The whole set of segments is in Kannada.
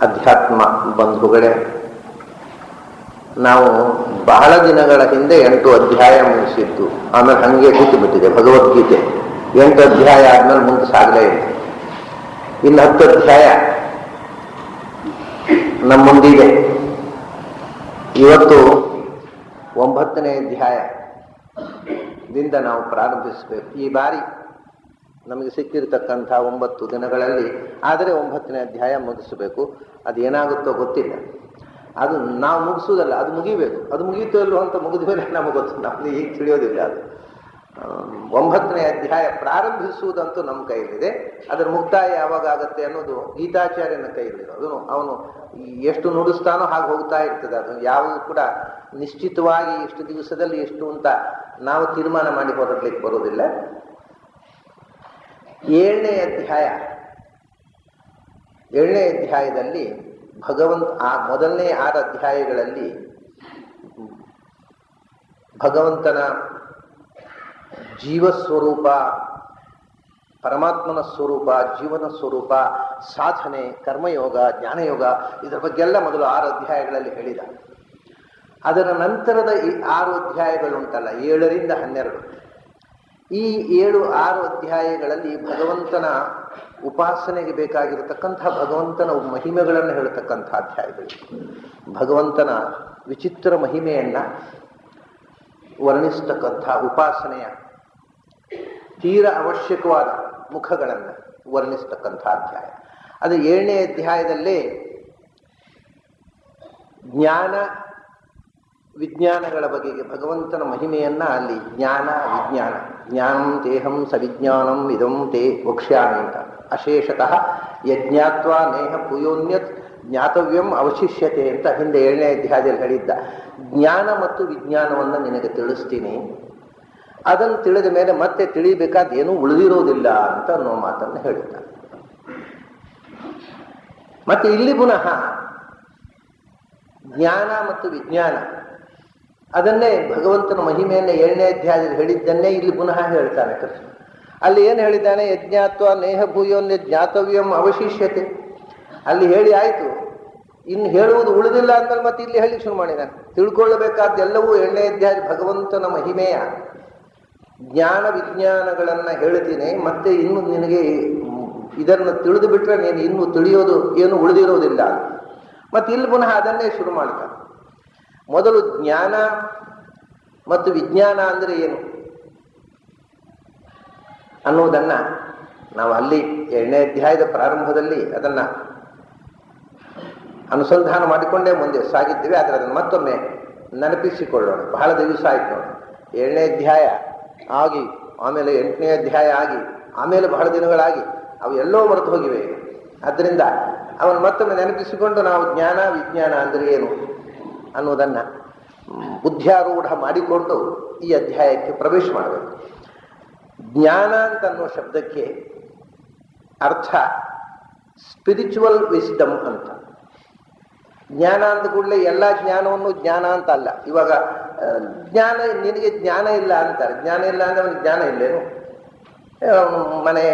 ಅಧ್ಯಾತ್ಮ ಬಂಧುಗಳೇ, ನಾವು ಬಹಳ ದಿನಗಳ ಹಿಂದೆ 8 ಅಧ್ಯಾಯ ಮುಗಿಸಿದ್ದು. ಆಮೇಲೆ ಹಂಗೆ ಕೂತುಬಿಟ್ಟಿದೆ ಭಗವದ್ಗೀತೆ. 8 ಅಧ್ಯಾಯ ಆದ್ಮೇಲೆ ಮುಂದೆ ಸಾಗಲೇ ಇಲ್ಲ. ಇನ್ನು 10 ಅಧ್ಯಾಯ ನಮ್ಮ ಮುಂದಿದೆ. ಇವತ್ತು 9ನೇ ಅಧ್ಯಾಯದಿಂದ ನಾವು ಪ್ರಾರಂಭಿಸಬೇಕು. ಈ ಬಾರಿ ನಮಗೆ ಸಿಕ್ಕಿರತಕ್ಕಂಥ 9 ದಿನಗಳಲ್ಲಿ ಆದರೆ 9ನೇ ಅಧ್ಯಾಯ ಮುಗಿಸಬೇಕು. ಅದೇನಾಗುತ್ತೋ ಗೊತ್ತಿಲ್ಲ. ಅದು ನಾವು ಮುಗಿಸೋದಲ್ಲ, ಅದು ಮುಗಿಬೇಕು. ಅದು ಮುಗೀತು ಅಲ್ವೋ ಅಂತ ಮುಗಿದ ಮೇಲೆ ನಮಗೆ ಗೊತ್ತು. ನಮಗೆ ಈಗ ತಿಳಿಯೋದಿಲ್ಲ. ಅದು 9ನೇ ಅಧ್ಯಾಯ ಪ್ರಾರಂಭಿಸುವುದಂತೂ ನಮ್ಮ ಕೈಯಲ್ಲಿದೆ. ಅದರ ಮುಕ್ತಾಯ ಯಾವಾಗ ಆಗುತ್ತೆ ಅನ್ನೋದು ಗೀತಾಚಾರ್ಯನ ಕೈಯಲ್ಲಿದೆ. ಅವನು ಎಷ್ಟು ನುಡಿಸ್ತಾನೋ ಹಾಗೆ ಹೋಗ್ತಾ ಇರ್ತದೆ. ಅದು ಯಾವುದು ಕೂಡ ನಿಶ್ಚಿತವಾಗಿ ಇಷ್ಟು ದಿವಸದಲ್ಲಿ ಎಷ್ಟು ಅಂತ ನಾವು ತೀರ್ಮಾನ ಮಾಡಿ ಹೊರಡ್ಲಿಕ್ಕೆ ಬರೋದಿಲ್ಲ. 7ನೇ ಅಧ್ಯಾಯದಲ್ಲಿ ಮೊದಲನೇ 6 ಅಧ್ಯಾಯಗಳಲ್ಲಿ ಭಗವಂತನ ಜೀವಸ್ವರೂಪ, ಪರಮಾತ್ಮನ ಸ್ವರೂಪ, ಜೀವನ ಸ್ವರೂಪ, ಸಾಧನೆ, ಕರ್ಮಯೋಗ, ಜ್ಞಾನಯೋಗ, ಇದರ ಬಗ್ಗೆ ಎಲ್ಲ ಮೊದಲು 6 ಅಧ್ಯಾಯಗಳಲ್ಲಿ ಹೇಳಿದ. ಅದರ ನಂತರದ ಈ 6 ಅಧ್ಯಾಯಗಳುಂಟಲ್ಲ, 7ರಿಂದ 12, ಈ 7-6 ಅಧ್ಯಾಯಗಳಲ್ಲಿ ಭಗವಂತನ ಉಪಾಸನೆಗೆ ಬೇಕಾಗಿರತಕ್ಕಂಥ ಭಗವಂತನ ಮಹಿಮೆಗಳನ್ನು ಹೇಳತಕ್ಕಂಥ ಅಧ್ಯಾಯಗಳು. ಭಗವಂತನ ವಿಚಿತ್ರ ಮಹಿಮೆಯನ್ನ ವರ್ಣಿಸ್ತಕ್ಕಂಥ ಉಪಾಸನೆಯ ತೀರ ಅವಶ್ಯಕವಾದ ಮುಖಗಳನ್ನು ವರ್ಣಿಸ್ತಕ್ಕಂಥ ಅಧ್ಯಾಯ. ಅದು 7ನೇ ಅಧ್ಯಾಯದಲ್ಲೇ ಜ್ಞಾನ ವಿಜ್ಞಾನಗಳ ಬಗೆಗೆ ಭಗವಂತನ ಮಹಿಮೆಯನ್ನ ಅಲ್ಲಿ ಜ್ಞಾನಂ ತೇಹಂ ಸವಿಜ್ಞಾನಂ ಇದಂ ತೇ ವಕ್ಷ್ಯಾಮಿ ಅಂತ ಅಶೇಷತಃ ಯಜ್ಞಾತ್ವ ನೇಹ ಭೂಯೋನ್ಯತ್ ಜ್ಞಾತವ್ಯಂ ಅವಶಿಷ್ಯತೆ ಅಂತ ಹಿಂದೆ 7ನೇ ಅಧ್ಯಾಯದಲ್ಲಿ ಹೇಳಿದ್ದ. ಜ್ಞಾನ ಮತ್ತು ವಿಜ್ಞಾನವನ್ನು ನಿನಗೆ ತಿಳಿಸ್ತೀನಿ, ಅದನ್ನು ತಿಳಿದ ಮೇಲೆ ಮತ್ತೆ ತಿಳಿಬೇಕಾದ ಏನೂ ಉಳಿದಿರೋದಿಲ್ಲ ಅಂತ ಅನ್ನೋ ಮಾತನ್ನು ಹೇಳಿದ್ದ. ಮತ್ತೆ ಇಲ್ಲಿ ಪುನಃ ಜ್ಞಾನ ಮತ್ತು ವಿಜ್ಞಾನ ಅದನ್ನೇ ಭಗವಂತನ ಮಹಿಮೆಯನ್ನು 7ನೇ ಅಧ್ಯಾಯದಲ್ಲಿ ಹೇಳಿದ್ದನ್ನೇ ಇಲ್ಲಿ ಪುನಃ ಹೇಳ್ತಾನೆ ಕೃಷ್ಣ. ಅಲ್ಲಿ ಏನು ಹೇಳಿದ್ದಾನೆ? ಯಜ್ಞಾತ್ವ ನೇಹ ಭೂಯೋನ್ಯ ಜ್ಞಾತವ್ಯಂ ಅವಶಿಷ್ಯತೆ. ಅಲ್ಲಿ ಹೇಳಿ ಆಯಿತು, ಇನ್ನು ಹೇಳುವುದು ಉಳಿದಿಲ್ಲ ಅಂದ್ಮೇಲೆ ಮತ್ತೆ ಇಲ್ಲಿ ಹೇಳಿ ಶುರು ಮಾಡಿದ್ದಾನೆ. ತಿಳ್ಕೊಳ್ಳಬೇಕಾದ್ದೆಲ್ಲವೂ 7ನೇ ಅಧ್ಯಾಯ ಭಗವಂತನ ಮಹಿಮೆಯ ಜ್ಞಾನ ವಿಜ್ಞಾನಗಳನ್ನು ಹೇಳ್ತೀನಿ. ಮತ್ತೆ ಇನ್ನು ನಿನಗೆ ಇದನ್ನು ತಿಳಿದು ಬಿಟ್ರೆ ನೀನು ಇನ್ನು ತಿಳಿಯೋದು ಏನು ಉಳಿದಿರೋದಿಲ್ಲ. ಮತ್ತೆ ಇಲ್ಲಿ ಪುನಃ ಅದನ್ನೇ ಶುರು ಮಾಡ್ತಾನೆ. ಮೊದಲು ಜ್ಞಾನ ಮತ್ತು ವಿಜ್ಞಾನ ಅಂದರೆ ಏನು ಅನ್ನೋದನ್ನ ನಾವು ಅಲ್ಲಿ 7ನೇ ಅಧ್ಯಾಯದ ಪ್ರಾರಂಭದಲ್ಲಿ ಅದನ್ನ ಅನುಸಂಧಾನ ಮಾಡಿಕೊಂಡೇ ಮುಂದೆ ಸಾಗಿದ್ದೇವೆ. ಆದರೆ ಅದನ್ನು ಮತ್ತೊಮ್ಮೆ ನೆನಪಿಸಿಕೊಳ್ಳೋಣ. ಬಹಳ ದಿವಸ ಆಯ್ತು ನೋಡಿ, 7ನೇ ಅಧ್ಯಾಯ ಆಗಿ ಆಮೇಲೆ 8ನೇ ಅಧ್ಯಾಯ ಆಗಿ ಆಮೇಲೆ ಬಹಳ ದಿನಗಳಾಗಿ ಅವು ಎಲ್ಲೋ ಮರೆತು ಹೋಗಿವೆ. ಆದ್ದರಿಂದ ಅವನು ಮತ್ತೊಮ್ಮೆ ನೆನಪಿಸಿಕೊಂಡು ನಾವು ಜ್ಞಾನ ವಿಜ್ಞಾನ ಅಂದರೆ ಏನು ಅನ್ನೋದನ್ನು ಬುದ್ಧಿಯಾರೂಢ ಮಾಡಿಕೊಂಡು ಈ ಅಧ್ಯಾಯಕ್ಕೆ ಪ್ರವೇಶ ಮಾಡಬೇಕು. ಜ್ಞಾನ ಅಂತ ಅನ್ನೋ ಶಬ್ದಕ್ಕೆ ಅರ್ಥ ಸ್ಪಿರಿಚುವಲ್ ವಿಸ್ಡಮ್ ಅಂತ. ಜ್ಞಾನ ಅಂದ ಕೂಡಲೇ ಎಲ್ಲ ಜ್ಞಾನವನ್ನು ಜ್ಞಾನ ಅಂತ ಅಲ್ಲ. ಇವಾಗ ನಿನಗೆ ಜ್ಞಾನ ಇಲ್ಲ ಅಂತಾರೆ. ಜ್ಞಾನ ಇಲ್ಲ ಅಂದ್ರೆ ಅವನಿಗೆ ಜ್ಞಾನ ಇಲ್ಲೇನು? ಅವನ ಮನೆ,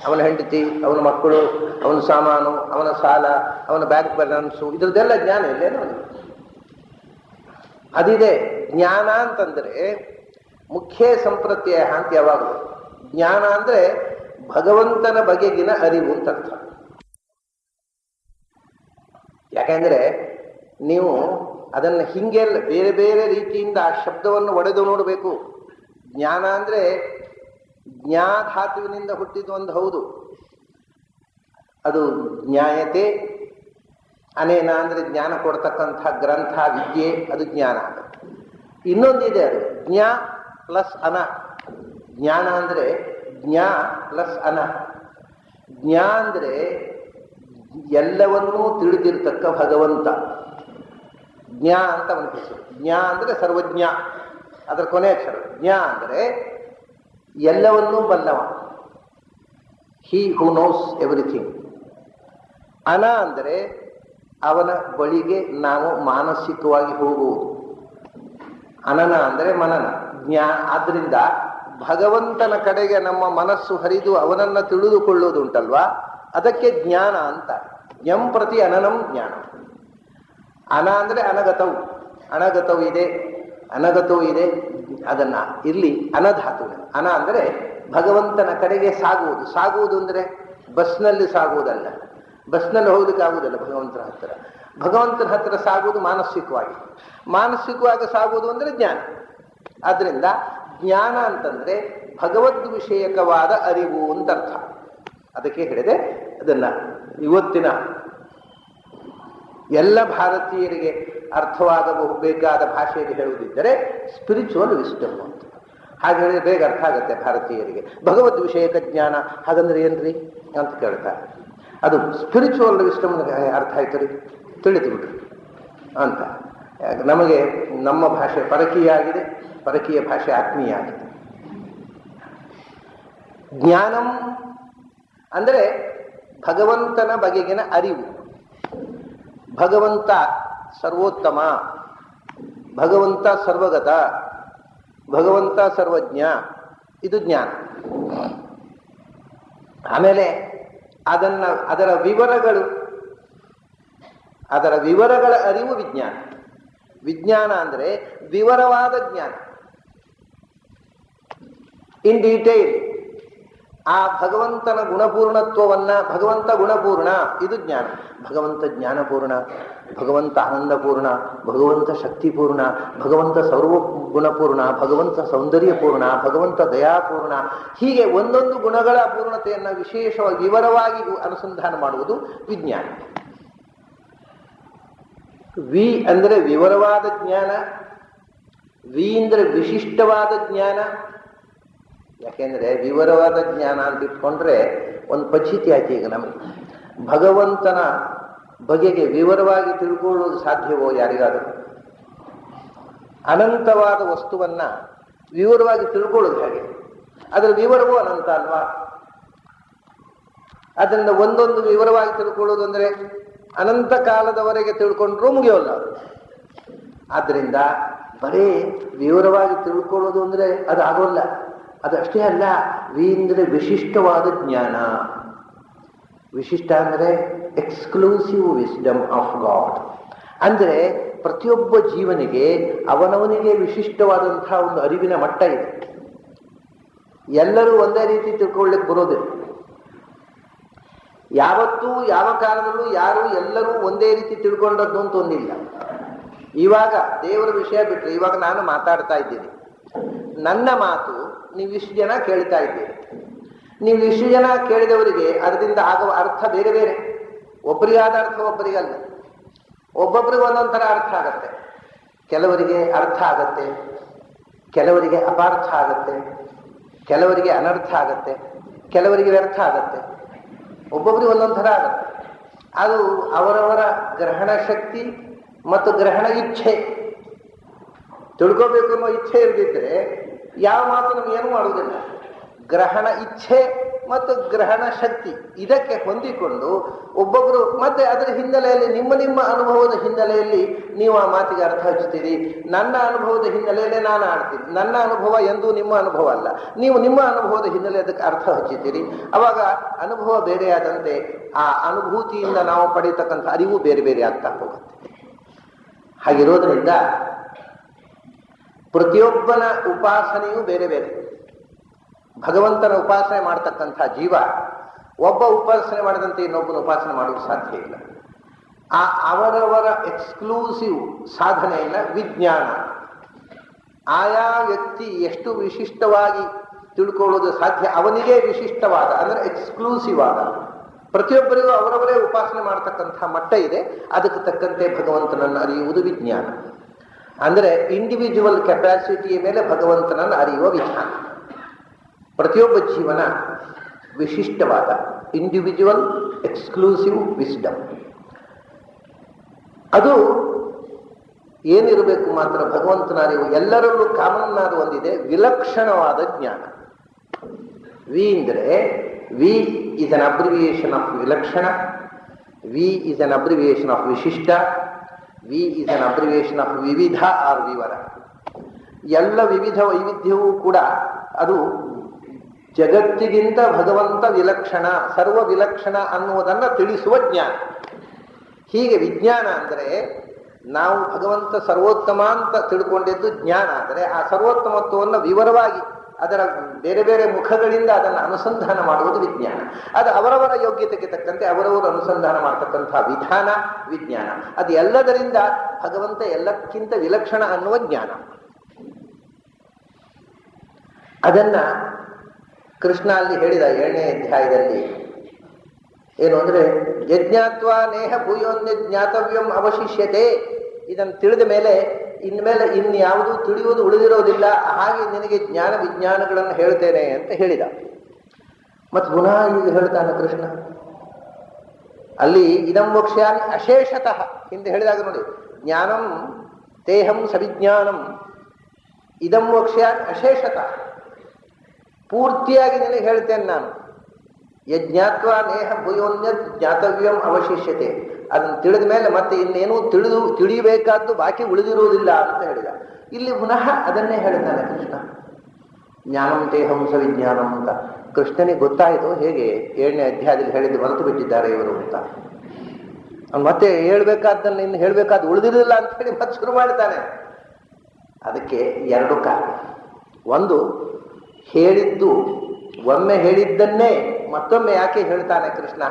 ಅವನ ಹೆಂಡತಿ, ಅವನ ಮಕ್ಕಳು, ಅವನ ಸಾಮಾನು, ಅವನ ಸಾಲ, ಅವನ ಬ್ಯಾಂಕ್ ಬ್ಯಾಲೆನ್ಸು, ಇದ್ರದ್ದೆಲ್ಲ ಜ್ಞಾನ ಇಲ್ಲೇನು ಅವನಿಗೆ? ಅದಿದೆ. ಜ್ಞಾನ ಅಂತಂದ್ರೆ ಮುಖ್ಯ ಸಂಪ್ರತ್ಯಯ ಅಂತ ಯಾವಾಗಲೂ. ಜ್ಞಾನ ಅಂದ್ರೆ ಭಗವಂತನ ಬಗೆಗಿನ ಅರಿವು ಅಂತ ಅರ್ಥ. ಯಾಕೆಂದ್ರೆ ನೀವು ಅದನ್ನು ಹಿಂಗೆಲ್ಲ ಬೇರೆ ಬೇರೆ ರೀತಿಯಿಂದ ಆ ಶಬ್ದವನ್ನು ಒಡೆದು ನೋಡಬೇಕು. ಜ್ಞಾನ ಅಂದ್ರೆ ಜ್ಞಾಧಾತುವಿನಿಂದ ಹುಟ್ಟಿದ್ದು ಒಂದು ಹೌದು, ಅದು ಜ್ಞಾಯತೆ. ಅನೇನ ಅಂದ್ರೆ ಜ್ಞಾನ ಕೊಡ್ತಕ್ಕಂಥ ಗ್ರಂಥ ವಿದ್ಯೆ, ಅದು ಜ್ಞಾನ. ಇನ್ನೊಂದಿದೆ, ಅದು ಜ್ಞಾ ಪ್ಲಸ್ ಅನ. ಜ್ಞಾನ ಅಂದ್ರೆ ಜ್ಞಾ ಪ್ಲಸ್ ಅನ. ಜ್ಞಾ ಅಂದ್ರೆ ಎಲ್ಲವನ್ನೂ ತಿಳಿದಿರ್ತಕ್ಕ ಭಗವಂತ. ಜ್ಞಾ ಅಂತ ಅವನ ಹೆಸರು. ಜ್ಞಾ ಅಂದ್ರೆ ಸರ್ವಜ್ಞ, ಅದರ ಕೊನೆ ಅಕ್ಷರ. ಜ್ಞಾ ಅಂದ್ರೆ ಎಲ್ಲವನ್ನೂ ಬಲ್ಲವ, ಹಿ ಹೂ ನೋಸ್ ಎವ್ರಿಥಿಂಗ್. ಅನ ಅಂದರೆ ಅವನ ಬಳಿಗೆ ನಾವು ಮಾನಸಿಕವಾಗಿ ಹೋಗುವುದು. ಅನನ ಅಂದರೆ ಮನನ. ಆದ್ದರಿಂದ ಭಗವಂತನ ಕಡೆಗೆ ನಮ್ಮ ಮನಸ್ಸು ಹರಿದು ಅವನನ್ನು ತಿಳಿದುಕೊಳ್ಳುವುದುಂಟಲ್ವಾ, ಅದಕ್ಕೆ ಜ್ಞಾನ ಅಂತ. ಜ್ಞಂ ಪ್ರತಿ ಅನನಂ ಜ್ಞಾನ. ಅನ ಅಂದರೆ ಅನಗತವು, ಅನಗತವು ಇದೆ, ಅನಗತವು ಇದೆ. ಅದನ್ನ ಇಲ್ಲಿ ಅನಧಾತು. ಅನ ಅಂದರೆ ಭಗವಂತನ ಕಡೆಗೆ ಸಾಗುವುದು. ಸಾಗುವುದು ಅಂದರೆ ಬಸ್ನಲ್ಲಿ ಸಾಗುವುದಲ್ಲ, ಬಸ್ನಲ್ಲಿ ಹೋಗ್ಲಿಕ್ಕೆ ಆಗುವುದಲ್ಲ ಭಗವಂತನ ಹತ್ತಿರ. ಭಗವಂತನ ಹತ್ತಿರ ಸಾಗುವುದು ಮಾನಸಿಕವಾಗಿ, ಮಾನಸಿಕವಾಗಿ ಸಾಗುವುದು ಅಂದರೆ ಜ್ಞಾನ. ಆದ್ರಿಂದ ಜ್ಞಾನ ಅಂತಂದ್ರೆ ಭಗವದ್ ವಿಷಯಕವಾದ ಅರಿವು ಅಂತ ಅರ್ಥ. ಅದಕ್ಕೆ ಹೇಳಿದೆ ಅದನ್ನ ಇವತ್ತಿನ ಎಲ್ಲ ಭಾರತೀಯರಿಗೆ ಅರ್ಥವಾಗಬೇಕಾದ ಭಾಷೆಯಲ್ಲಿ ಹೇಳುವುದಿದ್ದರೆ ಸ್ಪಿರಿಚುವಲ್ ವಿಸ್ಡಮ್ ಅಂತ. ಹಾಗೆ ಹೇಳಿದ್ರೆ ಬೇಗ ಅರ್ಥ ಆಗುತ್ತೆ ಭಾರತೀಯರಿಗೆ. ಭಗವದ್ ವಿಷಯಕ ಜ್ಞಾನ ಹಾಗಂದ್ರೆ ಏನ್ರಿ ಅಂತ ಕೇಳ್ತಾರೆ. ಅದು ಸ್ಪಿರಿಚುವಲ್ ವಿಸ್ಡಮ್ ಅರ್ಥ ಆಯ್ತು ರೀ, ತಿಳಿದು ಬಿಡ್ರಿ ಅಂತ. ನಮಗೆ ನಮ್ಮ ಭಾಷೆ ಪರಕೀಯ ಆಗಿದೆ, ಪರಕೀಯ ಭಾಷೆ ಆತ್ಮೀಯ ಆಗಿದೆ. ಜ್ಞಾನಂ ಅಂದರೆ ಭಗವಂತನ ಬಗೆಗಿನ ಅರಿವು. ಭಗವಂತ ಸರ್ವೋತ್ತಮ, ಭಗವಂತ ಸರ್ವಗತ, ಭಗವಂತ ಸರ್ವಜ್ಞ, ಇದು ಜ್ಞಾನ. ಆಮೇಲೆ ಅದರ ವಿವರಗಳ ಅರಿವು ವಿಜ್ಞಾನ. ವಿಜ್ಞಾನ ಅಂದರೆ ವಿವರವಾದ ಜ್ಞಾನ, ಇನ್ ಡೀಟೇಲ್. ಆ ಭಗವಂತನ ಗುಣಪೂರ್ಣತ್ವವನ್ನ, ಭಗವಂತ ಗುಣಪೂರ್ಣ, ಇದು ಜ್ಞಾನ. ಭಗವಂತ ಜ್ಞಾನಪೂರ್ಣ, ಭಗವಂತ ಆನಂದಪೂರ್ಣ, ಭಗವಂತ ಶಕ್ತಿಪೂರ್ಣ, ಭಗವಂತ ಸರ್ವ ಗುಣಪೂರ್ಣ, ಭಗವಂತ ಸೌಂದರ್ಯಪೂರ್ಣ, ಭಗವಂತ ದಯಾಪೂರ್ಣ. ಹೀಗೆ ಒಂದೊಂದು ಗುಣಗಳ ಪೂರ್ಣತೆಯನ್ನು ವಿಶೇಷವಾಗಿ ವಿವರವಾಗಿ ಅನುಸಂಧಾನ ಮಾಡುವುದು ವಿಜ್ಞಾನ. ವಿ ಅಂದರೆ ವಿವರವಾದ ಜ್ಞಾನ, ವಿ ಅಂದರೆ ವಿಶಿಷ್ಟವಾದ ಜ್ಞಾನ. ಯಾಕೆಂದ್ರೆ ವಿವರವಾದ ಜ್ಞಾನ ಅಂತ ಇಟ್ಕೊಂಡ್ರೆ ಒಂದು ಪಚಿತಿ ಆಯ್ತು. ಈಗ ನಮಗೆ ಭಗವಂತನ ಬಗೆಗೆ ವಿವರವಾಗಿ ತಿಳ್ಕೊಳ್ಳೋದು ಸಾಧ್ಯವೋ ಯಾರಿಗಾದರೂ? ಅನಂತವಾದ ವಸ್ತುವನ್ನ ವಿವರವಾಗಿ ತಿಳ್ಕೊಳ್ಳೋದು ಹೇಗೆ? ಅದರ ವಿವರವೂ ಅನಂತ ಅಲ್ವಾ? ಅದರಿಂದ ಒಂದೊಂದು ವಿವರವಾಗಿ ತಿಳ್ಕೊಳ್ಳೋದು ಅಂದ್ರೆ ಅನಂತ ಕಾಲದವರೆಗೆ ತಿಳ್ಕೊಂಡ್ರೂ ಮುಗಿಯೋಲ್ಲ. ಆದ್ರಿಂದ ಬರೀ ವಿವರವಾಗಿ ತಿಳ್ಕೊಳ್ಳೋದು ಅಂದ್ರೆ ಅದು ಆಗೋಲ್ಲ. ಅದಷ್ಟೇ ಅಲ್ಲ, ವಿ ಅಂದರೆ ವಿಶಿಷ್ಟವಾದ ಜ್ಞಾನ. ವಿಶಿಷ್ಟ ಅಂದರೆ ಎಕ್ಸ್ಕ್ಲೂಸಿವ್ ವಿಸ್ಡಮ್ ಆಫ್ ಗಾಡ್. ಅಂದರೆ ಪ್ರತಿಯೊಬ್ಬ ಜೀವನಿಗೆ ಅವನವನಿಗೆ ವಿಶಿಷ್ಟವಾದಂತಹ ಒಂದು ಅರಿವಿನ ಮಟ್ಟ ಇದೆ. ಎಲ್ಲರೂ ಒಂದೇ ರೀತಿ ತಿಳ್ಕೊಳ್ಳಿಕ್ಕೆ ಬರೋದಿಲ್ಲ. ಯಾವತ್ತೂ ಯಾವ ಕಾಲದಲ್ಲೂ ಯಾರು ಎಲ್ಲರೂ ಒಂದೇ ರೀತಿ ತಿಳ್ಕೊಂಡದ್ದು ಅಂತ ಒಂದಿಲ್ಲ. ಇವಾಗ ದೇವರ ವಿಷಯ ಬಿಟ್ಟರೆ ಇವಾಗ ನಾನು ಮಾತಾಡ್ತಾ ಇದ್ದೀನಿ, ನನ್ನ ಮಾತು ನೀವಿಷ್ಟು ಜನ ಕೇಳ್ತಾ ಇದ್ದೀರಿ. ನೀವು ಇಷ್ಟು ಜನ ಕೇಳಿದವರಿಗೆ ಅದರಿಂದ ಆಗುವ ಅರ್ಥ ಬೇರೆ ಬೇರೆ. ಒಬ್ಬರಿಗಾದ ಅರ್ಥ ಒಬ್ಬರಿಗಲ್ಲ. ಒಬ್ಬೊಬ್ಬರಿಗೆ ಒಂದೊಂದು ಥರ ಅರ್ಥ ಆಗತ್ತೆ. ಕೆಲವರಿಗೆ ಅರ್ಥ ಆಗತ್ತೆ, ಕೆಲವರಿಗೆ ಅಪಾರ್ಥ ಆಗತ್ತೆ, ಕೆಲವರಿಗೆ ಅನರ್ಥ ಆಗತ್ತೆ, ಕೆಲವರಿಗೆ ವ್ಯರ್ಥ ಆಗತ್ತೆ. ಒಬ್ಬೊಬ್ಬರಿಗೆ ಒಂದೊಂದು ಥರ ಆಗತ್ತೆ. ಅದು ಅವರವರ ಗ್ರಹಣ ಶಕ್ತಿ ಮತ್ತು ಗ್ರಹಣ ಇಚ್ಛೆ. ತಿಳ್ಕೋಬೇಕು ಅನ್ನೋ ಇಚ್ಛೆ ಇರದಿದ್ರೆ ಯಾವ ಮಾತು ನಮಗೇನು ಮಾಡುವುದಿಲ್ಲ. ಗ್ರಹಣ ಇಚ್ಛೆ ಮತ್ತು ಗ್ರಹಣ ಶಕ್ತಿ ಇದಕ್ಕೆ ಹೊಂದಿಕೊಂಡು ಒಬ್ಬೊಬ್ಬರು ಮತ್ತೆ ಅದರ ಹಿನ್ನೆಲೆಯಲ್ಲಿ ನಿಮ್ಮ ಅನುಭವದ ಹಿನ್ನೆಲೆಯಲ್ಲಿ ನೀವು ಆ ಮಾತಿಗೆ ಅರ್ಥ ಹಚ್ಚುತ್ತೀರಿ. ನನ್ನ ಅನುಭವದ ಹಿನ್ನೆಲೆಯಲ್ಲೇ ನಾನು ಆಡ್ತೀನಿ. ನನ್ನ ಅನುಭವ ಎಂದೂ ನಿಮ್ಮ ಅನುಭವ ಅಲ್ಲ. ನೀವು ನಿಮ್ಮ ಅನುಭವದ ಹಿನ್ನೆಲೆ ಅದಕ್ಕೆ ಅರ್ಥ ಹಚ್ಚುತ್ತೀರಿ. ಅವಾಗ ಅನುಭವ ಬೇರೆಯಾದಂತೆ ಆ ಅನುಭೂತಿಯಿಂದ ನಾವು ಪಡೀತಕ್ಕಂಥ ಅರಿವು ಬೇರೆ ಬೇರೆ ಆಗ್ತಾ ಹೋಗುತ್ತೆ. ಹಾಗಿರೋದ್ರಿಂದ ಪ್ರತಿಯೊಬ್ಬನ ಉಪಾಸನೆಯೂ ಬೇರೆ ಬೇರೆ. ಭಗವಂತನ ಉಪಾಸನೆ ಮಾಡತಕ್ಕಂಥ ಜೀವ ಒಬ್ಬ ಉಪಾಸನೆ ಮಾಡಿದಂತೆ ಇನ್ನೊಬ್ಬನ ಉಪಾಸನೆ ಮಾಡೋದು ಸಾಧ್ಯ ಇಲ್ಲ. ಆ ಅವರವರ ಎಕ್ಸ್ಕ್ಲೂಸಿವ್ ಸಾಧನೆಯನ್ನ ವಿಜ್ಞಾನ. ಆಯಾ ವ್ಯಕ್ತಿ ಎಷ್ಟು ವಿಶಿಷ್ಟವಾಗಿ ತಿಳ್ಕೊಳ್ಳೋದು ಸಾಧ್ಯ ಅವನಿಗೆ ವಿಶಿಷ್ಟವಾದ ಅಂದರೆ ಎಕ್ಸ್ಕ್ಲೂಸಿವ್ ಆದ. ಪ್ರತಿಯೊಬ್ಬರಿಗೂ ಅವರವರೇ ಉಪಾಸನೆ ಮಾಡತಕ್ಕಂಥ ಮಟ್ಟ ಇದೆ. ಅದಕ್ಕೆ ತಕ್ಕಂತೆ ಭಗವಂತನನ್ನು ಅರಿಯುವುದು ವಿಜ್ಞಾನ. ಅಂದರೆ ಇಂಡಿವಿಜುವಲ್ ಕೆಪಾಸಿಟಿಯ ಮೇಲೆ ಭಗವಂತನನ್ನು ಅರಿಯುವ ವಿಧಾನ. ಪ್ರತಿಯೊಬ್ಬ ಜೀವನ ವಿಶಿಷ್ಟವಾದ ಇಂಡಿವಿಜುವಲ್ ಎಕ್ಸ್ಕ್ಲೂಸಿವ್ ವಿಸ್ಡಮ್. ಅದು ಏನಿರಬೇಕು ಮಾತ್ರ ಭಗವಂತನ ಅರಿವು. ಎಲ್ಲರಲ್ಲೂ ಕಾಮನ್ನಾದ ಒಂದಿದೆ, ವಿಲಕ್ಷಣವಾದ ಜ್ಞಾನ. ವಿ ಅಂದರೆ V is an abbreviation of ವಿಲಕ್ಷಣ, V is an abbreviation of ವಿಶಿಷ್ಟ, V is an abbreviation of ವಿವಿಧ ಆರ್ ವಿವರ. ಎಲ್ಲ ವಿವಿಧ ವೈವಿಧ್ಯವೂ ಕೂಡ ಅದು ಜಗತ್ತಿಗಿಂತ ಭಗವಂತ ವಿಲಕ್ಷಣ, ಸರ್ವ ವಿಲಕ್ಷಣ ಅನ್ನುವುದನ್ನು ತಿಳಿಸುವ ಜ್ಞಾನ. ಹೀಗೆ ವಿಜ್ಞಾನ ಅಂದರೆ ನಾವು ಭಗವಂತ ಸರ್ವೋತ್ತಮ ಅಂತ ತಿಳ್ಕೊಂಡಿದ್ದು ಜ್ಞಾನ. ಆದರೆ ಆ ಸರ್ವೋತ್ತಮತ್ವವನ್ನು ವಿವರವಾಗಿ ಅದರ ಬೇರೆ ಬೇರೆ ಮುಖಗಳಿಂದ ಅದನ್ನು ಅನುಸಂಧಾನ ಮಾಡುವುದು ವಿಜ್ಞಾನ. ಅದು ಅವರವರ ಯೋಗ್ಯತೆಗೆ ತಕ್ಕಂತೆ ಅವರವರು ಅನುಸಂಧಾನ ಮಾಡತಕ್ಕಂತಹ ವಿಧಾನ ವಿಜ್ಞಾನ. ಅದು ಎಲ್ಲದರಿಂದ ಭಗವಂತ ಎಲ್ಲಕ್ಕಿಂತ ವಿಲಕ್ಷಣ ಅನ್ನುವ ಜ್ಞಾನ. ಅದನ್ನ ಕೃಷ್ಣ ಅಲ್ಲಿ ಹೇಳಿದ 7ನೇ ಅಧ್ಯಾಯದಲ್ಲಿ. ಏನು ಅಂದ್ರೆ ಯಜ್ಞಾತ್ವ ನೇಹ ಭೂಯೋನ್ಯ ಜ್ಞಾತವ್ಯಂ ಅವಶಿಷ್ಯತೆ. ಇದನ್ನು ತಿಳಿದ ಮೇಲೆ ಇನ್ಮೇಲೆ ಇನ್ಯಾವುದೂ ತಿಳಿಯುವುದು ಉಳಿದಿರೋದಿಲ್ಲ, ಹಾಗೆ ನಿನಗೆ ಜ್ಞಾನ ವಿಜ್ಞಾನಗಳನ್ನು ಹೇಳ್ತೇನೆ ಅಂತ ಹೇಳಿದ. ಮತ್ತು ಪುನಃ ಈಗ ಹೇಳ್ತಾನೆ ಕೃಷ್ಣ ಅಲ್ಲಿ ಇದಂ ವಕ್ಷ್ಯಾಮಿ ಅಶೇಷತಃ. ಹಿಂದೆ ಹೇಳಿದಾಗ ನೋಡಿ, ಜ್ಞಾನಂ ತೇಹಂ ಸವಿಜ್ಞಾನಂ ಇದಂ ವಕ್ಷ್ಯಾಮಿ ಅಶೇಷತಃ. ಪೂರ್ತಿಯಾಗಿ ನಿನಗೆ ಹೇಳ್ತೇನೆ ನಾನು. ಯಜ್ಞಾತ್ವ ನೇಹ ಭೂಯೋನ್ಯ ಜ್ಞಾತವ್ಯಂ ಅವಶಿಷ್ಯತೆ. ಅದನ್ನು ತಿಳಿದ ಮೇಲೆ ಮತ್ತೆ ಇನ್ನೇನು ತಿಳಿಯಬೇಕಾದ್ದು ಬಾಕಿ ಉಳಿದಿರುವುದಿಲ್ಲ ಅಂತ ಹೇಳಿದ. ಇಲ್ಲಿ ಪುನಃ ಅದನ್ನೇ ಹೇಳ್ತಾನೆ ಕೃಷ್ಣ, ಜ್ಞಾನಂ ತೇಹಂ ಸವಿಜ್ಞಾನಂ ಅಂತ. ಕೃಷ್ಣನಿಗೆ ಗೊತ್ತಾಯಿತು ಹೇಗೆ 7ನೇ ಅಧ್ಯಾಯದಲ್ಲಿ ಹೇಳಿದ್ದು ಮರೆತು ಬಿಟ್ಟಿದ್ದಾರೆ ಇವರು ಅಂತ. ಅವ್ನು ಮತ್ತೆ ಹೇಳ್ಬೇಕಾದ್ದನ್ನು ಇನ್ನು ಹೇಳ್ಬೇಕಾದ್ದು ಉಳಿದಿರಲಿಲ್ಲ ಅಂತ ಹೇಳಿ ಮತ್ತೆ ಶುರು ಮಾಡ್ತಾನೆ. ಅದಕ್ಕೆ 2 ಕಾರಣ. ಒಂದು, ಹೇಳಿದ್ದು ಒಮ್ಮೆ ಹೇಳಿದ್ದನ್ನೇ ಮತ್ತೊಮ್ಮೆ ಯಾಕೆ ಹೇಳ್ತಾನೆ ಕೃಷ್ಣ?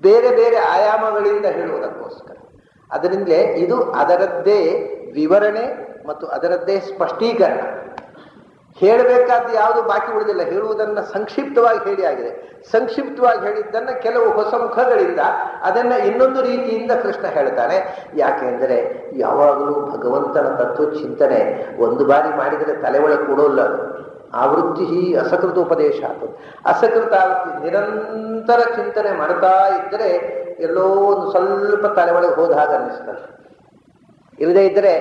ಬೇರೆ ಬೇರೆ ಆಯಾಮಗಳಿಂದ ಹೇಳುವುದಕ್ಕೋಸ್ಕರ. ಅದರಿಂದಲೇ ಇದು ಅದರದ್ದೇ ವಿವರಣೆ ಮತ್ತು ಅದರದ್ದೇ ಸ್ಪಷ್ಟೀಕರಣ. ಹೇಳಬೇಕಾದ್ದು ಯಾವುದು ಬಾಕಿ ಉಳಿದಿಲ್ಲ, ಹೇಳುವುದನ್ನು ಸಂಕ್ಷಿಪ್ತವಾಗಿ ಹೇಳಿ ಆಗಿದೆ. ಸಂಕ್ಷಿಪ್ತವಾಗಿ ಹೇಳಿದ್ದನ್ನು ಕೆಲವು ಹೊಸ ಮುಖಗಳಿಂದ ಅದನ್ನ ಇನ್ನೊಂದು ರೀತಿಯಿಂದ ಕೃಷ್ಣ ಹೇಳ್ತಾನೆ. ಯಾಕೆಂದರೆ ಯಾವಾಗಲೂ ಭಗವಂತನ ತತ್ವ ಚಿಂತನೆ ಒಂದು ಬಾರಿ ಮಾಡಿದರೆ ತಲೆ ಒಳಗೆ ಕೂಡೋಲ್ಲ. ಆವೃತ್ತಿ ಅಸಕೃತ ಉಪದೇಶ ಆತು. ಅಸಕೃತ ಆವೃತ್ತಿ ನಿರಂತರ ಚಿಂತನೆ ಮಾಡ್ತಾ ಇದ್ದರೆ ಎಲ್ಲೋ ಒಂದು ಸ್ವಲ್ಪ ತಲೆ ಒಳಗೆ ಹೋದ ಹಾಗೆ ಅನ್ನಿಸ್ತದೆ. ಇಲ್ಲದೇ ಇದ್ದರೆ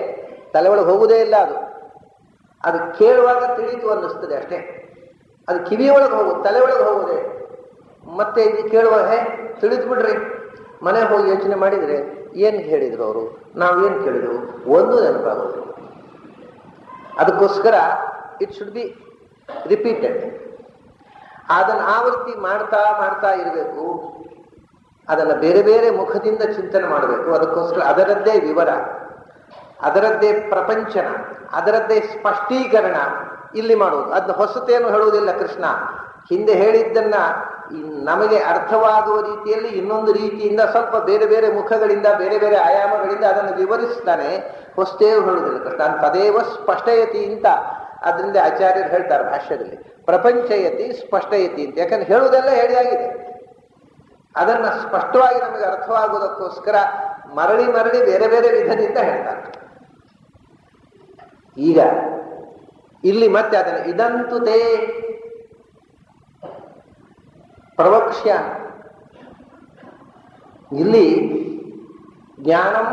ತಲೆ ಒಳಗೆ ಹೋಗುವುದೇ ಇಲ್ಲ. ಅದು ಕೇಳುವಾಗ ತಿಳಿತು ಅನ್ನಿಸ್ತದೆ ಅಷ್ಟೇ. ಅದು ಕಿವಿಯೊಳಗೆ ಹೋಗುದು, ತಲೆ ಒಳಗೆ ಹೋಗುದೇ. ಮತ್ತೆ ಇದು ಕೇಳುವಾಗ ತಿಳಿದು ಬಿಡ್ರಿ, ಮನೆ ಹೋಗಿ ಯೋಚನೆ ಮಾಡಿದರೆ ಏನು ಹೇಳಿದ್ರು ಅವರು, ನಾವೇನು ಕೇಳಿದ್ರು, ಒಂದು ನೆನಪಾಗೋದು. ಅದಕ್ಕೋಸ್ಕರ ಇಟ್ ಶುಡ್ ಬಿ ರಿಪೀಟೆಡ್. ಅದನ್ನು ಆವೃತ್ತಿ ಮಾಡ್ತಾ ಮಾಡ್ತಾ ಇರಬೇಕು. ಅದನ್ನು ಬೇರೆ ಬೇರೆ ಮುಖದಿಂದ ಚಿಂತನೆ ಮಾಡಬೇಕು. ಅದಕ್ಕೋಸ್ಕರ ಅದರದ್ದೇ ವಿವರ, ಅದರದ್ದೇ ಪ್ರಪಂಚನ, ಅದರದ್ದೇ ಸ್ಪಷ್ಟೀಕರಣ ಇಲ್ಲಿ ಮಾಡುವುದು. ಅದನ್ನ ಹೊಸತೇನು ಹೇಳುವುದಿಲ್ಲ ಕೃಷ್ಣ. ಹಿಂದೆ ಹೇಳಿದ್ದನ್ನ ನಮಗೆ ಅರ್ಥವಾಗುವ ರೀತಿಯಲ್ಲಿ ಇನ್ನೊಂದು ರೀತಿಯಿಂದ ಸ್ವಲ್ಪ ಬೇರೆ ಬೇರೆ ಮುಖಗಳಿಂದ ಬೇರೆ ಬೇರೆ ಆಯಾಮಗಳಿಂದ ಅದನ್ನು ವಿವರಿಸ್ತಾನೆ. ಹೊಸತೇವು ಹೇಳುವುದಿಲ್ಲ ಕೃಷ್ಣ. ತದೇವ ಸ್ಪಷ್ಟಯತಿ ಅಂತ ಅದರಿಂದ ಆಚಾರ್ಯರು ಹೇಳ್ತಾರೆ ಭಾಷ್ಯದಲ್ಲಿ. ಪ್ರಪಂಚಯತಿ ಸ್ಪಷ್ಟಯತಿ ಅಂತ. ಯಾಕಂದ್ರೆ ಹೇಳುವುದೆಲ್ಲ ಹೇಳಿಯಾಗಿದೆ. ಅದನ್ನು ಸ್ಪಷ್ಟವಾಗಿ ನಮಗೆ ಅರ್ಥವಾಗುವುದಕ್ಕೋಸ್ಕರ ಮರಳಿ ಮರಳಿ ಬೇರೆ ಬೇರೆ ವಿಧದಿಂದ ಹೇಳ್ತಾರೆ. ಈಗ ಇಲ್ಲಿ ಮತ್ತೆ ಅದನ್ನು ಇದಂತು ತೇ ಪ್ರವಕ್ಷ್ಯ. ಇಲ್ಲಿ ಜ್ಞಾನಂ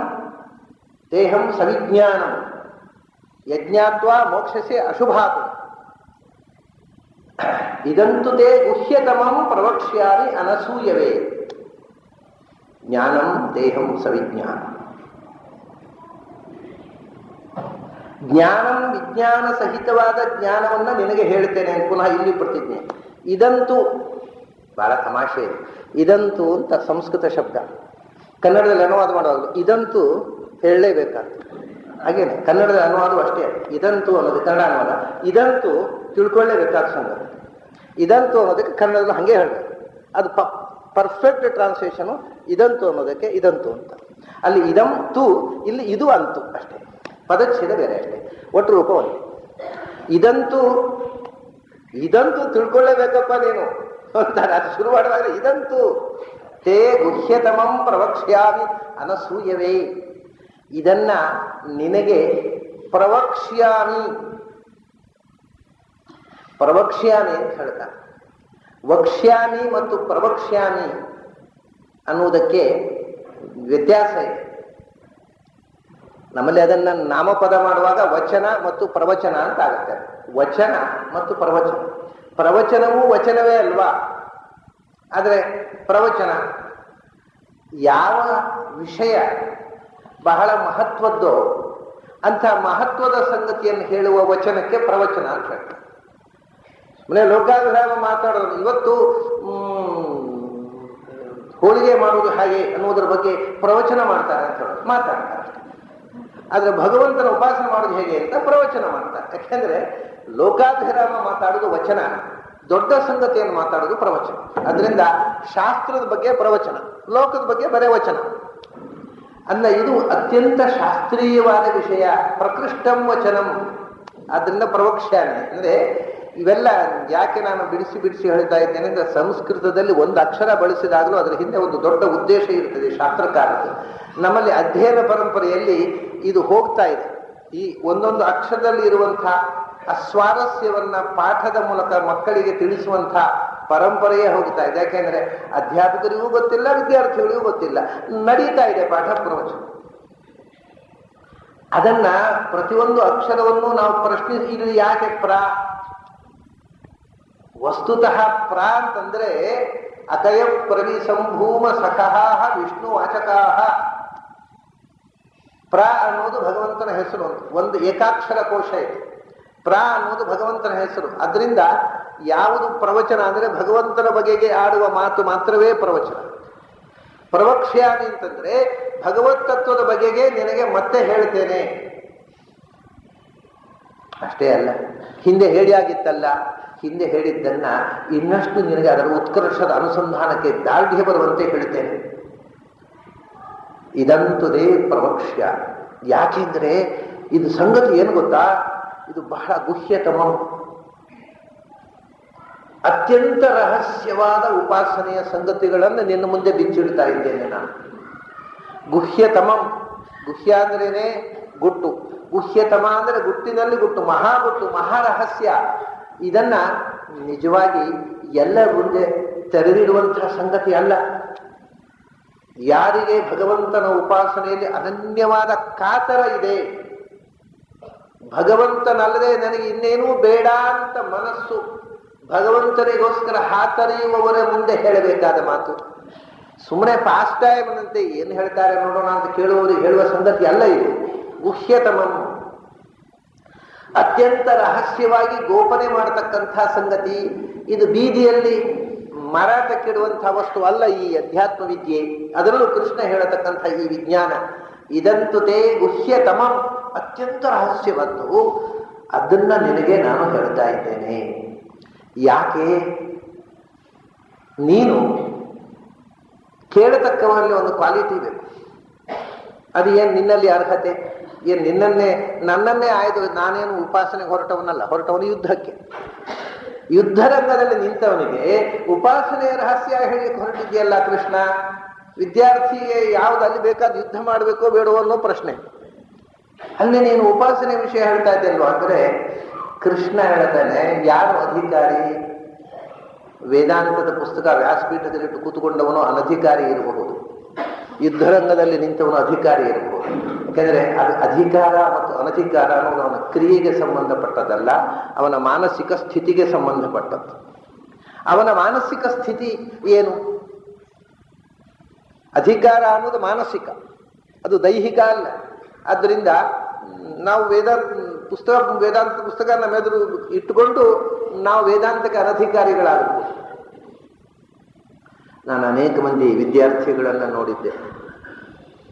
ತೇಹಂ ಸವಿಜ್ಞಾನಂ ಯಜ್ಞಾತ್ವ ಮೋಕ್ಷಸ್ಯ ಅಶುಭಾತ್ ಇದಂತು ತೇ ಗುಹ್ಯತಮಂ ಪ್ರವಕ್ಷ್ಯಾಮಿ ಅನಸೂಯವೇ. ಜ್ಞಾನಂ ದೇಹಂ ಸವಿಜ್ಞಾನ. ಜ್ಞಾನಂ ವಿಜ್ಞಾನ ಸಹಿತವಾದ ಜ್ಞಾನವನ್ನ ನಿನಗೆ ಹೇಳ್ತೇನೆ. ಪುನಃ ಇಲ್ಲಿ ಪ್ರತಿಜ್ಞೆ. ಇದಂತೂ ಬಹಳ ತಮಾಷೆ ಇದೆ. ಇದಂತೂ ಅಂತ ಸಂಸ್ಕೃತ ಶಬ್ದ. ಕನ್ನಡದಲ್ಲಿ ಅನುವಾದ ಮಾಡುವಾಗ ಇದಂತೂ ಹೇಳಲೇಬೇಕಾಗ್ತದೆ. ಹಾಗೇನೆ ಕನ್ನಡದ ಅನುವಾದ ಅಷ್ಟೇ. ಇದಂತೂ ಅನ್ನೋದು ಕನ್ನಡ ಅನುವಾದ. ಇದಂತೂ ತಿಳ್ಕೊಳ್ಳೇಬೇಕಾದ ಸಂಗತಿ. ಇದಂತೂ ಅನ್ನೋದಕ್ಕೆ ಕನ್ನಡದಲ್ಲಿ ಹಾಗೆ ಹೇಳಬೇಕು. ಅದು ಪರ್ಫೆಕ್ಟ್ ಟ್ರಾನ್ಸ್ಲೇಷನು ಇದಂತೂ ಅನ್ನೋದಕ್ಕೆ ಇದಂತೂ ಅಂತ. ಅಲ್ಲಿ ಇದಂತೂ, ಇಲ್ಲಿ ಇದು ಅಂತು ಅಷ್ಟೇ. ಪದಚ್ಛೇದ ಬೇರೆ ಅಷ್ಟೇ, ಒಟ್ಟು ರೂಪ ಒಂದು. ಇದಂತೂ ಇದಂತೂ ತಿಳ್ಕೊಳ್ಳೇಬೇಕಪ್ಪ ನೀನು ಅಂತಾರೆ. ಅದು ಶುರು ಮಾಡುವಾಗ ಇದಂತೂ ತೇ ಗುಹ್ಯತಮಂ ಪ್ರವಕ್ಷ್ಯಾಮಿ ಅನಸೂಯವೇ. ಇದನ್ನ ನಿನಗೆ ಪ್ರವಕ್ಷ್ಯಾಮಿ ಪ್ರವಕ್ಷ್ಯಾಮಿ ಅಂತ ಹೇಳ್ತಾರೆ. ವಕ್ಷ್ಯಾಮಿ ಮತ್ತು ಪ್ರವಕ್ಷ್ಯಾಮಿ ಅನ್ನುವುದಕ್ಕೆ ವ್ಯತ್ಯಾಸ ಇದೆ. ನಮ್ಮಲ್ಲಿ ಅದನ್ನ ನಾಮಪದ ಮಾಡುವಾಗ ವಚನ ಮತ್ತು ಪ್ರವಚನ ಅಂತ ಆಗುತ್ತೆ. ವಚನ ಮತ್ತು ಪ್ರವಚನ. ಪ್ರವಚನವೂ ವಚನವೇ ಅಲ್ವಾ? ಆದರೆ ಪ್ರವಚನ ಯಾವ ವಿಷಯ ಬಹಳ ಮಹತ್ವದ್ದು ಅಂಥ ಮಹತ್ವದ ಸಂಗತಿಯನ್ನು ಹೇಳುವ ವಚನಕ್ಕೆ ಪ್ರವಚನ ಅಂತ ಹೇಳ್ತಾರೆ. ಸುಮ್ಮನೆ ಲೋಕಾಭಿರಾಮ ಮಾತಾಡೋದು. ಇವತ್ತು ಹೋಳಿ ಪೂಜೆ ಮಾಡುವುದು ಹಾಗೆ ಅನ್ನುವುದರ ಬಗ್ಗೆ ಪ್ರವಚನ ಮಾಡ್ತಾರೆ ಅಂತ ಹೇಳೋದು, ಮಾತಾಡ್ತಾರೆ. ಆದ್ರೆ ಭಗವಂತನ ಉಪಾಸನೆ ಮಾಡೋದು ಹೇಗೆ ಅಂತ ಪ್ರವಚನ ಮಾಡ್ತಾರೆ. ಯಾಕೆಂದ್ರೆ ಲೋಕಾಭಿರಾಮ ಮಾತಾಡುವುದು ವಚನ, ದೊಡ್ಡ ಸಂಗತಿಯನ್ನು ಮಾತಾಡುವುದು ಪ್ರವಚನ. ಅದರಿಂದ ಶಾಸ್ತ್ರದ ಬಗ್ಗೆ ಪ್ರವಚನ, ಲೋಕದ ಬಗ್ಗೆ ಬರೇ ವಚನ ಅಲ್ಲ. ಇದು ಅತ್ಯಂತ ಶಾಸ್ತ್ರೀಯವಾದ ವಿಷಯ, ಪ್ರಕೃಷ್ಟಂ ವಚನಂ. ಆದ್ರಿಂದ ಪ್ರವಕ್ಷ್ಯಾಮಿ ಅಂದ್ರೆ ಇವೆಲ್ಲ ಯಾಕೆ ನಾನು ಬಿಡಿಸಿ ಬಿಡಿಸಿ ಹೇಳ್ತಾ ಇದ್ದೇನೆ ಅಂದ್ರೆ, ಸಂಸ್ಕೃತದಲ್ಲಿ ಒಂದು ಅಕ್ಷರ ಬಳಸಿದಾಗಲೂ ಅದರ ಹಿಂದೆ ಒಂದು ದೊಡ್ಡ ಉದ್ದೇಶ ಇರ್ತದೆ ಶಾಸ್ತ್ರಕಾರದ್ದು. ನಮ್ಮಲ್ಲಿ ಅಧ್ಯಯನ ಪರಂಪರೆಯಲ್ಲಿ ಇದು ಹೋಗ್ತಾ ಇದೆ. ಈ ಒಂದೊಂದು ಅಕ್ಷರದಲ್ಲಿ ಇರುವಂತಹ ಅಸ್ವಾರಸ್ಯವನ್ನ ಪಾಠದ ಮೂಲಕ ಮಕ್ಕಳಿಗೆ ತಿಳಿಸುವಂತಹ ಪರಂಪರೆಯೇ ಹೋಗ್ತಾ ಇದೆ. ಯಾಕೆಂದ್ರೆ ಅಧ್ಯಾಪಕರಿಗೂ ಗೊತ್ತಿಲ್ಲ, ವಿದ್ಯಾರ್ಥಿಗಳಿಗೂ ಗೊತ್ತಿಲ್ಲ, ನಡೀತಾ ಇದೆ ಪಾಠ ಪ್ರವಚನ. ಅದನ್ನ ಪ್ರತಿಯೊಂದು ಅಕ್ಷರವನ್ನು ನಾವು ಪ್ರಶ್ನಿಸಿ, ಇದು ಯಾಕೆ ವಸ್ತುತಃ ಅಂತಂದ್ರೆ ಅಕಯ ಪ್ರವಿ ಸಂಭೂಮ ಸಖಃ ವಿಷ್ಣು ವಾಚಕಾಹ. ಅನ್ನೋದು ಭಗವಂತನ ಹೆಸರು, ಒಂದು ಏಕಾಕ್ಷರ ಕೋಶ ಇದೆ. ಅನ್ನೋದು ಭಗವಂತನ ಹೆಸರು. ಅದರಿಂದ ಯಾವುದು ಪ್ರವಚನ ಅಂದ್ರೆ ಭಗವಂತನ ಬಗೆಗೆ ಆಡುವ ಮಾತು ಮಾತ್ರವೇ ಪ್ರವಚನ. ಪ್ರವಕ್ಷ್ಯಾಮಿ ಅಂತಂದ್ರೆ ಭಗವತ್ ತತ್ವದ ಬಗೆಗೆ ನಿನಗೆ ಮತ್ತೆ ಹೇಳ್ತೇನೆ ಅಷ್ಟೇ ಅಲ್ಲ, ಹಿಂದೆ ಹೇಳಿ ಆಗಿತ್ತಲ್ಲ, ಹಿಂದೆ ಹೇಳಿದ್ದನ್ನ ಇನ್ನಷ್ಟು ನಿನಗೆ ಅದರ ಉತ್ಕರ್ಷದ ಅನುಸಂಧಾನಕ್ಕೆ ದಾರ್ಢ್ಯ ಬರುವಂತೆ ಹೇಳ್ತೇನೆ. ಇದಂತುದೇ ಪ್ರವಕ್ಷ್ಯ. ಯಾಕೆಂದ್ರೆ ಇದು ಸಂಗತಿ ಏನು ಗೊತ್ತಾ, ಇದು ಬಹಳ ಗುಹ್ಯತಮ, ಅತ್ಯಂತ ರಹಸ್ಯವಾದ ಉಪಾಸನೆಯ ಸಂಗತಿಗಳನ್ನು ನಿನ್ನ ಮುಂದೆ ಬಿಚ್ಚಿಡ್ತಾ ಇದ್ದೇನೆ ನಾನು. ಗುಹ್ಯತಮಂ, ಗುಹ್ಯ ಅಂದ್ರೇನೆ ಗುಟ್ಟು, ಗುಹ್ಯತಮ ಅಂದ್ರೆ ಗುಟ್ಟಿನಲ್ಲಿ ಗುಟ್ಟು, ಮಹಾಗುಟ್ಟು, ಮಹಾರಹಸ್ಯ. ಇದನ್ನ ನಿಜವಾಗಿ ಎಲ್ಲ ಮುಂದೆ ತೆರೆದಿಡುವಂತಹ ಸಂಗತಿ ಅಲ್ಲ. ಯಾರಿಗೆ ಭಗವಂತನ ಉಪಾಸನೆಯಲ್ಲಿ ಅನನ್ಯವಾದ ಕಾತರ ಇದೆ, ಭಗವಂತನಲ್ಲದೆ ನನಗೆ ಇನ್ನೇನೂ ಬೇಡ ಅಂತ ಮನಸ್ಸು ಭಗವಂತನಿಗೋಸ್ಕರ ಹಾತರಿಯುವವರ ಮುಂದೆ ಹೇಳಬೇಕಾದ ಮಾತು. ಸುಮ್ಮನೆ ಪಾಸ್ಟ್ ಟೈಮ್ ಅಂತೆ ಏನು ಹೇಳ್ತಾರೆ ನೋಡೋಣ ಅಂತ ಕೇಳುವವರಿಗೆ ಹೇಳುವ ಸಂಗತಿ ಅಲ್ಲ ಇದು. ಗುಹ್ಯತಮಂ, ಅತ್ಯಂತ ರಹಸ್ಯವಾಗಿ ಗೋಪನೆ ಮಾಡತಕ್ಕಂಥ ಸಂಗತಿ ಇದು. ಬೀದಿಯಲ್ಲಿ ಮಾರಾಟಕ್ಕಿಡುವಂತಹ ವಸ್ತು ಅಲ್ಲ ಈ ಅಧ್ಯಾತ್ಮ ವಿದ್ಯೆ, ಅದರಲ್ಲೂ ಕೃಷ್ಣ ಹೇಳತಕ್ಕಂಥ ಈ ವಿಜ್ಞಾನ. ಇದಂತುತೇ ಗುಹ್ಯತಮಂ, ಅತ್ಯಂತ ರಹಸ್ಯವಾದ್ದು. ಅದನ್ನ ನಿನಗೆ ನಾನು ಹೇಳ್ತಾ ಇದ್ದೇನೆ. ಯಾಕೆ? ನೀನು ಕೇಳತಕ್ಕವರಲ್ಲಿ ಒಂದು ಕ್ವಾಲಿಟಿ ಬೇಕು. ಅದು ಏನು ನಿನ್ನಲ್ಲಿ ಅರ್ಹತೆ, ಏನು ನನ್ನನ್ನೇ ಆಯ್ದು ನಾನೇನು ಉಪಾಸನೆಗೆ ಹೊರಟವನು ಯುದ್ಧಕ್ಕೆ. ಯುದ್ಧರಂಗದಲ್ಲಿ ನಿಂತವನಿಗೆ ಉಪಾಸನೆಯ ರಹಸ್ಯ ಹೇಳಿಕ್ಕೆ ಹೊರಟಿದೆಯಲ್ಲ ಕೃಷ್ಣ. ವಿದ್ಯಾರ್ಥಿಗೆ ಯಾವ್ದು ಅಲ್ಲಿ ಬೇಕಾದ ಯುದ್ಧ ಮಾಡಬೇಕೋ ಬೇಡವೋ ಅನ್ನೋ ಪ್ರಶ್ನೆ. ಅಲ್ಲಿ ನೀನು ಉಪಾಸನೆ ವಿಷಯ ಹೇಳ್ತಾ ಇದ್ದಲ್ವ ಅಂದ್ರೆ ಕೃಷ್ಣ ಹೇಳ್ತಾನೆ, ಯಾರು ಅಧಿಕಾರಿ? ವೇದಾಂತದ ಪುಸ್ತಕ ವ್ಯಾಸಪೀಠದಲ್ಲಿಟ್ಟು ಕೂತ್ಕೊಂಡವನು ಅನಧಿಕಾರಿ ಇರಬಹುದು, ಯುದ್ಧರಂಗದಲ್ಲಿ ನಿಂತವನು ಅಧಿಕಾರಿ ಇರಬಹುದು. ಯಾಕೆಂದ್ರೆ ಅದು ಅಧಿಕಾರ ಮತ್ತು ಅನಧಿಕಾರ ಅನ್ನೋದು ಅವನ ಕ್ರಿಯೆಗೆ ಸಂಬಂಧಪಟ್ಟದಲ್ಲ, ಅವನ ಮಾನಸಿಕ ಸ್ಥಿತಿಗೆ ಸಂಬಂಧಪಟ್ಟದ್ದು. ಅವನ ಮಾನಸಿಕ ಸ್ಥಿತಿ ಏನು? ಅಧಿಕಾರ ಅನ್ನೋದು ಮಾನಸಿಕ, ಅದು ದೈಹಿಕ ಅಲ್ಲ. ಆದ್ದರಿಂದ ನಾವು ವೇದಾಂತ ಪುಸ್ತಕ ನಮ್ಮೆದುರು ಇಟ್ಟುಕೊಂಡು ನಾವು ವೇದಾಂತಕ್ಕೆ ಅನಧಿಕಾರಿಗಳಾಗಬಹುದು. ನಾನು ಅನೇಕ ಮಂದಿ ವಿದ್ಯಾರ್ಥಿಗಳನ್ನು ನೋಡಿದ್ದೆ,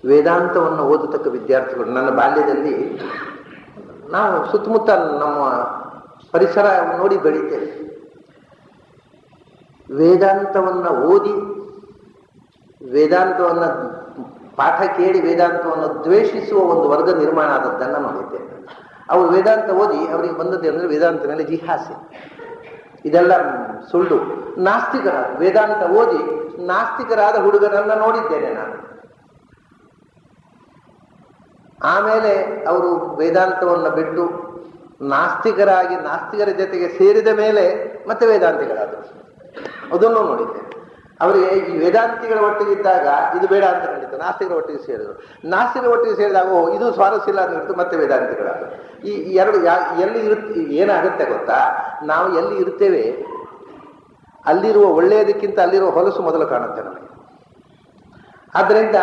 ವೇದಾಂತವನ್ನು ಓದತಕ್ಕ ವಿದ್ಯಾರ್ಥಿಗಳು. ನನ್ನ ಬಾಲ್ಯದಲ್ಲಿ ನಾವು ಸುತ್ತಮುತ್ತ ನಮ್ಮ ಪರಿಸರ ನೋಡಿ ಬೆಳೀತೇವೆ. ವೇದಾಂತವನ್ನು ಓದಿ, ವೇದಾಂತವನ್ನು ಪಾಠ ಕೇಳಿ ವೇದಾಂತವನ್ನು ದ್ವೇಷಿಸುವ ಒಂದು ವರ್ಗ ನಿರ್ಮಾಣ ಆದದ್ದನ್ನು ನೋಡಿದ್ದೇನೆ. ಅವರು ವೇದಾಂತ ಓದಿ ಅವರಿಗೆ ಬಂದದ್ದು ಅಂದರೆ ವೇದಾಂತ ಮೇಲೆ ಜಿಹಾಸೆ, ಇದೆಲ್ಲ ಸುಳ್ಳು. ನಾಸ್ತಿಕರಾದ, ವೇದಾಂತ ಓದಿ ನಾಸ್ತಿಕರಾದ ಹುಡುಗರನ್ನ ನೋಡಿದ್ದೇನೆ ನಾನು. ಆಮೇಲೆ ಅವರು ವೇದಾಂತವನ್ನು ಬಿಟ್ಟು ನಾಸ್ತಿಕರಾಗಿ ನಾಸ್ತಿಕರ ಜೊತೆಗೆ ಸೇರಿದ ಮೇಲೆ ಮತ್ತೆ ವೇದಾಂತಿಗಳಾದರು, ಅದನ್ನು ನೋಡಿದ್ದೇನೆ. ಅವರಿಗೆ ಈ ವೇದಾಂತಿಗಳ ಒಟ್ಟಿಗಿದ್ದಾಗ ಇದು ಬೇಡ ಅಂತ ಕಂಡಿತ್ತು, ನಾಸ್ತಿಕರ ಒಟ್ಟಿಗೆ ಸೇರಿದರು. ನಾಸ್ತಿಕರ ಒಟ್ಟಿಗೆ ಸೇರಿದಾಗ ಇದು ಸ್ವಾರಸ್ಯ ಇಲ್ಲ ಅಂತ ಮತ್ತೆ ವೇದಾಂತಿಗಳಾದರು. ಈ ಎರಡು ಎಲ್ಲಿ ಏನಾಗುತ್ತೆ ಗೊತ್ತಾ, ನಾವು ಎಲ್ಲಿ ಇರ್ತೇವೆ ಅಲ್ಲಿರುವ ಒಳ್ಳೆಯದಕ್ಕಿಂತ ಅಲ್ಲಿರುವ ಹೊಲಸು ಮೊದಲು ಕಾಣುತ್ತೆ ನಮಗೆ. ಆದ್ದರಿಂದ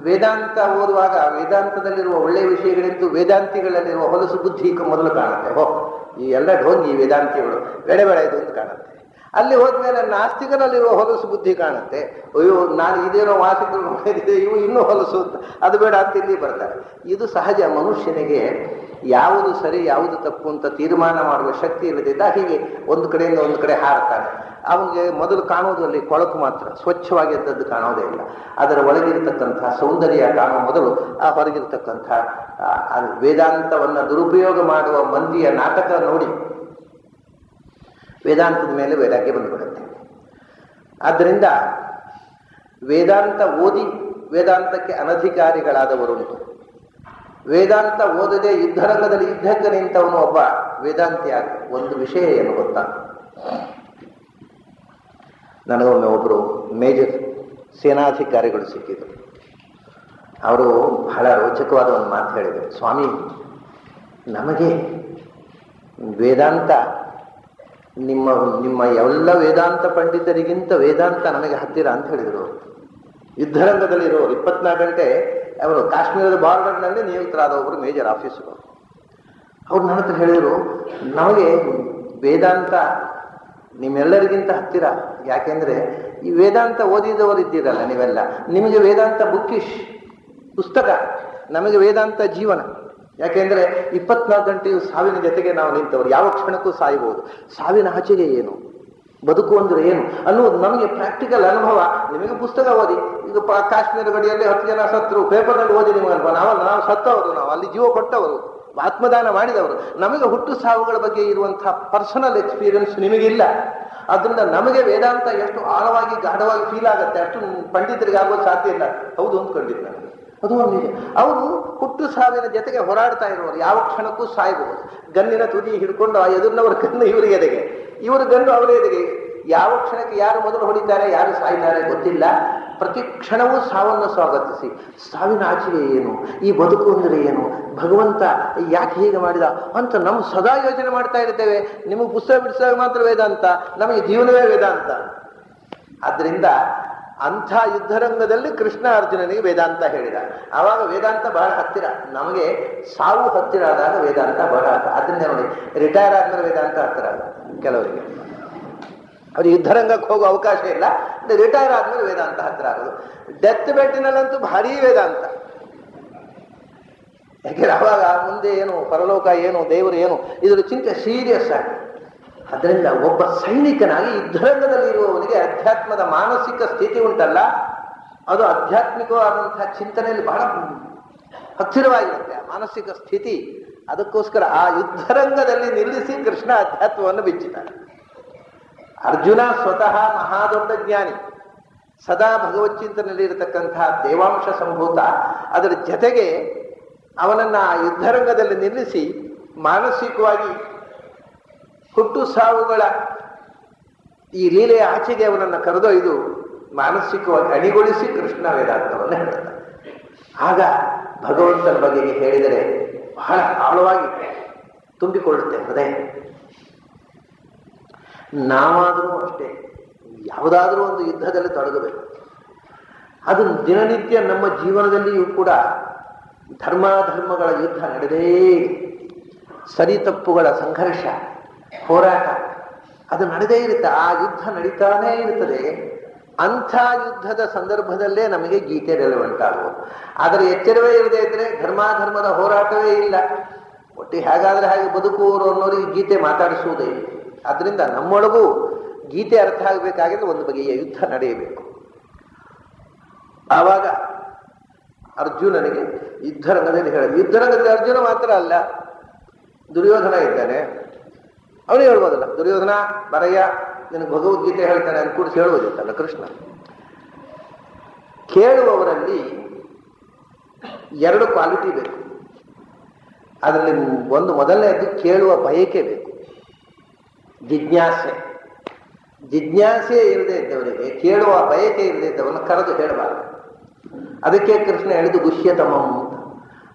ವೇದಾಂತ ಓದುವಾಗ ವೇದಾಂತದಲ್ಲಿರುವ ಒಳ್ಳೆಯ ವಿಷಯಗಳಿಂದ ವೇದಾಂತಿಗಳಲ್ಲಿರುವ ಹೊಲಸು ಬುದ್ಧಿ ಮೊದಲು ಕಾಣುತ್ತೆ. ಈ ಎಲ್ಲ ಢೋಂಗಿ ವೇದಾಂತಿಗಳು ಬೇಡ ಇದು ಅಂತ ಕಾಣುತ್ತೆ. ಅಲ್ಲಿ ಹೋದ್ಮೇಲೆ ನಾಸ್ತಿಕನಲ್ಲಿರುವ ಹೊಲಸು ಬುದ್ಧಿ ಕಾಣುತ್ತೆ. ಅಯ್ಯೋ ನಾನು ಇದೇನೋ ವಾಸಿಕರು ಮಾಡಿದೆ, ಇವು ಇನ್ನೂ ಹೊಲಸು, ಅದು ಬೇಡ ಅಂತ ಇಲ್ಲಿ ಬರ್ತಾರೆ. ಇದು ಸಹಜ. ಮನುಷ್ಯನಿಗೆ ಯಾವುದು ಸರಿ ಯಾವುದು ತಪ್ಪು ಅಂತ ತೀರ್ಮಾನ ಮಾಡುವ ಶಕ್ತಿ ಇಲ್ಲದಿದ್ದ ಹೀಗೆ ಒಂದು ಕಡೆಯಿಂದ ಒಂದು ಕಡೆ ಹಾರ್ತಾನೆ. ಅವನಿಗೆ ಮೊದಲು ಕಾಣುವುದು ಅಲ್ಲಿ ಕೊಳಕು ಮಾತ್ರ, ಸ್ವಚ್ಛವಾಗಿದ್ದದ್ದು ಕಾಣೋದೇ ಇಲ್ಲ. ಅದರ ಒಳಗಿರತಕ್ಕಂಥ ಸೌಂದರ್ಯ ಕಾಣುವ ಮೊದಲು ಆ ಹೊರಗಿರತಕ್ಕಂಥ ವೇದಾಂತವನ್ನು ದುರುಪಯೋಗ ಮಾಡುವ ಮಂದಿಯ ನಾಟಕ ನೋಡಿ ವೇದಾಂತದ ಮೇಲೆ ವೈರಾಗ್ಯ ಬಂದುಬಿಡುತ್ತೆ. ಆದ್ದರಿಂದ ವೇದಾಂತ ಓದಿ ವೇದಾಂತಕ್ಕೆ ಅನಧಿಕಾರಿಗಳಾದವರುಂಟು. ವೇದಾಂತ ಓದದೆ ಯುದ್ಧರಂಗದಲ್ಲಿ ಯುದ್ಧಕ್ಕೆ ನಿಂತವನು ಒಬ್ಬ ವೇದಾಂತಿಯಾಗ. ಒಂದು ವಿಷಯ ಏನು ಗೊತ್ತಾ, ನನಗೊಮ್ಮೆ ಒಬ್ಬರು ಮೇಜರ್ ಸೇನಾಧಿಕಾರಿಗಳು ಸಿಕ್ಕಿದರು. ಅವರು ಬಹಳ ರೋಚಕವಾದ ಒಂದು ಮಾತು ಹೇಳಿದರು. ಸ್ವಾಮಿ, ನಮಗೆ ವೇದಾಂತ ನಿಮ್ಮ ಎಲ್ಲ ವೇದಾಂತ ಪಂಡಿತರಿಗಿಂತ ವೇದಾಂತ ನಮಗೆ ಹತ್ತಿರ ಅಂತ ಹೇಳಿದರು. ಯುದ್ಧರಂಗದಲ್ಲಿರೋರು 24 ಗಂಟೆ ಅವರು ಕಾಶ್ಮೀರದ ಬಾರ್ಡರ್ನಲ್ಲಿ ನಿಯುಕ್ತರಾದ ಒಬ್ಬರು ಮೇಜರ್ ಆಫೀಸರು. ಅವ್ರು ನನ್ನ ಹತ್ರ ಹೇಳಿದರು, ನಮಗೆ ವೇದಾಂತ ನಿಮ್ಮೆಲ್ಲರಿಗಿಂತ ಹತ್ತಿರ. ಯಾಕೆಂದ್ರೆ ಈ ವೇದಾಂತ ಓದಿದವರಿದ್ದೀರಲ್ಲ ನೀವೆಲ್ಲ, ನಿಮಗೆ ವೇದಾಂತ ಬುಕ್ಕಿಶ್ ಪುಸ್ತಕ, ನಮಗೆ ವೇದಾಂತ ಜೀವನ. ಯಾಕೆಂದ್ರೆ 24 ಗಂಟೆಯು ಸಾವಿನ ಜೊತೆಗೆ ನಾವು ನಿಂತವರು, ಯಾವ ಕ್ಷಣಕ್ಕೂ ಸಾಯಬಹುದು. ಸಾವಿನ ಆಚೆಗೆ ಏನು, ಬದುಕು ಅಂದ್ರೆ ಏನು ಅನ್ನೋದು ನಮಗೆ ಪ್ರಾಕ್ಟಿಕಲ್ ಅನುಭವ. ನಿಮಗೆ ಪುಸ್ತಕ ಓದಿ, ಇದು ಕಾಶ್ಮೀರ ಗಡಿಯಲ್ಲಿ 10 ಜನ ಸತ್ರು, ಪೇಪರ್ನಲ್ಲಿ ಓದಿ ನಿಮಗೆ ಅನುಭವ. ನಾವು ಸತ್ತವರು, ನಾವು ಅಲ್ಲಿ ಜೀವ ಕೊಟ್ಟವರು, ಆತ್ಮದಾನ ಮಾಡಿದವರು. ನಮಗೆ ಹುಟ್ಟು ಸಾವುಗಳ ಬಗ್ಗೆ ಇರುವಂತಹ ಪರ್ಸನಲ್ ಎಕ್ಸ್ಪೀರಿಯನ್ಸ್ ನಿಮಗಿಲ್ಲ. ಅದರಿಂದ ನಮಗೆ ವೇದಾಂತ ಎಷ್ಟು ಆಳವಾಗಿ ಗಾಢವಾಗಿ ಫೀಲ್ ಆಗುತ್ತೆ ಅಷ್ಟು ಪಂಡಿತರಿಗೆ ಆಗೋದು ಸಾಧ್ಯ ಇಲ್ಲ. ಹೌದು ಅಂದ್ಕೊಂಡಿದ್ದು ನನಗೆ ಅದು ಒಂದು ನಿಜ. ಅವರು ಹುಟ್ಟು ಸಾವಿನ ಜೊತೆಗೆ ಹೋರಾಡ್ತಾ ಇರುವರು, ಯಾವ ಕ್ಷಣಕ್ಕೂ ಸಾಯಬಹುದು. ಗನ್ನಿನ ತುದಿ ಹಿಡ್ಕೊಂಡು ಆ ಎದುರಿನವರ ಗನ್ನು ಇವರಿಗೆ ಎದೆಗೆ, ಇವರ ಗನ್ನು ಅವರ ಎದೆಗೆ. ಯಾವ ಕ್ಷಣಕ್ಕೆ ಯಾರು ಮೊದಲು ಹೊಡಿತಾರೆ, ಯಾರು ಸಾಯ್ತಾರೆ ಗೊತ್ತಿಲ್ಲ. ಪ್ರತಿ ಕ್ಷಣವೂ ಸಾವನ್ನು ಸ್ವಾಗತಿಸಿ, ಸಾವಿನ ಆಚೆಗೆ ಏನು, ಈ ಬದುಕು ಅಂದರೆ ಏನು, ಭಗವಂತ ಯಾಕೆ ಹೀಗೆ ಮಾಡಿದ ಅಂತ ನಾವು ಸದಾ ಯೋಚನೆ ಮಾಡ್ತಾ ಇರ್ತೇವೆ. ನಿಮಗೆ ಪುಸ್ತಕ ಬಿಡಿಸಿದಾಗ ಮಾತ್ರ ವೇದಾಂತ, ನಮಗೆ ಜೀವನವೇ ವೇದಾಂತ. ಆದ್ರಿಂದ ಅಂಥ ಯುದ್ಧರಂಗದಲ್ಲಿ ಕೃಷ್ಣ ಅರ್ಜುನನಿಗೆ ವೇದಾಂತ ಹೇಳಿದ. ಆವಾಗ ವೇದಾಂತ ಬಹಳ ಹತ್ತಿರ. ನಮಗೆ ಸಾವು ಹತ್ತಿರ ಆದಾಗ ವೇದಾಂತ ಬಹಳ ಹತ್ತಿರ. ಅದನ್ನೇ ನೋಡಿ, ರಿಟೈರ್ ಆದ್ಮೇಲೆ ವೇದಾಂತ ಹತ್ತಿರ ಆಗ ಕೆಲವರಿಗೆ. ಅವ್ರಿಗೆ ಯುದ್ಧರಂಗಕ್ಕೆ ಹೋಗೋ ಅವಕಾಶ ಇಲ್ಲ, ರಿಟೈರ್ ಆದ್ಮೇಲೆ ವೇದಾಂತ ಹತ್ತಿರ ಆಗೋದು. ಡೆತ್ ಬೆಡ್ನಲ್ಲಂತೂ ಭಾರೀ ವೇದಾಂತ. ಯಾಕೆಂದ್ರೆ ಅವಾಗ ಮುಂದೆ ಏನು, ಪರಲೋಕ ಏನು, ದೇವರು ಏನು, ಇದರ ಚಿಂತೆ ಸೀರಿಯಸ್ ಆಗಿ. ಅದರಿಂದ ಒಬ್ಬ ಸೈನಿಕನಾಗಿ ಯುದ್ಧರಂಗದಲ್ಲಿ ಇರುವವನಿಗೆ ಅಧ್ಯಾತ್ಮದ ಮಾನಸಿಕ ಸ್ಥಿತಿ ಉಂಟಲ್ಲ, ಅದು ಆಧ್ಯಾತ್ಮಿಕವಾದಂತಹ ಚಿಂತನೆಯಲ್ಲಿ ಬಹಳ ಹತ್ತಿರವಾಗಿರುತ್ತೆ ಆ ಮಾನಸಿಕ ಸ್ಥಿತಿ. ಅದಕ್ಕೋಸ್ಕರ ಆ ಯುದ್ಧರಂಗದಲ್ಲಿ ನಿಲ್ಲಿಸಿ ಕೃಷ್ಣ ಅಧ್ಯಾತ್ಮವನ್ನು ಬಿಚ್ಚಿದ್ದಾನೆ. ಅರ್ಜುನ ಸ್ವತಃ ಮಹಾದೊಡ್ಡ ಜ್ಞಾನಿ, ಸದಾ ಭಗವಚ್ಚಿಂತನೆಯಲ್ಲಿ ಇರತಕ್ಕಂತಹ ದೇವಾಂಶ ಸಂಭೂತ. ಅದರ ಜೊತೆಗೆ ಅವನನ್ನ ಆ ಯುದ್ಧರಂಗದಲ್ಲಿ ನಿಲ್ಲಿಸಿ ಮಾನಸಿಕವಾಗಿ ಹುಟ್ಟು ಸಾವುಗಳ ಈ ಲೀಲೆಯ ಆಚೆಗೆ ಅವನನ್ನು ಕರೆದೊಯ್ದು ಮಾನಸಿಕವಾಗಿ ಅಣಿಗೊಳಿಸಿ ಕೃಷ್ಣ ವೇದಾಂತವನ್ನು ಹೇಳ್ತಾನೆ. ಆಗ ಭಗವಂತನ ಬಗೆಗೆ ಹೇಳಿದರೆ ಬಹಳ ಆಳವಾಗಿ ತುಂಬಿಕೊಳ್ಳುತ್ತೆ ಹೃದಯ. ನಾವಾದರೂ ಅಷ್ಟೇ, ಯಾವುದಾದ್ರೂ ಒಂದು ಯುದ್ಧದಲ್ಲಿ ತೊಡಗಬೇಕು. ಅದು ದಿನನಿತ್ಯ ನಮ್ಮ ಜೀವನದಲ್ಲಿಯೂ ಕೂಡ ಧರ್ಮಾಧರ್ಮಗಳ ಯುದ್ಧ ನಡೆದೇ, ಸರಿ ತಪ್ಪುಗಳ ಸಂಘರ್ಷ, ಹೋರಾಟ ಅದು ನಡೆದೇ ಇರುತ್ತೆ. ಆ ಯುದ್ಧ ನಡೀತಾನೇ ಇರ್ತದೆ. ಅಂಥ ಯುದ್ಧದ ಸಂದರ್ಭದಲ್ಲೇ ನಮಗೆ ಗೀತೆ ರೆಲೆವೆಂಟ್ ಆಗುವುದು. ಆದರೆ ಎಚ್ಚರವೇ ಇರದೇ ಇದ್ರೆ ಧರ್ಮಾಧರ್ಮದ ಹೋರಾಟವೇ ಇಲ್ಲ. ಒಟ್ಟು ಹೇಗಾದ್ರೆ ಹಾಗೆ ಬದುಕುವವರು ಅನ್ನೋರಿಗೆ ಗೀತೆ ಮಾತಾಡಿಸುವುದೇ ಇಲ್ಲ. ಆದ್ರಿಂದ ನಮ್ಮೊಳಗೂ ಗೀತೆ ಅರ್ಥ ಆಗಬೇಕಾಗಿದ್ರೆ ಒಂದು ಬಗೆಯ ಯುದ್ಧ ನಡೆಯಬೇಕು. ಆವಾಗ ಅರ್ಜುನನಿಗೆ ಯುದ್ಧರಂಗದಲ್ಲಿ ಹೇಳೋದು. ಯುದ್ಧರಂಗದಲ್ಲಿ ಅರ್ಜುನ ಮಾತ್ರ ಅಲ್ಲ, ದುರ್ಯೋಧನ ಇದ್ದಾನೆ. ಅವನು ಹೇಳ್ಬೋದಲ್ಲ, ದುರ್ಯೋಧನ ಬರಯ್ಯ ನಿನಗೆ ಭಗವದ್ಗೀತೆ ಹೇಳ್ತಾನೆ ಅಂತ ಕೂಡಿಸಿ ಹೇಳ್ಬೋದಿತ್ತಲ್ಲ ಕೃಷ್ಣ. ಕೇಳುವವರಲ್ಲಿ 2 ಕ್ವಾಲಿಟಿ ಬೇಕು. ಅದರಲ್ಲಿ ಒಂದು ಮೊದಲನೇದು ಕೇಳುವ ಬಯಕೆ ಬೇಕು, ಜಿಜ್ಞಾಸೆ. ಜಿಜ್ಞಾಸೆ ಇರದೇ ಇದ್ದವರಿಗೆ, ಕೇಳುವ ಬಯಕೆ ಇರದೇ ಇದ್ದವನ್ನ ಕರೆದು ಹೇಳಬಾರದು. ಅದಕ್ಕೆ ಕೃಷ್ಣ ಹೇಳಿದ್ದು ಗುಹ್ಯತಮಂ ಅಂತ.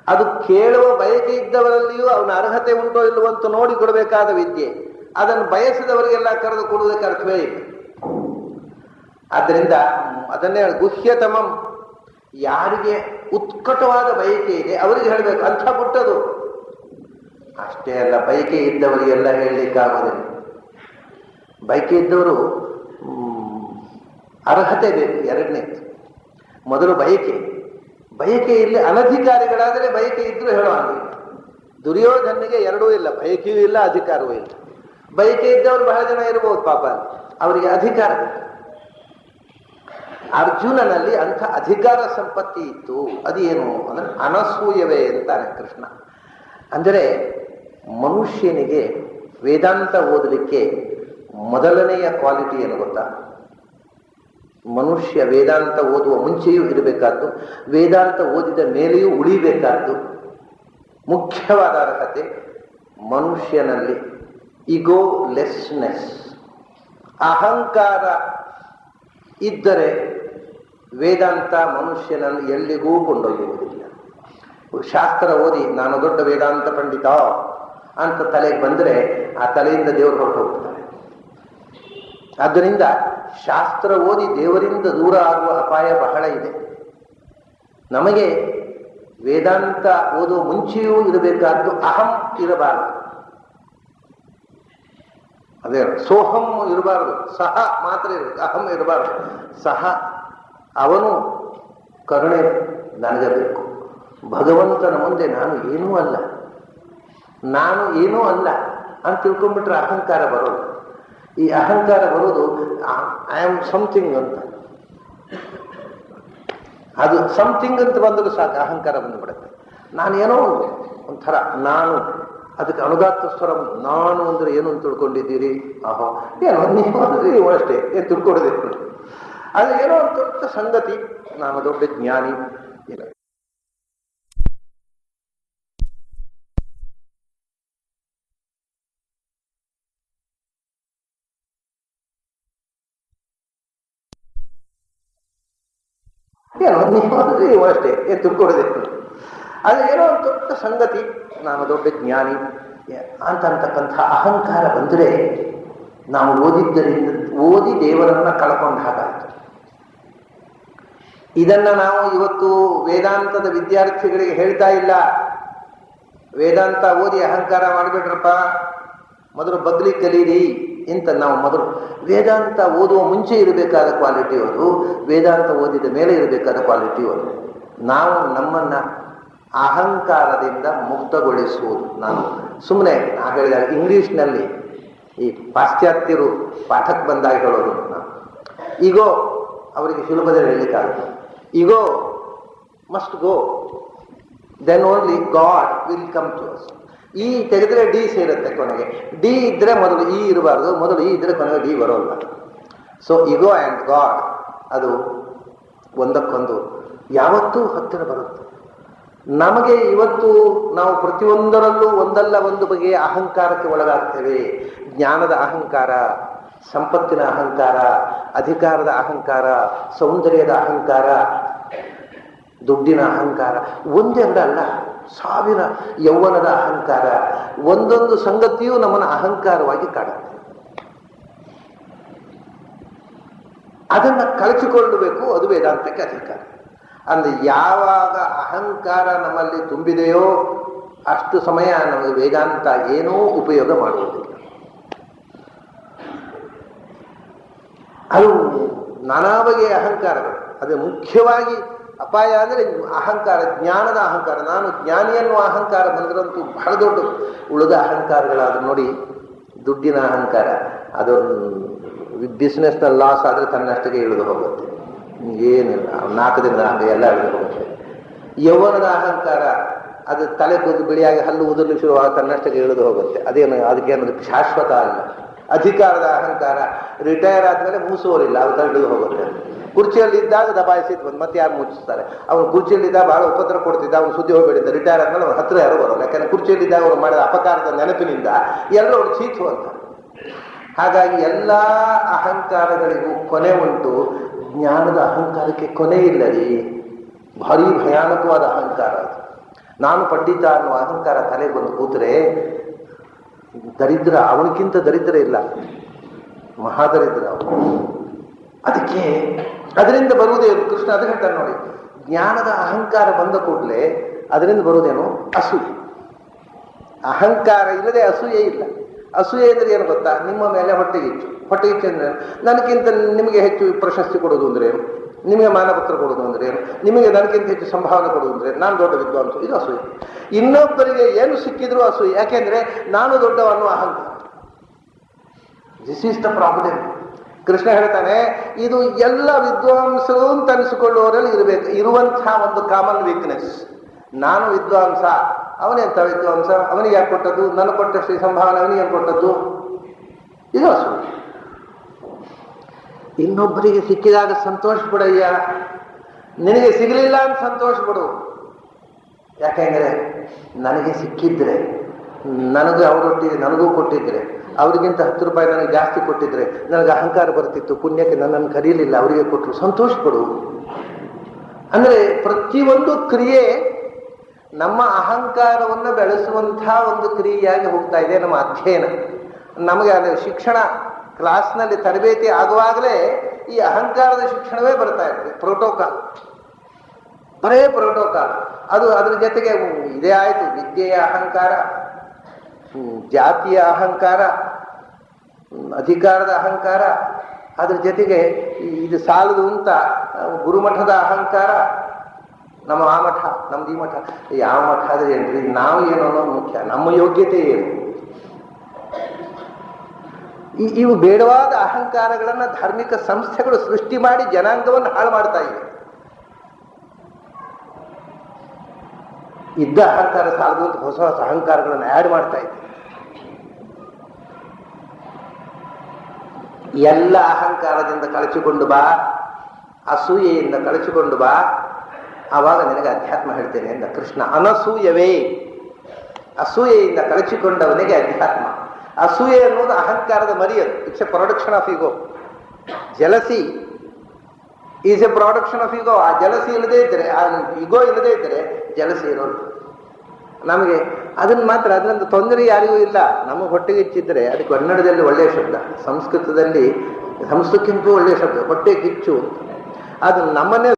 ಅದು ಕೇಳುವ ಬಯಕೆ ಇದ್ದವರಲ್ಲಿಯೂ ಅವನ ಅರ್ಹತೆ ಉಂಟೋ ಇಲ್ಲವೋ ಅಂತ ನೋಡಿ ಕೊಡಬೇಕಾದ ವಿದ್ಯೆ. ಅದನ್ನು ಬಯಸಿದವರಿಗೆಲ್ಲ ಕರೆದು ಕೊಡುವುದಕ್ಕೆ ಅರ್ಥವೇ ಇಲ್ಲ. ಆದ್ದರಿಂದ ಅದನ್ನೇ ಗುಹ್ಯತಮಂ. ಯಾರಿಗೆ ಉತ್ಕಟವಾದ ಬಯಕೆ ಇದೆ ಅವರಿಗೆ ಹೇಳಬೇಕು, ಅಂಥ ಪುಟ್ಟದು. ಅಷ್ಟೇ ಅಲ್ಲ, ಬಯಕೆ ಇದ್ದವರಿಗೆಲ್ಲ ಹೇಳಲಿಕ್ಕಾಗೋದಿಲ್ಲ. ಬಯಕೆ ಇದ್ದವರು ಅರ್ಹತೆ ಬೇಕು. ಎರಡನೇದು ಮೊದಲು ಬಯಕೆ ಇಲ್ಲಿ ಅನಧಿಕಾರಿಗಳಾದರೆ ಬಯಕೆ ಇದ್ರೂ ಹೇಳೋ ಹಾಗಿಲ್ಲ. ದುರ್ಯೋಧನಿಗೆ ಎರಡೂ ಇಲ್ಲ, ಬಯಕೆಯೂ ಇಲ್ಲ, ಅಧಿಕಾರವೂ ಇಲ್ಲ. ಬಯಕೆ ಇದ್ದವರು ಬಹಳ ಜನ ಇರಬಹುದು ಪಾಪ, ಅವರಿಗೆ ಅಧಿಕಾರ. ಅರ್ಜುನನಲ್ಲಿ ಅಂಥ ಅಧಿಕಾರ ಸಂಪತ್ತಿ ಇತ್ತು. ಅದೇನು ಅಂದ್ರೆ ಅನಸೂಯವೇ ಅಂತಾನೆ ಕೃಷ್ಣ. ಅಂದರೆ ಮನುಷ್ಯನಿಗೆ ವೇದಾಂತ ಓದಲಿಕ್ಕೆ ಮೊದಲನೆಯ ಕ್ವಾಲಿಟಿ ಏನು ಗೊತ್ತಾ? ಮನುಷ್ಯ ವೇದಾಂತ ಓದುವ ಮುಂಚೆಯೂ ಇರಬೇಕಾದ್ದು, ವೇದಾಂತ ಓದಿದ ಮೇಲೆಯೂ ಉಳಿಬೇಕಾದ್ದು ಮುಖ್ಯವಾದ ಅರ್ಹತೆ ಮನುಷ್ಯನಲ್ಲಿ ಈಗೋಲೆಸ್ನೆಸ್, ಅಹಂಕಾರ ಇದ್ದರೆ ವೇದಾಂತ ಮನುಷ್ಯನನ್ನು ಎಲ್ಲಿಗೂ ಕೊಂಡೊಯ್ಯುವುದಿಲ್ಲ. ಶಾಸ್ತ್ರ ಓದಿ ನಾನು ದೊಡ್ಡ ವೇದಾಂತ ಪಂಡಿತ ಅಂತ ತಲೆಗೆ ಬಂದರೆ ಆ ತಲೆಯಿಂದ ದೇವರು ಹೊರಟು ಹೋಗ್ತಾರೆ. ಆದ್ದರಿಂದ ಶಾಸ್ತ್ರ ಓದಿ ದೇವರಿಂದ ದೂರ ಆಗುವ ಅಪಾಯ ಬಹಳ ಇದೆ. ನಮಗೆ ವೇದಾಂತ ಓದುವ ಮುಂಚೆಯೂ ಇರಬೇಕಾದ್ದು ಅಹಂ ಇರಬಾರದು. ಅದೇ ಸೋಹಂ ಇರಬಾರದು, ಸಹ ಮಾತ್ರ ಇರಬೇಕು, ಅಹಂ ಇರಬಾರದು. ಸಹ ಅವನು ಕರುಣೆ ನನಗೆ ಬೇಕು. ಭಗವಂತನ ಮುಂದೆ ನಾನು ಏನೂ ಅಲ್ಲ ಅಂತ ತಿಳ್ಕೊಂಡ್ಬಿಟ್ರೆ ಅಹಂಕಾರ ಬರೋದು. ಈ ಅಹಂಕಾರ ಬರೋದು ಐ ಆಮ್ ಸಮಥಿಂಗ್ ಅಂತ. ಅದು ಸಮಥಿಂಗ್ ಅಂತ ಬಂದರೂ ಸಾಕು ಅಹಂಕಾರ ಬಂದುಬಿಡುತ್ತೆ. ನಾನೇನೋ ಒಂಥರ ನಾನು, ಅದಕ್ಕೆ ಅನುದಾತ್ತ ಸ್ವರ ನಾನು ಅಂದ್ರೆ ಏನು ಅಂತ ತಿಳ್ಕೊಂಡಿದ್ದೀರಿ? ಆಹೋ ಏನೋ ನೀವು ಅಂದ್ರೆ ನೀವು ಅಷ್ಟೇ, ಏನು ತಿಳ್ಕೊಡೋದೇ ಅದು ಏನೋ ಒಂದು ದೊಡ್ಡ ಸಂಗತಿ, ನಾನು ದೊಡ್ಡ ಜ್ಞಾನಿ ಇಲ್ಲ. ಏನೋ ನೀವು ಅಂದ್ರೆ ನೀವು ಅಷ್ಟೇ, ಏನು ತಿಳ್ಕೊಡೋದೇ ಅದು ಏನೋ ಒಂದು ದೊಡ್ಡ ಸಂಗತಿ, ನಾನು ದೊಡ್ಡ ಜ್ಞಾನಿ ಅಂತಕ್ಕಂಥ ಅಹಂಕಾರ ಬಂದರೆ ನಾವು ಓದಿ ದೇವರನ್ನ ಕಳ್ಕೊಂಡ ಹಾಗಾಯ್ತು. ಇದನ್ನ ನಾವು ಇವತ್ತು ವೇದಾಂತದ ವಿದ್ಯಾರ್ಥಿಗಳಿಗೆ ಹೇಳ್ತಾ ಇಲ್ಲ. ವೇದಾಂತ ಓದಿ ಅಹಂಕಾರ ಮಾಡಿಬಿಟ್ರಪ್ಪ, ಮೊದಲು ಬಗ್ಲಿ ಕಲೀರಿ ಅಂತ ನಾವು ಮೊದಲು ವೇದಾಂತ ಓದುವ ಮುಂಚೆ ಇರಬೇಕಾದ ಕ್ವಾಲಿಟಿ ಅದು, ವೇದಾಂತ ಓದಿದ ಮೇಲೆ ಇರಬೇಕಾದ ಕ್ವಾಲಿಟಿ ಅದು. ನಾವು ನಮ್ಮನ್ನ ಅಹಂಕಾರದಿಂದ ಮುಕ್ತಗೊಳಿಸುವುದು. ನಾನು ಸುಮ್ಮನೆ ಹೇಳಿದಾಗ ಇಂಗ್ಲಿಷ್ನಲ್ಲಿ ಈ ಪಾಶ್ಚಾತ್ಯರು ಪಾಠಕ್ಕೆ ಬಂದಾಗ ಹೇಳೋದು, ಈಗೋ ಅವರಿಗೆ ಸುಲಭದಲ್ಲಿ ಹೇಳಲಿಕ್ಕಾಗುತ್ತೆ. Ego must go, then only God will come to us. ಈ ತೆಗೆದ್ರೆ ಡಿ ಸೇರುತ್ತೆ ಕೊನೆಗೆ. ಡಿ ಇದ್ರೆ ಮೊದಲು ಇ ಇರಬಾರ್ದು, ಮೊದಲು ಇ ಇದ್ರೆ ಕೊನೆಗೆ ಡಿ ಬರೋಲ್ಲ. ಸೊ ಈಗೋ ಆ್ಯಂಡ್ ಗಾಡ್ ಅದು ಒಂದಕ್ಕೊಂದು ಯಾವತ್ತೂ ಹತ್ತಿರ ಬರುತ್ತೆ. ನಮಗೆ ಇವತ್ತು ನಾವು ಪ್ರತಿಯೊಂದರಲ್ಲೂ ಒಂದಲ್ಲ ಒಂದು ಬಗೆಯ ಅಹಂಕಾರಕ್ಕೆ ಒಳಗಾಗ್ತೇವೆ. ಜ್ಞಾನದ ಅಹಂಕಾರ, ಸಂಪತ್ತಿನ ಅಹಂಕಾರ, ಅಧಿಕಾರದ ಅಹಂಕಾರ, ಸೌಂದರ್ಯದ ಅಹಂಕಾರ, ದುಡ್ಡಿನ ಅಹಂಕಾರ, ಒಂದೆರಡಲ್ಲ, ಸಾವಿರ ಯೌವನದ ಅಹಂಕಾರ. ಒಂದೊಂದು ಸಂಗತಿಯೂ ನಮ್ಮನ್ನು ಅಹಂಕಾರವಾಗಿ ಕಾಡುತ್ತೆ. ಅದನ್ನು ಕಳಚಿಕೊಳ್ಳಬೇಕು, ಅದು ವೇದಾಂತಕ್ಕೆ ಅಧಿಕಾರ. ಅಂದ್ರೆ ಯಾವಾಗ ಅಹಂಕಾರ ನಮ್ಮಲ್ಲಿ ತುಂಬಿದೆಯೋ ಅಷ್ಟು ಸಮಯ ನಮಗೆ ವೇದಾಂತ ಏನೂ ಉಪಯೋಗ ಮಾಡುವುದಿಲ್ಲ. ಅದು ನಾನಾ ಬಗೆಯ ಅಹಂಕಾರಗಳು. ಅದು ಮುಖ್ಯವಾಗಿ ಅಪಾಯ ಅಂದರೆ ಅಹಂಕಾರ, ಜ್ಞಾನದ ಅಹಂಕಾರ. ನಾನು ಜ್ಞಾನಿ ಎನ್ನುವ ಅಹಂಕಾರ ಬಂದ್ರಂತೂ ಬಹಳ ದೊಡ್ಡ. ಉಳಿದ ಅಹಂಕಾರಗಳಾದ್ರೆ ನೋಡಿ, ದುಡ್ಡಿನ ಅಹಂಕಾರ ಅದು ಬಿಸ್ನೆಸ್ನಲ್ಲಿ ಲಾಸ್ ಆದರೆ ತನ್ನಷ್ಟಕ್ಕೆ ಇಳಿದು ಹೋಗುತ್ತೆ, ಏನಿಲ್ಲ, 4 ದಿನದ ಎಲ್ಲ ಇಳಿದು ಹೋಗುತ್ತೆ. ಯೌವನದ ಅಹಂಕಾರ ಅದು ತಲೆ ಕೂದು ಬಿಳಿಯಾಗಿ ಹಲ್ಲು ಉದುರ್ಲಿಕ್ಕೆ ಶುರುವಾಗ ತನ್ನಷ್ಟಕ್ಕೆ ಇಳಿದು ಹೋಗುತ್ತೆ, ಅದಕ್ಕೇನದು ಶಾಶ್ವತ ಅಲ್ಲ. ಅಧಿಕಾರದ ಅಹಂಕಾರ ರಿಟೈರ್ ಆದ್ಮೇಲೆ ಮೂಸುವರಿಲ್ಲ, ಅದು ಹಿಡಿದು ಹೋಗುತ್ತೆ. ಕುರ್ಚಿಯಲ್ಲಿ ಇದ್ದಾಗ ದಬಾಯಿಸಿದ್ ಮತ್ತೆ ಯಾರು ಮುಚ್ಚಿಸ್ತಾರೆ. ಅವನು ಕುರ್ಚಿಯಲ್ಲಿದ್ದಾಗ ಬಹಳ ಉಪದ್ರ ಕೊಡ್ತಿದ್ದ, ಅವನು ಸುದ್ದಿ ಹೋಗ್ಬೇಡಿದ್ದ. ರಿಟೈರ್ ಆದ್ಮೇಲೆ ಅವ್ರ ಹತ್ರ ಯಾರು ಬರೋಲ್ಲ, ಯಾಕಂದ್ರೆ ಕುರ್ಚಿಯಲ್ಲಿದ್ದಾಗ ಅವ್ರು ಮಾಡಿದ ಅಪಕಾರದ ನೆನಪಿನಿಂದ ಎಲ್ಲ ಅವ್ರು ಚೀತು ಅಂತ. ಹಾಗಾಗಿ ಎಲ್ಲ ಅಹಂಕಾರಗಳಿಗೂ ಕೊನೆ ಉಂಟು, ಜ್ಞಾನದ ಅಹಂಕಾರಕ್ಕೆ ಕೊನೆ ಇಲ್ಲರಿ. ಭಾರಿ ಭಯಾನಕವಾದ ಅಹಂಕಾರ ಅದು. ನಾನು ಪಂಡಿತ ಅನ್ನುವ ಅಹಂಕಾರ ತಲೆಗೊಂದು ಕೂತರೆ ದರಿದ್ರ, ಅವನಿಗಿಂತ ದರಿದ್ರ ಇಲ್ಲ, ಮಹಾದರಿದ್ರ ಅವನು. ಅದಕ್ಕೆ ಅದರಿಂದ ಬರುವುದೇನು? ಕೃಷ್ಣ ಅದು ಹೇಳ್ತಾನೆ ನೋಡಿ, ಜ್ಞಾನದ ಅಹಂಕಾರ ಬಂದ ಕೂಡಲೇ ಅದರಿಂದ ಬರುವುದೇನು? ಅಸೂಯೆ. ಅಹಂಕಾರ ಇಲ್ಲದೆ ಅಸೂಯೆ ಇಲ್ಲ. ಅಸೂಯೆ ಅಂದ್ರೆ ಏನು ಗೊತ್ತಾ? ನಿಮ್ಮ ಮೇಲೆ ಹೊಟ್ಟೆಗಿಚ್ಚು. ಹೊಟ್ಟೆಗಿಚ್ಚು ಅಂದ್ರೆ ನನಗಿಂತ ನಿಮಗೆ ಹೆಚ್ಚು ಪ್ರಶಸ್ತಿ ಕೊಡೋದು ಅಂದ್ರೆ ಏನು, ನಿಮಗೆ ಮಾನಪತ್ರ ಕೊಡೋದು ಅಂದ್ರೆ ಏನು, ನಿಮಗೆ ನನಗಿಂತ ಹೆಚ್ಚು ಸಂಭಾವನೆ ಕೊಡೋದು ಅಂದ್ರೆ ನಾನು ದೊಡ್ಡ ವಿದ್ವಾಂಸ, ಇದು ಅಸೂಯೆ. ಇನ್ನೊಬ್ಬರಿಗೆ ಏನು ಸಿಕ್ಕಿದ್ರು ಅಸೂಯೆ, ಯಾಕೆಂದ್ರೆ ನಾನು ದೊಡ್ಡವ ಅನ್ನುವ ಅಹಂಕಾರ. This is the problem. Krishna ಹೇಳ್ತಾನೆ, ಇದು ಎಲ್ಲ ವಿದ್ವಾಂಸರು ಅಂತ ಅನಿಸಿಕೊಳ್ಳುವವರಲ್ಲಿ ಇರುವಂತಹ ಒಂದು ಕಾಮನ್ ವೀಕ್ನೆಸ್. ನಾನು ವಿದ್ವಾಂಸ, ಅವನೆಂತ ವಿದ್ವಾಂಸ, ಅವನಿಗೆ ಯಾಕೆ ಕೊಟ್ಟದ್ದು, ನನಗೆ ಕೊಟ್ಟಷ್ಟು ಈ ಸಂಭಾವನೆ ಅವನಿಗೆ ಏನು ಕೊಟ್ಟದ್ದು, ಇದು ಅಸೂಯೆ. ಇನ್ನೊಬ್ಬರಿಗೆ ಸಿಕ್ಕಿದಾಗ ಸಂತೋಷ ಪಡಯ್ಯ, ನಿನಗೆ ಸಿಗಲಿಲ್ಲ ಅಂತ ಸಂತೋಷ ಪಡು. ಯಾಕೆಂದ್ರೆ ನನಗೆ ಸಿಕ್ಕಿದ್ರೆ, ನನಗೆ ಅವರೊಟ್ಟಿಗೆ ನನಗೂ ಕೊಟ್ಟಿದ್ರೆ, ಅವ್ರಿಗಿಂತ 10 ರೂಪಾಯಿ ನನಗೆ ಜಾಸ್ತಿ ಕೊಟ್ಟಿದ್ರೆ ನನಗೆ ಅಹಂಕಾರ ಬರ್ತಿತ್ತು, ಪುಣ್ಯಕ್ಕೆ ನನ್ನನ್ನು ಕರೀಲಿಲ್ಲ, ಅವರಿಗೆ ಕೊಟ್ಟರು, ಸಂತೋಷ ಪಡು. ಅಂದ್ರೆ ಪ್ರತಿಯೊಂದು ಕ್ರಿಯೆ ನಮ್ಮ ಅಹಂಕಾರವನ್ನು ಬೆಳೆಸುವಂತಹ ಒಂದು ಕ್ರಿಯೆಯಾಗಿ ಹೋಗ್ತಾ ಇದೆ ನಮ್ಮ ಅಧ್ಯಯನ. ನಮಗೆ ಅದು ಶಿಕ್ಷಣ ಕ್ಲಾಸ್ನಲ್ಲಿ ತರಬೇತಿ ಆಗುವಾಗಲೇ ಈ ಅಹಂಕಾರದ ಶಿಕ್ಷಣವೇ ಬರ್ತಾ ಇರ್ತದೆ. ಪ್ರೋಟೋಕಾಲ್, ಬರೇ ಪ್ರೋಟೋಕಾಲ್. ಅದು ಅದ್ರ ಜೊತೆಗೆ ಇದೇ ಆಯ್ತು, ವಿದ್ಯೆಯ ಅಹಂಕಾರ, ಜಾತಿಯ ಅಹಂಕಾರ, ಅಧಿಕಾರದ ಅಹಂಕಾರ, ಅದ್ರ ಜೊತೆಗೆ ಇದು ಸಾಲದು ಅಂತ ಗುರುಮಠದ ಅಹಂಕಾರ. ನಮ್ಮ ಆ ಮಠ, ನಮ್ದು ಈ ಮಠ, ಯಾವ ಮಠ ಆದ್ರೆ ಏನ್ರಿ, ನಾವು ಏನು ಅನ್ನೋದು ಮುಖ್ಯ, ನಮ್ಮ ಯೋಗ್ಯತೆ ಏನು. ಇವು ಬೇಡವಾದ ಅಹಂಕಾರಗಳನ್ನ ಧಾರ್ಮಿಕ ಸಂಸ್ಥೆಗಳು ಸೃಷ್ಟಿ ಮಾಡಿ ಜನಾಂಗವನ್ನು ಹಾಳು ಮಾಡ್ತಾ ಇವೆ. ಇದ್ದ ಅಹಂಕಾರ ಸಾಲದು ಅಂತ ಹೊಸ ಹೊಸ ಅಹಂಕಾರಗಳನ್ನು ಆ್ಯಡ್ ಮಾಡ್ತಾ ಇವೆ. ಎಲ್ಲ ಅಹಂಕಾರದಿಂದ ಕಳಚಿಕೊಂಡು ಬಾ, ಅಸೂಯೆಯಿಂದ ಕಳಚಿಕೊಂಡು ಬಾ, ಆವಾಗ ನಿನಗೆ ಅಧ್ಯಾತ್ಮ ಹೇಳ್ತೇನೆ ಎಂದ ಕೃಷ್ಣ. ಅನಸೂಯವೇ, ಅಸೂಯೆಯಿಂದ ಕಳಚಿಕೊಂಡವನಿಗೆ ಅಧ್ಯಾತ್ಮ. ಅಸೂಯೆ ಅನ್ನೋದು ಅಹಂಕಾರದ ಮರಿಯದು. It's a production of ego. Jealousy is a production of ego. ಆ ಜಲಸಿ ಇಲ್ಲದೆ ಇದ್ದರೆ, ಆ ಈಗೋ ಇಲ್ಲದೆ ಇದ್ದರೆ ಜಲಸಿ ಇರೋದು. ನಮಗೆ ಅದನ್ನ ಮಾತ್ರ, ಅದರಿಂದ ತೊಂದರೆ ಯಾರಿಗೂ ಇಲ್ಲ. ನಮಗೆ ಹೊಟ್ಟೆಗೆ ಇಚ್ಚಿದ್ರೆ ಅದಕ್ಕೆ ಕನ್ನಡದಲ್ಲಿ ಒಳ್ಳೆಯ ಶಬ್ದ, ಸಂಸ್ಕೃತದಲ್ಲಿ ಸಂಸ್ಕೃತಕ್ಕಿಂತ ಒಳ್ಳೆಯ ಶಬ್ದ ಹೊಟ್ಟೆ ಕಿಚ್ಚು. ಅದು ನಮ್ಮನ್ನೇ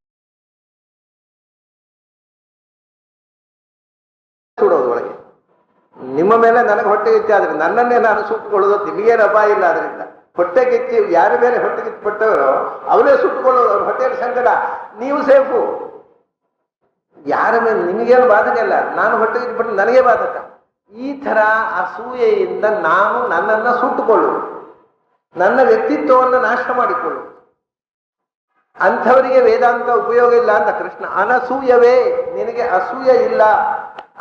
ಸುಡೋದು ಒಳಗೆ. ನಿಮ್ಮ ಮೇಲೆ ನನಗೆ ಹೊಟ್ಟೆ ಕಿಚ್ಚು ಆದ್ರೆ ನನ್ನನ್ನೇ ನಾನು ಸುಟ್ಟುಕೊಳ್ಳೋದು, ನಿಮಗೇನು ಅಪಾಯ ಇಲ್ಲ. ಅದರಿಂದ ಹೊಟ್ಟೆ ಕಿಚ್ಚಿ ಯಾರ ಮೇಲೆ ಹೊಟ್ಟೆ ಕಿಚ್ಚು ಪಟ್ಟವರೋ ಅವರೇ ಸುಟ್ಟುಕೊಳ್ಳೋದು, ಅವ್ರ ಹೊಟ್ಟೆಯಲ್ಲಿ ಸಂಕಟ, ನೀವು ಸೇಫು. ಯಾರ ಮೇಲೆ ನಿಮಗೇನು ಬಾಧಕ ಇಲ್ಲ, ನಾನು ಹೊಟ್ಟೆ ಕಿಚ್ಚು ಪಟ್ಟು ನನಗೆ ಬಾಧಕ. ಈ ತರ ಅಸೂಯೆಯಿಂದ ನಾನು ನನ್ನನ್ನು ಸುಟ್ಟುಕೊಳ್ಳುವುದು, ನನ್ನ ವ್ಯಕ್ತಿತ್ವವನ್ನು ನಾಶ ಮಾಡಿಕೊಳ್ಳುವುದು. ಅಂಥವರಿಗೆ ವೇದಾಂತ ಉಪಯೋಗ ಇಲ್ಲ ಅಂತ ಕೃಷ್ಣ. ಅನಸೂಯವೇ, ನಿನಗೆ ಅಸೂಯೆ ಇಲ್ಲ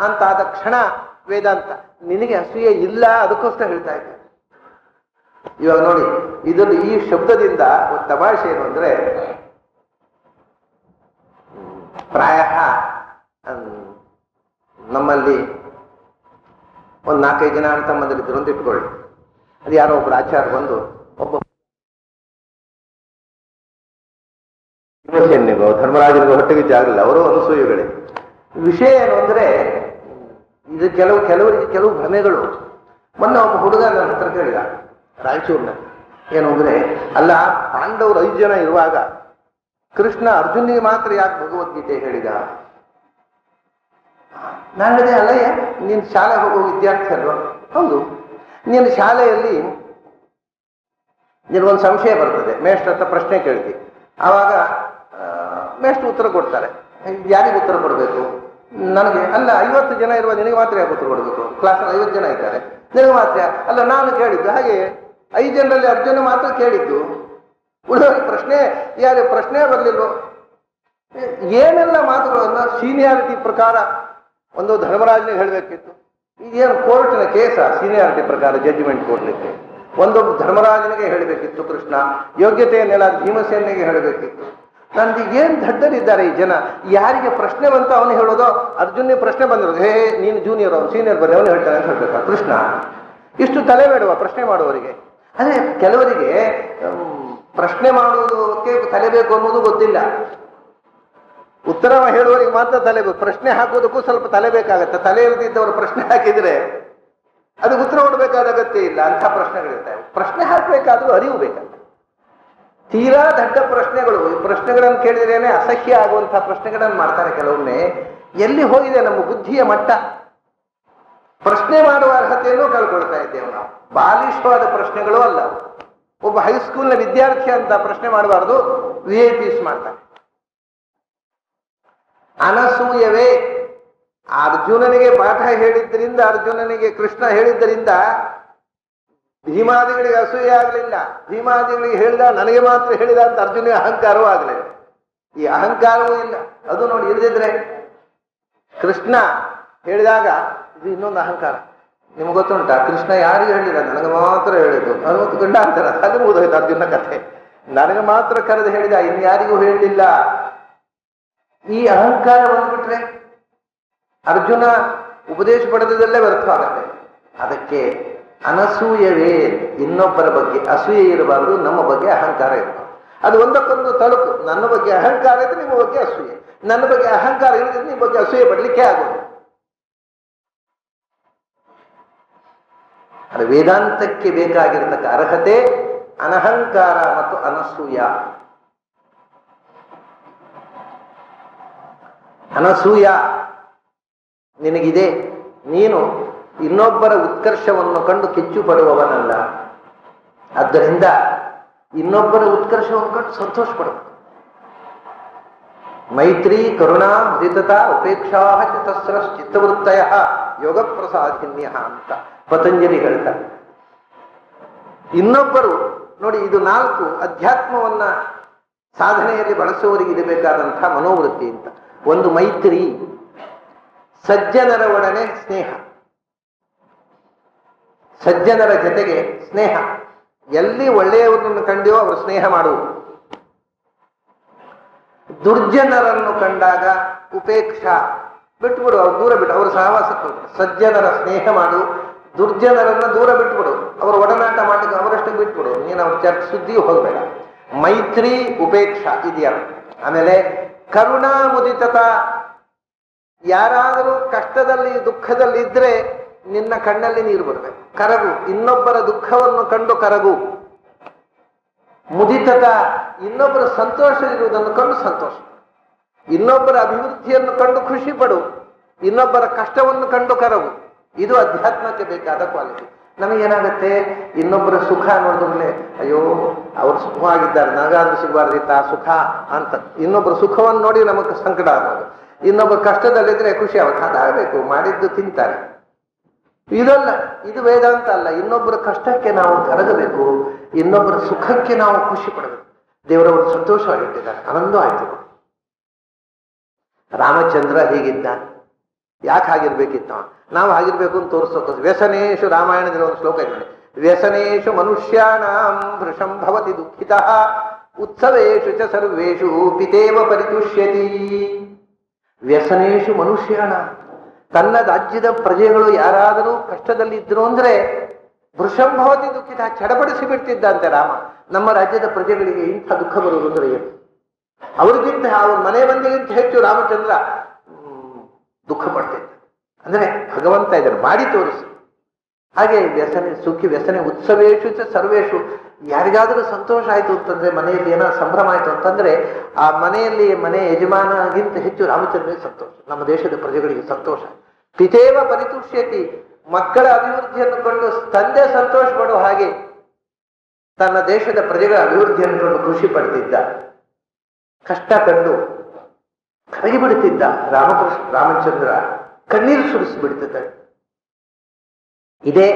ಅಂತಾದ ಕ್ಷಣ ವೇದಾಂತ. ನಿನಗೆ ಅಸೂಯೆ ಇಲ್ಲ, ಅದಕ್ಕೋಸ್ಕರ ಹೇಳ್ತಾ ಇದ್ದಾರೆ. ಇವಾಗ ನೋಡಿ, ಇದನ್ನು ಈ ಶಬ್ದದಿಂದ ಒಂದು ತಮಾಷೆ ಏನು ಅಂದ್ರೆ, ಪ್ರಾಯ ನಮ್ಮಲ್ಲಿ ಒಂದು 4-5 ಜನ ಅಣ್ಣ ತಮ್ಮಂದಿರಿದ್ರು ಅಂತ ಇಟ್ಕೊಳ್ಳಿ. ಅದು ಯಾರೋ ಒಬ್ರು ಆಚಾರ ಬಂದು ಒಬ್ಬ ಧರ್ಮರಾಜನಿಗೂ ಹೊಟ್ಟೆಗೆ ಜಾಗಲಿಲ್ಲ, ಅವರು ಅನಸೂಯಗಳೇ. ವಿಷಯ ಏನು ಅಂದ್ರೆ, ಇದು ಕೆಲವರಿಗೆ ಕೆಲವು ಭ್ರಮೆಗಳು. ಮೊನ್ನೆ ಒಬ್ಬ ಹುಡುಗ ನನ್ನ ಹತ್ರ ಕೇಳಿದ ರಾಯಚೂರಿನ, ಏನು ಅಂದ್ರೆ, ಅಲ್ಲ ಪಾಂಡವರು 5 ಜನ ಇರುವಾಗ ಕೃಷ್ಣ ಅರ್ಜುನಿಗೆ ಮಾತ್ರ ಯಾಕೆ ಭಗವದ್ಗೀತೆ ಹೇಳಿದ? ನಾನು ಹೇಳಿದೆ, ಅಲ್ಲಯ್ಯ ನೀನು ಶಾಲೆ ಹೋಗೋ ವಿದ್ಯಾರ್ಥಿ ಅಲ್ವಾ? ಹೌದು. ನೀನು ಶಾಲೆಯಲ್ಲಿ ನಿನಗೊಂದು ಸಂಶಯ ಬರ್ತದೆ, ಮೇಷ್ಟ್ರ ಹತ್ರ ಪ್ರಶ್ನೆ ಕೇಳ್ತಿ. ಆವಾಗ ಮೇಷ್ಟ್ರು ಉತ್ತರ ಕೊಡ್ತಾರೆ. ಯಾರಿಗೆ ಉತ್ತರ ಕೊಡಬೇಕು? ನನಗೆ. ಅಲ್ಲ 50 ಜನ ಇರುವ ನಿನಗೆ ಮಾತ್ರ ಯಾಕೆ ಉತ್ತರ ಕೊಡಬೇಕು? ಕ್ಲಾಸಲ್ಲಿ 50 ಜನ ಇದ್ದಾರೆ, ನಿನಗೆ ಮಾತ್ರ. ಅಲ್ಲ ನಾನು ಕೇಳಿದ್ದು ಹಾಗೆ 5 ಜನರಲ್ಲಿ ಅರ್ಜುನ ಮಾತ್ರ ಕೇಳಿದ್ದು, ಉಳಿದವರಿಗೆ ಪ್ರಶ್ನೆ ಯಾರು ಪ್ರಶ್ನೆ ಬರಲಿಲ್ವೋ? ಏನೆಲ್ಲ ಮಾತುಗಳನ್ನ ಸೀನಿಯಾರಿಟಿ ಪ್ರಕಾರ ಒಂದು ಧರ್ಮರಾಜನಿಗೆ ಹೇಳಬೇಕಿತ್ತು. ಈಗೇನು ಕೋರ್ಟ್ನ ಕೇಸ ಸೀನಿಯಾರಿಟಿ ಪ್ರಕಾರ ಜಡ್ಜ್ಮೆಂಟ್ ಕೊಡ್ಲಿಕ್ಕೆ? ಒಂದೊಬ್ಬ ಧರ್ಮರಾಜನಿಗೆ ಹೇಳಬೇಕಿತ್ತು ಕೃಷ್ಣ, ಯೋಗ್ಯತೆಯನ್ನೆಲ್ಲ ಭೀಮಸೇನಿಗೆ ಹೇಳಬೇಕಿತ್ತು. ನಂದು ಏನ್ ದಡ್ಡರಿದ್ದಾರೆ ಈ ಜನ. ಯಾರಿಗೆ ಪ್ರಶ್ನೆ ಬಂತು ಅವನು ಹೇಳೋದು, ಅರ್ಜುನಿಗೆ ಪ್ರಶ್ನೆ ಬಂದಿರೋದು, ಹೇ ನೀನು ಜೂನಿಯರ್, ಅವನು ಸೀನಿಯರ್, ಬನ್ನಿ ಅವನು ಹೇಳ್ತಾನೆ ಅಂತ ಹೇಳ್ಬೇಕಾ ಕೃಷ್ಣ? ಇಷ್ಟು ತಲೆ ಬೇಡುವ ಪ್ರಶ್ನೆ ಮಾಡುವವರಿಗೆ? ಅದೇ ಕೆಲವರಿಗೆ ಪ್ರಶ್ನೆ ಮಾಡುವುದಕ್ಕೆ ತಲೆ ಬೇಕು ಅನ್ನೋದು ಗೊತ್ತಿಲ್ಲ. ಉತ್ತರ ಹೇಳುವವರಿಗೆ ಮಾತ್ರ ತಲೆ ಬೇಕು, ಪ್ರಶ್ನೆ ಹಾಕೋದಕ್ಕೂ ಸ್ವಲ್ಪ ತಲೆ ಬೇಕಾಗತ್ತೆ. ತಲೆ ಇಲ್ಲದಿದ್ದವರು ಪ್ರಶ್ನೆ ಹಾಕಿದ್ರೆ ಅದಕ್ಕೆ ಉತ್ತರ ಕೊಡಬೇಕಾದ ಅಗತ್ಯ ಇಲ್ಲ. ಅಂಥ ಪ್ರಶ್ನೆಗಳಿರ್ತವೆ. ಪ್ರಶ್ನೆ ಹಾಕಬೇಕಾದ್ರೂ ಅರಿವು ಬೇಕಂತ. ತೀರಾ ದಡ್ಡ ಪ್ರಶ್ನೆಗಳು, ಈ ಪ್ರಶ್ನೆಗಳನ್ನು ಕೇಳಿದ್ರೇನೆ ಅಸಹ್ಯ ಆಗುವಂತಹ ಪ್ರಶ್ನೆಗಳನ್ನು ಮಾಡ್ತಾರೆ ಕೆಲವೊಮ್ಮೆ. ಎಲ್ಲಿ ಹೋಗಿದೆ ನಮ್ಮ ಬುದ್ಧಿಯ ಮಟ್ಟ? ಪ್ರಶ್ನೆ ಮಾಡುವ ಅರ್ಹತೆಯನ್ನು ಕಳ್ಕೊಳ್ತಾ ಇದ್ದೇವೆ ನಾವು. ಬಾಲಿಶವಾದ ಪ್ರಶ್ನೆಗಳು ಅಲ್ಲ. ಒಬ್ಬ ಹೈಸ್ಕೂಲ್ನ ವಿದ್ಯಾರ್ಥಿ ಅಂತ ಪ್ರಶ್ನೆ ಮಾಡಬಾರ್ದು, ವಿಐಪಿಸ್ ಮಾಡ್ತಾನೆ. ಅನಸೂಯವೇ ಅರ್ಜುನನಿಗೆ ಪಾಠ ಹೇಳಿದ್ದರಿಂದ, ಅರ್ಜುನನಿಗೆ ಕೃಷ್ಣ ಹೇಳಿದ್ದರಿಂದ ಭೀಮಾದಿಗಳಿಗೆ ಅಸೂಯೆ ಆಗಲಿಲ್ಲ. ಭೀಮಾದಿಗಳಿಗೆ ಹೇಳಿದ, ನನಗೆ ಮಾತ್ರ ಹೇಳಿದ ಅಂತ ಅರ್ಜುನಿಗೆ ಅಹಂಕಾರವೂ ಆಗಲಿಲ್ಲ. ಈ ಅಹಂಕಾರವೂ ಇಲ್ಲ. ಅದು ನೋಡಿ, ಇಲ್ಲದಿದ್ರೆ ಕೃಷ್ಣ ಹೇಳಿದಾಗ ಇದು ಇನ್ನೊಂದು ಅಹಂಕಾರ. ನಿಮ್ಗೆ ಗೊತ್ತುಂಟ, ಕೃಷ್ಣ ಯಾರಿಗೆ ಹೇಳಿದ? ನನಗೆ ಮಾತ್ರ ಹೇಳಿದ್ದು. ಅದು ಗಂಡ ಅಂತಾರ, ಅದು ಮುಗಿದೋಯ್ತು ಅರ್ಜುನ ಕಥೆ. ನನಗೆ ಮಾತ್ರ ಕರೆದು ಹೇಳಿದ, ಇನ್ಯಾರಿಗೂ ಹೇಳಲಿಲ್ಲ. ಈ ಅಹಂಕಾರ ಬಂದ್ಬಿಟ್ರೆ ಅರ್ಜುನ ಉಪದೇಶ ಪಡೆದಲ್ಲೇ ವ್ಯರ್ಥವಾಗತ್ತೆ. ಅದಕ್ಕೆ ಅನಸೂಯವೇ, ಇನ್ನೊಬ್ಬರ ಬಗ್ಗೆ ಅಸೂಯೆ ಇರಬಾರದು, ನಮ್ಮ ಬಗ್ಗೆ ಅಹಂಕಾರ ಇರಬಾರದು. ಅದು ಒಂದಕ್ಕೊಂದು ತಳುಕು. ನನ್ನ ಬಗ್ಗೆ ಅಹಂಕಾರ ಇದ್ರೆ ನಿಮ್ಮ ಬಗ್ಗೆ ಅಸೂಯೆ, ನನ್ನ ಬಗ್ಗೆ ಅಹಂಕಾರ ಇಲ್ಲದಿದ್ರೆ ನಿಮ್ಮ ಬಗ್ಗೆ ಅಸೂಯೆ ಪಡಲಿಕ್ಕೆ ಆಗೋದು. ಅದು ವೇದಾಂತಕ್ಕೆ ಬೇಕಾಗಿರತಕ್ಕ ಅರ್ಹತೆ ಅನಹಂಕಾರ ಮತ್ತು ಅನಸೂಯ. ಅನಸೂಯ ನಿನಗಿದೆ. ನೀನು ಇನ್ನೊಬ್ಬರ ಉತ್ಕರ್ಷವನ್ನು ಕಂಡು ಕಿಚ್ಚು ಪಡುವವನಲ್ಲ. ಆದ್ದರಿಂದ ಇನ್ನೊಬ್ಬರ ಉತ್ಕರ್ಷವನ್ನು ಕಂಡು ಸಂತೋಷ ಪಡಬೇಕು. ಮೈತ್ರಿ, ಕರುಣಾ, ಮುದಿತತಾ, ಉಪೇಕ್ಷಾ, ಚತಸ್ರ ಚಿತ್ತವೃತ್ತಯ ಯೋಗ ಪ್ರಸಾದಿನ್ಯ ಅಂತ ಪತಂಜಲಿ ಹೇಳ್ತಾರೆ. ಇನ್ನೊಬ್ಬರು ನೋಡಿ, ಇದು 4 ಅಧ್ಯಾತ್ಮವನ್ನ ಸಾಧನೆಯಲ್ಲಿ ಬಳಸುವವರಿಗೆ ಇರಬೇಕಾದಂತಹ ಮನೋವೃತ್ತಿ ಅಂತ. ಒಂದು ಮೈತ್ರಿ, ಸಜ್ಜನರ ಒಡನೆ ಸ್ನೇಹ, ಸಜ್ಜನರ ಜೊತೆಗೆ ಸ್ನೇಹ. ಎಲ್ಲಿ ಒಳ್ಳೆಯವರನ್ನು ಕಂಡೆಯೋ ಅವರು ಸ್ನೇಹ ಮಾಡುವುದು. ದುರ್ಜನರನ್ನು ಕಂಡಾಗ ಉಪೇಕ್ಷಾ, ಬಿಟ್ಬಿಡು, ಅವ್ರು ದೂರ ಬಿಟ್ಟು ಅವರ ಸಹವಾಸಕ್ಕೆ. ಸಜ್ಜನರ ಸ್ನೇಹ ಮಾಡು, ದುರ್ಜನರನ್ನ ದೂರ ಬಿಟ್ಬಿಡು, ಅವರ ಒಡನಾಟ ಮಾಡಿ ಅವರಷ್ಟು ಬಿಟ್ಬಿಡು, ನೀನು ಅವ್ರ ಚರ್ಚೆ ಸುದ್ದಿಯೂ ಹೋಗಬೇಡ. ಮೈತ್ರಿ, ಉಪೇಕ್ಷಾ ಇದೆಯಾ. ಆಮೇಲೆ ಕರುಣಾ, ಮುದಿತತ. ಯಾರಾದರೂ ಕಷ್ಟದಲ್ಲಿ ದುಃಖದಲ್ಲಿ ಇದ್ರೆ ನಿನ್ನ ಕಣ್ಣಲ್ಲಿ ನೀರು ಬರಬೇಕು, ಕರಗು. ಇನ್ನೊಬ್ಬರ ದುಃಖವನ್ನು ಕಂಡು ಕರಗು. ಮುದಿತತ, ಇನ್ನೊಬ್ಬರ ಸಂತೋಷ ಇರುವುದನ್ನು ಕಂಡು ಸಂತೋಷ. ಇನ್ನೊಬ್ಬರ ಅಭಿವೃದ್ಧಿಯನ್ನು ಕಂಡು ಖುಷಿ ಪಡು, ಇನ್ನೊಬ್ಬರ ಕಷ್ಟವನ್ನು ಕಂಡು ಕರಗು. ಇದು ಅಧ್ಯಾತ್ಮಕ್ಕೆ ಬೇಕಾದ ಕ್ವಾಲಿಟಿ. ನಮಗೇನಾಗತ್ತೆ, ಇನ್ನೊಬ್ಬರ ಸುಖ ನೋಡಿದ್ರೆ ಅಯ್ಯೋ ಅವರು ಸುಖವಾಗಿದ್ದಾರೆ, ನನಗಾದ್ರೂ ಸಿಗಬಾರ್ದಿತ್ತ ಆ ಸುಖ ಅಂತ. ಇನ್ನೊಬ್ಬರ ಸುಖವನ್ನು ನೋಡಿ ನಮಗೆ ಸಂಕಟ ಆಗೋದು. ಇನ್ನೊಬ್ಬರ ಕಷ್ಟದಲ್ಲಿದ್ರೆ ಖುಷಿ ಆಗುತ್ತೆ. ಅದಾಗಬೇಕು, ಮಾಡಿದ್ದು ತಿಂತಾರೆ. ಇದಲ್ಲ, ಇದು ವೇದಾಂತ ಅಲ್ಲ. ಇನ್ನೊಬ್ಬರ ಕಷ್ಟಕ್ಕೆ ನಾವು ಕರಗಬೇಕು, ಇನ್ನೊಬ್ಬರ ಸುಖಕ್ಕೆ ನಾವು ಖುಷಿ ಪಡಬೇಕು. ದೇವರವರು ಸಂತೋಷವಾಗಿಟ್ಟಿದ್ದಾರೆ, ಆನಂದ ಆಯ್ತು. ರಾಮಚಂದ್ರ ಹೀಗಿದ್ದಾನೆ. ಯಾಕೆ ಹಾಗಿರ್ಬೇಕಿತ್ತ? ನಾವು ಹಾಗಿರ್ಬೇಕು ಅಂತ ತೋರಿಸೋಕೆ. ವ್ಯಸನೇಶು, ರಾಮಾಯಣದಲ್ಲಿ ಒಂದು ಶ್ಲೋಕ ಇದೆ, ವ್ಯಸನೇಶು ಮನುಷ್ಯಾಣಾಂ ಭೃಶಂ ಭವತಿ ದುಃಖಿತಃ ಉತ್ಸವೇಶು ಚ ಸರ್ವೇಷು ಪಿತೇವ ಪರಿತುಷ್ಯತಿ. ವ್ಯಸನೇಶು ಮನುಷ್ಯಾಣ, ತನ್ನ ರಾಜ್ಯದ ಪ್ರಜೆಗಳು ಯಾರಾದರೂ ಕಷ್ಟದಲ್ಲಿ ಇದ್ರು ಅಂದ್ರೆ ಭೃಶಂ ಭವತಿ ದುಃಖಿತ, ಚಡಪಡಿಸಿ ಬಿಡ್ತಿದ್ದಂತೆ ರಾಮ. ನಮ್ಮ ರಾಜ್ಯದ ಪ್ರಜೆಗಳಿಗೆ ಇಂಥ ದುಃಖ ಬರುವುದು ಅಂದ್ರೆ ಏನು? ಅವ್ರಿಗಿಂತ, ಅವ್ರ ಮನೆ ಮಂದಿಗಿಂತ ಹೆಚ್ಚು ರಾಮಚಂದ್ರ ದುಃಖ ಪಡ್ತಿದ್ದ. ಅಂದ್ರೆ ಭಗವಂತ ಇದನ್ನು ಮಾಡಿ ತೋರಿಸಿ. ಹಾಗೆ ವ್ಯಸನೆ ಸುಖಿ, ವ್ಯಸನೆ ಉತ್ಸವೇಶು ಚ ಸರ್ವೇಶು. ಯಾರಿಗಾದರೂ ಸಂತೋಷ ಆಯ್ತು ಅಂತಂದ್ರೆ, ಮನೆಯಲ್ಲಿ ಏನೋ ಸಂಭ್ರಮ ಆಯ್ತು ಅಂತಂದ್ರೆ ಆ ಮನೆಯಲ್ಲಿ ಮನೆ ಯಜಮಾನಗಿಂತ ಹೆಚ್ಚು ರಾಮಚಂದ್ರನಿಗೆ ಸಂತೋಷ, ನಮ್ಮ ದೇಶದ ಪ್ರಜೆಗಳಿಗೆ ಸಂತೋಷ. ಪಿತೇವ ಪರಿತುಷ್ಯತಿ, ಮಕ್ಕಳ ಅಭಿವೃದ್ಧಿಯನ್ನು ಕಂಡು ತಂದೆ ಸಂತೋಷ ಪಡುವ ಹಾಗೆ ತನ್ನ ದೇಶದ ಪ್ರಜೆಗಳ ಅಭಿವೃದ್ಧಿಯನ್ನು ಕಂಡು ಖುಷಿ ಪಡ್ತಿದ್ದ. ಕಷ್ಟ ಕಂಡು ಕರಗಿ ಬಿಡುತ್ತಿದ್ದ ರಾಮಚಂದ್ರ, ಕಣ್ಣೀರು ಸುರಿಸಿಬಿಡ್ತಿದ್ದ. ಇದೇ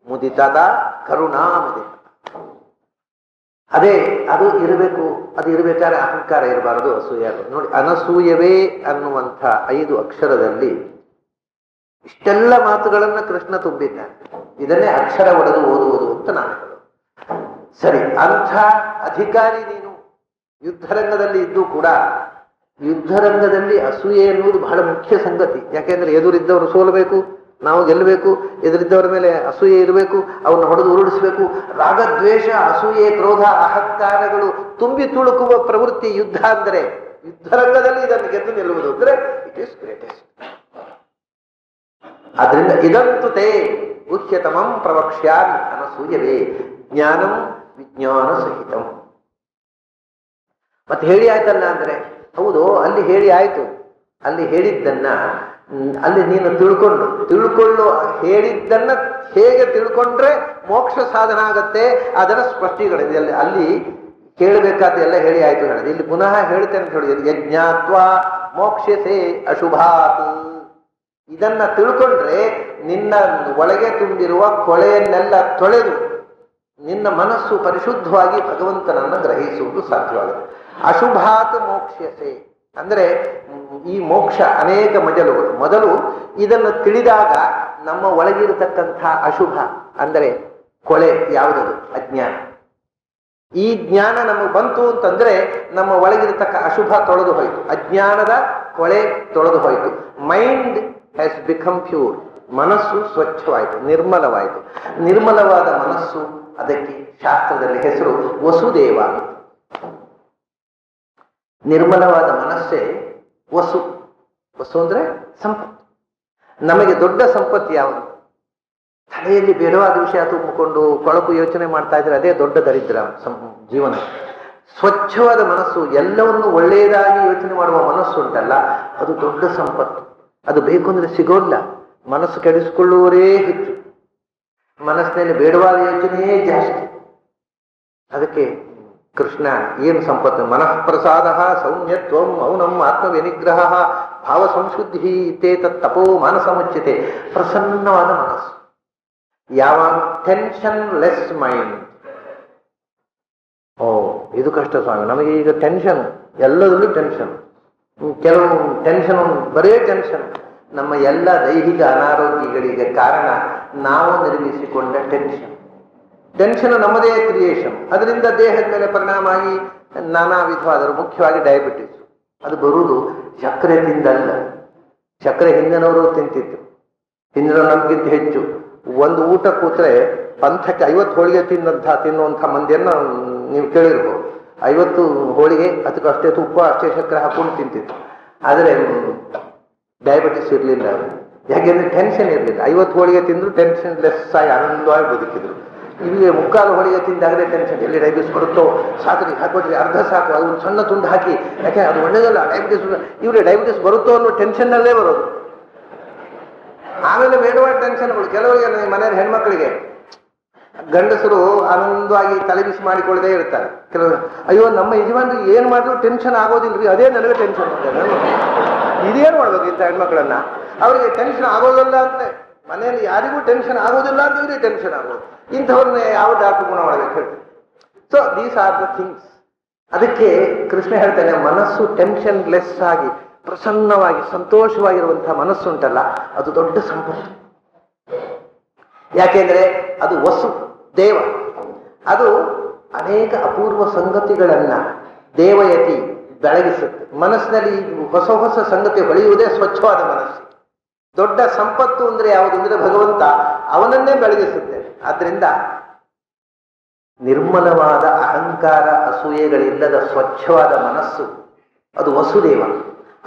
ಮುದಿತದ ಕರುಣಾ ಮುದಿತ. ಅದೇ ಅದು ಇರಬೇಕು. ಅದು ಇರಬೇಕಾದ್ರೆ ಅಹಂಕಾರ ಇರಬಾರದು, ಅಸೂಯ. ನೋಡಿ, ಅನಸೂಯವೇ ಅನ್ನುವಂಥ 5 ಅಕ್ಷರದಲ್ಲಿ ಇಷ್ಟೆಲ್ಲ ಮಾತುಗಳನ್ನ ಕೃಷ್ಣ ತುಂಬಿದ್ದಾನೆ. ಇದನ್ನೇ ಅಕ್ಷರ ಒಡೆದು ಓದುವುದು ಅಂತ ನಾನು ಹೇಳೋದು. ಸರಿ, ಅಂಥ ಅಧಿಕಾರಿ ನೀನು ಯುದ್ಧರಂಗದಲ್ಲಿ ಇದ್ದು ಕೂಡ, ಯುದ್ಧರಂಗದಲ್ಲಿ ಅಸೂಯೆ ಎನ್ನುವುದು ಬಹಳ ಮುಖ್ಯ ಸಂಗತಿ. ಯಾಕೆಂದ್ರೆ ಎದುರಿದ್ದವರು ಸೋಲಬೇಕು, ನಾವು ಗೆಲ್ಲಬೇಕು. ಎದುರಿದ್ದವರ ಮೇಲೆ ಅಸೂಯೆ ಇರಬೇಕು, ಅವನ್ನ ಹೊಡೆದು ಉರುಳಿಸಬೇಕು. ರಾಗದ್ವೇಷ, ಅಸೂಯೆ, ಕ್ರೋಧ, ಅಹಂಕಾರಗಳು ತುಂಬಿ ತುಳುಕುವ ಪ್ರವೃತ್ತಿ ಯುದ್ಧ ಅಂದರೆ. ಯುದ್ಧರಂಗದಲ್ಲಿ ಇದನ್ನು ಗೆದ್ದು ನಿಲ್ಲುವುದು ಅಂದ್ರೆ ಇಟ್ ಈಸ್ ಗ್ರೇಟೆಸ್ಟ್. ಆದ್ರಿಂದ ಇದಂತು ತೇ ಗುಹ್ಯತಮಂ ಪ್ರವಕ್ಷ್ಯಾಮಿ ಅನಸೂಯವೇ ಜ್ಞಾನಂ ವಿಜ್ಞಾನ ಸಹಿತಂ. ಮತ್ತೆ ಹೇಳಿ ಆಯ್ತಲ್ಲ ಅಂದ್ರೆ, ಹೌದು, ಅಲ್ಲಿ ಹೇಳಿ ಆಯ್ತು. ಅಲ್ಲಿ ಹೇಳಿದ್ದನ್ನ ಅಲ್ಲಿ ನೀನು ತಿಳ್ಕೊಳ್ಳು ಹೇಳಿದ್ದನ್ನ ಹೇಗೆ ತಿಳ್ಕೊಂಡ್ರೆ ಮೋಕ್ಷ ಸಾಧನ ಆಗತ್ತೆ ಅದರ ಸ್ಪಷ್ಟೀಕರಣ ಅಲ್ಲಿ ಕೇಳಬೇಕಾದ ಎಲ್ಲ ಹೇಳಿ ಆಯ್ತು ಹೇಳಿದೆ. ಇಲ್ಲಿ ಪುನಃ ಹೇಳ್ತೇನೆ ಅಂತ ಹೇಳಿದ್ರು, ಯಜ್ಞಾತ್ವಾ ಮೋಕ್ಷಸೆ ಅಶುಭಾತ್. ಇದನ್ನ ತಿಳ್ಕೊಂಡ್ರೆ ನಿನ್ನ ಒಳಗೆ ತುಂಬಿರುವ ಕೊಳೆಯನ್ನೆಲ್ಲ ತೊಳೆದು ನಿನ್ನ ಮನಸ್ಸು ಪರಿಶುದ್ಧವಾಗಿ ಭಗವಂತನನ್ನ ಗ್ರಹಿಸುವುದು ಸಾಧ್ಯವಾಗುತ್ತೆ. ಅಶುಭಾತ್ ಮೋಕ್ಷಸೆ ಅಂದ್ರೆ ಈ ಮೋಕ್ಷ ಅನೇಕ ಮಜಲುಗಳು. ಮೊದಲು ಇದನ್ನು ತಿಳಿದಾಗ ನಮ್ಮ ಒಳಗಿರತಕ್ಕಂಥ ಅಶುಭ ಅಂದರೆ ಕೊಳೆ ಯಾವುದದು? ಅಜ್ಞಾನ. ಈ ಜ್ಞಾನ ನಮಗೆ ಬಂತು ಅಂತಂದ್ರೆ ನಮ್ಮ ಒಳಗಿರತಕ್ಕ ಅಶುಭ ತೊಳೆದು ಹೋಯಿತು, ಅಜ್ಞಾನದ ಕೊಳೆ ತೊಳೆದು ಹೋಯಿತು. Mind has become pure. ಮನಸ್ಸು ಸ್ವಚ್ಛವಾಯಿತು, ನಿರ್ಮಲವಾಯಿತು. ನಿರ್ಮಲವಾದ ಮನಸ್ಸು, ಅದಕ್ಕೆ ಶಾಸ್ತ್ರದಲ್ಲಿ ಹೆಸರು ವಸುದೇವ. ನಿರ್ಮಲವಾದ ಮನಸ್ಸೇ ವಸು. ವಸು ಅಂದ್ರೆ ಸಂಪತ್ತು. ನಮಗೆ ದೊಡ್ಡ ಸಂಪತ್ತು ಯಾವುದು? ತಲೆಯಲ್ಲಿ ಬೇಡವಾದ ವಿಷಯ ತುಂಬಿಕೊಂಡು ಕೊಳಕು ಯೋಚನೆ ಮಾಡ್ತಾ ಇದ್ರೆ ಅದೇ ದೊಡ್ಡ ದರಿದ್ರ ಜೀವನ. ಸ್ವಚ್ಛವಾದ ಮನಸ್ಸು, ಎಲ್ಲವನ್ನು ಒಳ್ಳೆಯದಾಗಿ ಯೋಚನೆ ಮಾಡುವ ಮನಸ್ಸು ಉಂಟಲ್ಲ, ಅದು ದೊಡ್ಡ ಸಂಪತ್ತು. ಅದು ಬೇಕು ಅಂದ್ರೆ ಸಿಗೋಲ್ಲ. ಮನಸ್ಸು ಕೆಡಿಸಿಕೊಳ್ಳುವವರೇ ಹೆಚ್ಚು, ಮನಸ್ಸಿನಲ್ಲಿ ಬೇಡವಾದ ಯೋಚನೆಯೇ ಜಾಸ್ತಿ. ಅದಕ್ಕೆ ಕೃಷ್ಣ ಏನು ಸಂಪತ್ತು? ಮನಃಪ್ರಸಾದ ಸೌಮ್ಯತ್ವಂ ಮೌನಂ ಆತ್ಮವಿನಿಗ್ರಹ ಭಾವ ಸಂಶುದ್ಧಿ ತತ್ ತಪೋ ಮಾನಸ ಮುಚ್ಯತೆ. ಪ್ರಸನ್ನವಾದ ಮನಸ್ಸು. ಯಾವಾಗ ಟೆನ್ಷನ್ ಲೆಸ್ ಮೈಂಡ್. ಇದು ಕಷ್ಟ ಸ್ವಾಮಿ, ನಮಗೆ ಈಗ ಟೆನ್ಷನ್, ಎಲ್ಲದರಲ್ಲೂ ಟೆನ್ಷನ್. ಕೆಲವು ಟೆನ್ಷನ್, ಬರೇ ಟೆನ್ಷನ್. ನಮ್ಮ ಎಲ್ಲ ದೈಹಿಕ ಅನಾರೋಗ್ಯಗಳಿಗೆ ಕಾರಣ ನಾವು ನಿರ್ಮಿಸಿಕೊಂಡ ಟೆನ್ಷನ್. ಟೆನ್ಷನ್ ನಮ್ಮದೇ ಕ್ರಿಯೇಷನ್. ಅದರಿಂದ ದೇಹದ ಮೇಲೆ ಪರಿಣಾಮ ಆಗಿ ನಾನಾ ವಿಧವಾದರು, ಮುಖ್ಯವಾಗಿ ಡಯಾಬಿಟಿಸ್. ಅದು ಬರುವುದು ಸಕ್ಕರೆ ತಿಂದಲ್ಲ. ಸಕ್ಕರೆ ಹಿಂದಿನವರು ತಿಂತಿತ್ತು, ಹಿಂದಿನ ನಮಗಿಂತ ಹೆಚ್ಚು. ಒಂದು ಊಟ ಕೂತ್ರೆ ಪಂಥಕ್ಕೆ 50 ಹೋಳಿಗೆ ತಿನ್ನುವಂಥ ಮಂದಿಯನ್ನು ನೀವು ಕೇಳಿರ್ಬೋದು. 50 ಹೋಳಿಗೆ, ಅದಕ್ಕೆ ಅಷ್ಟೇ ತುಪ್ಪ, ಅಷ್ಟೇ ಸಕ್ಕರೆ ಹಾಕೊಂಡು ತಿಂತಿತ್ತು. ಆದರೆ ಡಯಾಬಿಟಿಸ್ ಇರಲಿಲ್ಲ. ಯಾಕೆಂದ್ರೆ ಟೆನ್ಷನ್ ಇರಲಿಲ್ಲ. 50 ಹೋಳಿಗೆ ತಿಂದ್ರು ಟೆನ್ಷನ್ ಲೆಸ್ ಆಗಿ ಆನಂದವಾಗಿ ಬದುಕಿದ್ರು. ಇಲ್ಲಿ 3/4 ಹೋಳಿಗೆ ತಿಂದಾಗಲೇ ಟೆನ್ಷನ್. ಎಲ್ಲಿ ಡಯಾಬಿಟಿಸ್ ಬರುತ್ತೋ, ಸಾಕ್ರಿ ಹಾಕೊಡ್ರಿ, ಅರ್ಧ ಸಾಕು, ಅದು ಒಂದು ಸಣ್ಣ ತುಂಡು ಹಾಕಿ, ಯಾಕೆ ಅದು ಒಳ್ಳೆಯದಲ್ಲ ಡಯಾಬಿಟಿಸ್. ಇವ್ರಿಗೆ ಡಯಾಬಿಟಿಸ್ ಬರುತ್ತೋ ಅನ್ನೋ ಟೆನ್ಷನ್ನಲ್ಲೇ ಬರೋದು. ಆಮೇಲೆ ಬೇಡವಾದ ಟೆನ್ಷನ್ಗಳು ಕೆಲವರಿಗೆ. ಮನೆಯ ಹೆಣ್ಮಕ್ಳಿಗೆ ಗಂಡಸರು ಆನಂದವಾಗಿ ತಲೆಬಿಸಿ ಮಾಡಿಕೊಳ್ಳದೆ ಇರ್ತಾರೆ. ಕೆಲವರು ಅಯ್ಯೋ ನಮ್ಮ ಯಜಮಾನ್ರಿಗೆ ಏನ್ ಮಾಡಿದ್ರು ಟೆನ್ಷನ್ ಆಗೋದಿಲ್ರಿ, ಅದೇ ನನಗೆ ಟೆನ್ಷನ್. ಇದೇನು ಮಾಡ್ಬೇಕು ಇಂಥ ಹೆಣ್ಮಕ್ಳನ್ನ? ಅವರಿಗೆ ಟೆನ್ಷನ್ ಆಗೋದಿಲ್ಲ ಅಂದ್ರೆ, ಮನೆಯಲ್ಲಿ ಯಾರಿಗೂ ಟೆನ್ಷನ್ ಆಗೋದಿಲ್ಲ ಅಂತ ಇವರಿಗೆ ಟೆನ್ಷನ್ ಆಗೋದು. ಇಂಥವ್ರನ್ನ ಯಾವ ಡಾಕ್ಟರ್ ಗುಣ ಮಾಡಬೇಕು ಹೇಳಿ? So these are the things. ಅದಕ್ಕೆ ಕೃಷ್ಣ ಹೇಳ್ತಾನೆ, ಮನಸ್ಸು ಟೆನ್ಷನ್ ಲೆಸ್ ಆಗಿ ಪ್ರಸನ್ನವಾಗಿ ಸಂತೋಷವಾಗಿರುವಂತಹ ಮನಸ್ಸುಂಟಲ್ಲ, ಅದು ದೊಡ್ಡ ಸಂಪತ್ತು. ಯಾಕೆಂದ್ರೆ ಅದು ವಸು ದೇವ. ಅದು ಅನೇಕ ಅಪೂರ್ವ ಸಂಗತಿಗಳನ್ನ ದೇವಯತಿ ಬೆಳಗಿಸುತ್ತೆ. ಮನಸ್ಸಿನಲ್ಲಿ ಹೊಸ ಹೊಸ ಸಂಗತಿ ಹೊಳೆಯುವುದೇ ಸ್ವಚ್ಛವಾದ ಮನಸ್ಸು. ದೊಡ್ಡ ಸಂಪತ್ತು ಅಂದ್ರೆ ಯಾವುದು ಅಂದ್ರೆ ಭಗವಂತ ಅವನನ್ನೇ ಬೆಳಗಿಸುತ್ತೆ. ಆದ್ರಿಂದ ನಿರ್ಮಲವಾದ ಅಹಂಕಾರ ಅಸೂಯೆಗಳಿಲ್ಲದ ಸ್ವಚ್ಛವಾದ ಮನಸ್ಸು ಅದು ವಸುದೇವ.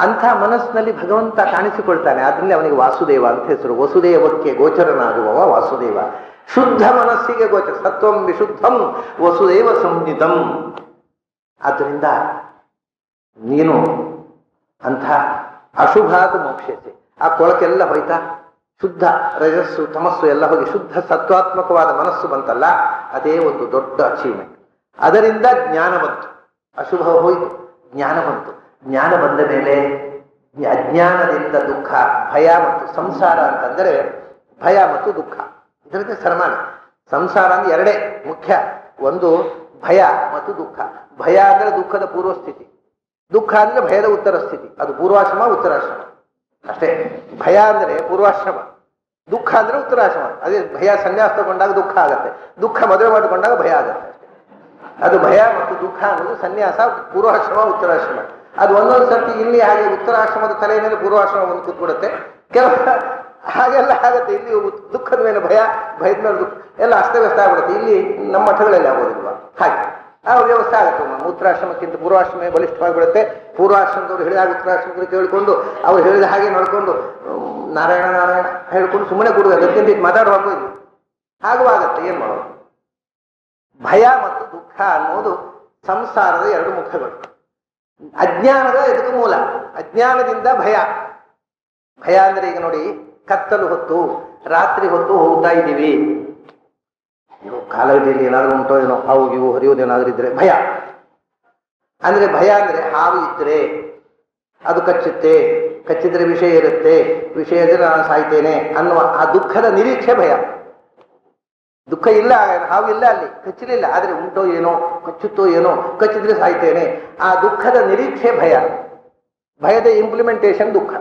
ಅಂಥ ಮನಸ್ಸಿನಲ್ಲಿ ಭಗವಂತ ಕಾಣಿಸಿಕೊಳ್ತಾನೆ. ಆದ್ರಿಂದ ಅವನಿಗೆ ವಾಸುದೇವ ಅಂತ ಹೆಸರು. ವಸುದೇವಕ್ಕೆ ಗೋಚರನಾಗುವವ ವಾಸುದೇವ. ಶುದ್ಧ ಮನಸ್ಸಿಗೆ ಗೋಚರ. ಸತ್ವಂ ವಿಶುದ್ಧಂ ವಸುದೇವ ಸಂಹಿತಂ. ಆದ್ದರಿಂದ ನೀನು ಅಂಥ ಅಶುಭಾದ ಮೋಕ್ಷತೆ. ಆ ಕೊಳಕೆಲ್ಲ ಹೋಯ್ತಾ, ಶುದ್ಧ ರಜಸ್ಸು ತಮಸ್ಸು ಎಲ್ಲ ಹೋಗಿ ಶುದ್ಧ ಸತ್ವಾತ್ಮಕವಾದ ಮನಸ್ಸು ಬಂತಲ್ಲ, ಅದೇ ಒಂದು ದೊಡ್ಡ ಅಚೀವ್ಮೆಂಟ್. ಅದರಿಂದ ಜ್ಞಾನ ಬಂತು. ಅಶುಭ ಹೋಯ್ತು, ಜ್ಞಾನ ಬಂತು. ಜ್ಞಾನ ಬಂದ ಮೇಲೆ ಅಜ್ಞಾನದಿಂದ ದುಃಖ, ಭಯ ಮತ್ತು ಸಂಸಾರ ಅಂತಂದರೆ ಭಯ ಮತ್ತು ದುಃಖ. ಇದರಲ್ಲಿ ಸರಮಾನ. ಸಂಸಾರ ಅಂದ್ರೆ ಎರಡೇ ಮುಖ್ಯ. ಒಂದು ಭಯ ಮತ್ತು ದುಃಖ. ಭಯ ಅಂದ್ರೆ ದುಃಖದ ಪೂರ್ವ ಸ್ಥಿತಿ, ದುಃಖ ಅಂದ್ರೆ ಭಯದ ಉತ್ತರ ಸ್ಥಿತಿ. ಅದು ಪೂರ್ವಾಶ್ರಮ ಉತ್ತರಾಶ್ರಮ ಅಷ್ಟೇ. ಭಯ ಅಂದ್ರೆ ಪೂರ್ವಾಶ್ರಮ, ದುಃಖ ಅಂದ್ರೆ ಉತ್ತರಾಶ್ರಮ. ಅದೇ ಭಯ ಸನ್ಯಾಸ ತಗೊಂಡಾಗ ದುಃಖ ಆಗತ್ತೆ, ದುಃಖ ಮದುವೆ ಮಾಡಿಕೊಂಡಾಗ ಭಯ ಆಗತ್ತೆ. ಅದು ಭಯ ಮತ್ತು ದುಃಖ ಅನ್ನೋದು ಸನ್ಯಾಸ, ಪೂರ್ವಾಶ್ರಮ ಉತ್ತರಾಶ್ರಮ. ಅದು ಒಂದೊಂದು ಸರ್ತಿ ಇಲ್ಲಿ ಹಾಗೆ ಉತ್ತರಾಶ್ರಮದ ತಲೆಯ ಮೇಲೆ ಪೂರ್ವಾಶ್ರಮ ಒಂದು ಕೂತ್ಬಿಡುತ್ತೆ. ಕೆಲವು ಹಾಗೆಲ್ಲ ಆಗತ್ತೆ. ಇಲ್ಲಿ ದುಃಖದ ಮೇಲೆ ಭಯ, ಭಯದ ಮೇಲೆ ದುಃಖ, ಎಲ್ಲ ಅಸ್ತವ್ಯಸ್ತ ಆಗ್ಬಿಡುತ್ತೆ. ಇಲ್ಲಿ ನಮ್ಮ ಮಠಗಳಲ್ಲಿ ಆಗೋದಿಲ್ವಾ? ಹಾಗೆ ಆ ವ್ಯವಸ್ಥೆ ಆಗುತ್ತೆ. ಉತ್ತರಾಶ್ರಮಕ್ಕಿಂತ ಪೂರ್ವಾಶ್ರಮ ಬಲಿಷ್ಠವಾಗಿಬಿಡುತ್ತೆ. ಪೂರ್ವಾಶ್ರಮದವ್ರು ಹೇಳಿದಾಗ ಉತ್ತರಾಶ್ರಮದಲ್ಲಿ ಕೇಳಿಕೊಂಡು ಅವ್ರು ಹೇಳಿದ ಹಾಗೆ ನೋಡ್ಕೊಂಡು ನಾರಾಯಣ ನಾರಾಯಣ ಹೇಳ್ಕೊಂಡು ಸುಮ್ಮನೆ ಕೊಡುವ ಅದಕ್ಕಿಂತ ಮಾತಾಡುವಾಗ ಇದು ಹಾಗೂ ಆಗತ್ತೆ. ಏನ್ ಮಾಡೋದು? ಭಯ ಮತ್ತು ದುಃಖ ಅನ್ನೋದು ಸಂಸಾರದ ಎರಡು ಮುಖಗಳು. ಅಜ್ಞಾನದ ಇದಕ್ಕೆ ಮೂಲ. ಅಜ್ಞಾನದಿಂದ ಭಯ, ಭಯ ಅಂದ್ರೆ ಈಗ ನೋಡಿ, ಕತ್ತಲು ಹೊತ್ತು ರಾತ್ರಿ ಹೊತ್ತು ಹೋಗ್ತಾ ಇದ್ದೀವಿ, ಕಾಲದಲ್ಲಿ ಏನಾದ್ರು ಉಂಟೋ ಏನೋ, ಹಾವು ಇವು ಹರಿಯೋದೇನಾದ್ರೂ ಇದ್ರೆ ಭಯ. ಅಂದ್ರೆ ಭಯ ಅಂದ್ರೆ ಹಾವು ಇದ್ರೆ ಅದು ಕಚ್ಚುತ್ತೆ, ಕಚ್ಚಿದ್ರೆ ವಿಷಯ ಇರುತ್ತೆ, ವಿಷಯ ಇದ್ರೆ ನಾನು ಸಾಯ್ತೇನೆ ಅನ್ನುವ ಆ ದುಃಖದ ನಿರೀಕ್ಷೆ ಭಯ. ದುಃಖ ಇಲ್ಲ, ಹಾವು ಇಲ್ಲ, ಅಲ್ಲಿ ಕಚ್ಚಲಿಲ್ಲ, ಆದ್ರೆ ಉಂಟೋ ಏನೋ, ಕಚ್ಚುತ್ತೋ ಏನೋ, ಕಚ್ಚಿದ್ರೆ ಸಾಯ್ತೇನೆ, ಆ ದುಃಖದ ನಿರೀಕ್ಷೆ ಭಯ. ಭಯದ ಇಂಪ್ಲಿಮೆಂಟೇಷನ್ ದುಃಖ.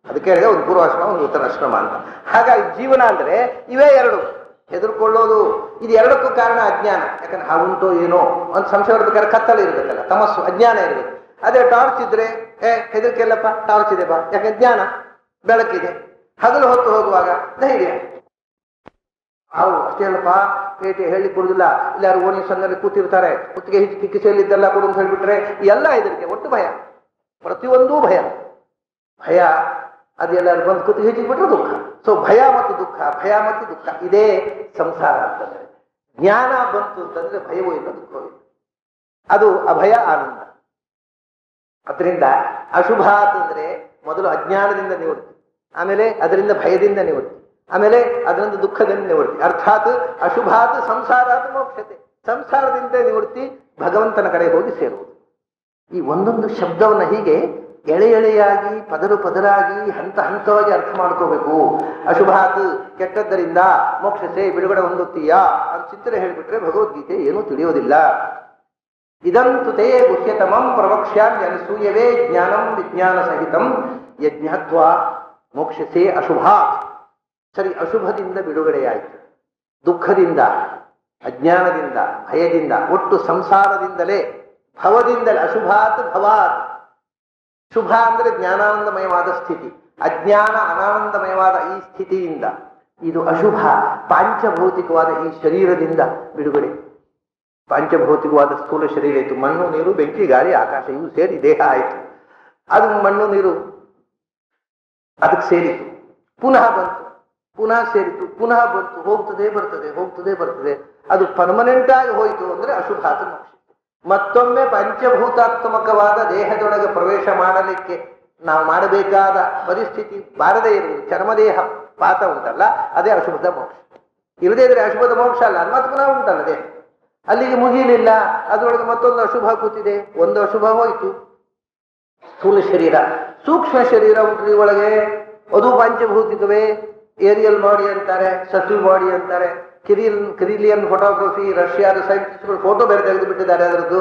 ಅದಕ್ಕೆ ಹೇಳಿದ್ರೆ ಒಂದು ಪೂರ್ವಾಶ್ರಮ, ಒಂದು ಉತ್ತರಾಶ್ರಮ ಅಂತ. ಹಾಗಾಗಿ ಜೀವನ ಅಂದ್ರೆ ಇವೇ ಎರಡು, ಹೆದರ್ಕೊಳ್ಳೋದು. ಇದು ಎರಡಕ್ಕೂ ಕಾರಣ ಅಜ್ಞಾನ. ಯಾಕಂದ್ರೆ ಹಾವುಂಟೋ ಏನೋ ಒಂದು ಸಂಶಯ ಬರ್ಬೇಕಾದ್ರೆ ಕತ್ತಲು ಇರ್ಬೇಕಲ್ಲ, ತಮಸ್ಸು, ಅಜ್ಞಾನ ಇರ್ಬೇಕು. ಅದೇ ಟಾರ್ಚ್ ಇದ್ರೆ ಹೆದರಿಕೆಲ್ಲಪ್ಪ, ಟಾರ್ಚ್ ಇದೆ ಬಾ, ಯಾಕೆ ಜ್ಞಾನ, ಬೆಳಕಿದೆ. ಹಗಲು ಹೊತ್ತು ಹೋಗುವಾಗ ಧೈರ್ಯ. ಹಾವು ಅಷ್ಟೇ ಅಲ್ಲಪ್ಪ, ಪೇಟೆ ಹೇಳಿ ಕೊಡುದಿಲ್ಲ, ಇಲ್ಲಾರು ಓಣಿ ಸಂಘದಲ್ಲಿ ಕೂತಿರ್ತಾರೆ, ಕುತ್ತಿಗೆ ಹಿಚ್ಚಿ ಕಿಸೆಯಲ್ಲಿದ್ದೆಲ್ಲ ಕೊಡು ಅಂತ ಹೇಳ್ಬಿಟ್ರೆ ಎಲ್ಲ ಹೆದರಿಕೆ, ಒಟ್ಟು ಭಯ, ಪ್ರತಿಯೊಂದೂ ಭಯ. ಭಯ ಅದೆಲ್ಲರೂ ಬಂದು ಕುತ್ತಿಗೆ ಹಿಚ್ಚಿಬಿಟ್ರೆ ದುಃಖ. ಸೊ ಭಯ ಮತ್ತು ದುಃಖ, ಭಯ ಮತ್ತು ದುಃಖ, ಇದೇ ಸಂಸಾರ ಅಂತಂದ್ರೆ. ಜ್ಞಾನ ಬಂತು ಅಂತಂದ್ರೆ ಭಯವೂ ಇಲ್ಲ, ದುಃಖವೂ ಇಲ್ಲ. ಅದು ಅಭಯ ಆನಂದ. ಅದರಿಂದ ಅಶುಭ ಅಂತಂದ್ರೆ ಮೊದಲು ಅಜ್ಞಾನದಿಂದ ನಿವೃತ್ತಿ, ಆಮೇಲೆ ಅದರಿಂದ ಭಯದಿಂದ ನಿವೃತ್ತಿ, ಆಮೇಲೆ ಅದರಿಂದ ದುಃಖದಿಂದ ನಿವೃತ್ತಿ. ಅರ್ಥಾತ್ ಅಶುಭಾತ್ ಸಂಸಾರಾತ್ ಮೋಕ್ಷತೆ. ಸಂಸಾರದಿಂದ ನಿವೃತ್ತಿ, ಭಗವಂತನ ಕಡೆ ಹೋಗಿ ಸೇರುವುದು. ಈ ಒಂದೊಂದು ಶಬ್ದವನ್ನ ಹೀಗೆ ಎಳೆ ಎಳೆಯಾಗಿ, ಪದರು ಪದರಾಗಿ, ಹಂತ ಹಂತವಾಗಿ ಅರ್ಥ ಮಾಡ್ಕೋಬೇಕು. ಅಶುಭಾತ್ ಕೆಟ್ಟದ್ದರಿಂದ, ಮೋಕ್ಷಸೆ ಬಿಡುಗಡೆ ಹೊಂದುತ್ತೀಯಾ ಅಂತ ಚಿಂತನೆ ಹೇಳಿಬಿಟ್ರೆ ಭಗವದ್ಗೀತೆ ಏನೂ ತಿಳಿಯೋದಿಲ್ಲ. ಇದಂತು ತೇ ಗುಹ್ಯತಮಂ ಪ್ರವಕ್ಷ್ಯಾಮ್ಯನಸೂಯವೇ ಜ್ಞಾನಂ ವಿಜ್ಞಾನ ಸಹಿತಂ ಯಜ್ಞತ್ವಾ ಮೋಕ್ಷಸೆ ಅಶುಭಾತ್. ಸರಿ, ಅಶುಭದಿಂದ ಬಿಡುಗಡೆಯಾಯಿತು, ದುಃಖದಿಂದ, ಅಜ್ಞಾನದಿಂದ, ಭಯದಿಂದ, ಒಟ್ಟು ಸಂಸಾರದಿಂದಲೇ, ಭವದಿಂದಲೇ. ಅಶುಭಾತ್ ಭವಾತ್. ಶುಭ ಅಂದ್ರೆ ಜ್ಞಾನಾನಂದಮಯವಾದ ಸ್ಥಿತಿ, ಅಜ್ಞಾನ ಅನಾನಂದಮಯವಾದ ಈ ಸ್ಥಿತಿಯಿಂದ. ಇದು ಅಶುಭ, ಪಾಂಚಭೌತಿಕವಾದ ಈ ಶರೀರದಿಂದ ಬಿಡುಗಡೆ. ಪಾಂಚಭೌತಿಕವಾದ ಸ್ಥೂಲ ಶರೀರ ಇತ್ತು, ಮಣ್ಣು ನೀರು ಬೆಂಕಿ ಗಾಳಿ ಆಕಾಶ ಇವು ಸೇರಿ ದೇಹ ಆಯಿತು. ಅದು ಮಣ್ಣು ನೀರು ಅದಕ್ಕೆ ಸೇರಿತು, ಪುನಃ ಬಂತು, ಪುನಃ ಸೇರಿತು, ಪುನಃ ಬಂತು, ಹೋಗ್ತದೆ ಬರ್ತದೆ, ಹೋಗ್ತದೆ ಬರ್ತದೆ. ಅದು ಪರ್ಮನೆಂಟ್ ಆಗಿ ಹೋಯಿತು ಅಂದ್ರೆ ಅಶುಭಾತ ಮೋಕ್ಷ. ಮತ್ತೊಮ್ಮೆ ಪಂಚಭೂತಾತ್ಮಕವಾದ ದೇಹದೊಳಗೆ ಪ್ರವೇಶ ಮಾಡಲಿಕ್ಕೆ ನಾವು ಮಾಡಬೇಕಾದ ಪರಿಸ್ಥಿತಿ ಬಾರದೇ ಇರುವುದು, ಚರ್ಮದೇಹ ಪಾತ ಉಂಟಲ್ಲ, ಅದೇ ಅಶುಭದ ಮೋಕ್ಷ. ಇರದೇ ಇದ್ರೆ ಅಶುಭದ ಮೋಕ್ಷ ಅಲ್ಲ, ಮತ್ತೆ ಪುನಃ ಉಂಟಲ್ಲ ದೇಹ, ಅಲ್ಲಿಗೆ ಮುಗಿಲಿಲ್ಲ, ಅದರೊಳಗೆ ಮತ್ತೊಂದು ಅಶುಭ ಕೂತಿದೆ. ಒಂದು ಅಶುಭ ಹೋಯಿತು, ಸ್ಥೂಲ ಶರೀರ. ಸೂಕ್ಷ್ಮ ಶರೀರ ಉಂಟು ಒಳಗೆ, ಅದು ಪಂಚಭೌತಿಕವೇ. ಏರಿಯಲ್ ಬಾಡಿ ಅಂತಾರೆ, ಸಟಲ್ ಬಾಡಿ ಅಂತಾರೆ. ಕಿರಿಲಿಯನ್ ಫೋಟೋಗ್ರಫಿ, ರಷ್ಯಾದ ಸೈಂಟಿಸ್ಟ್ಗಳು ಫೋಟೋ ಬೇರೆ ತೆಗೆದು ಬಿಟ್ಟಿದ್ದಾರೆ ಅದರದ್ದು.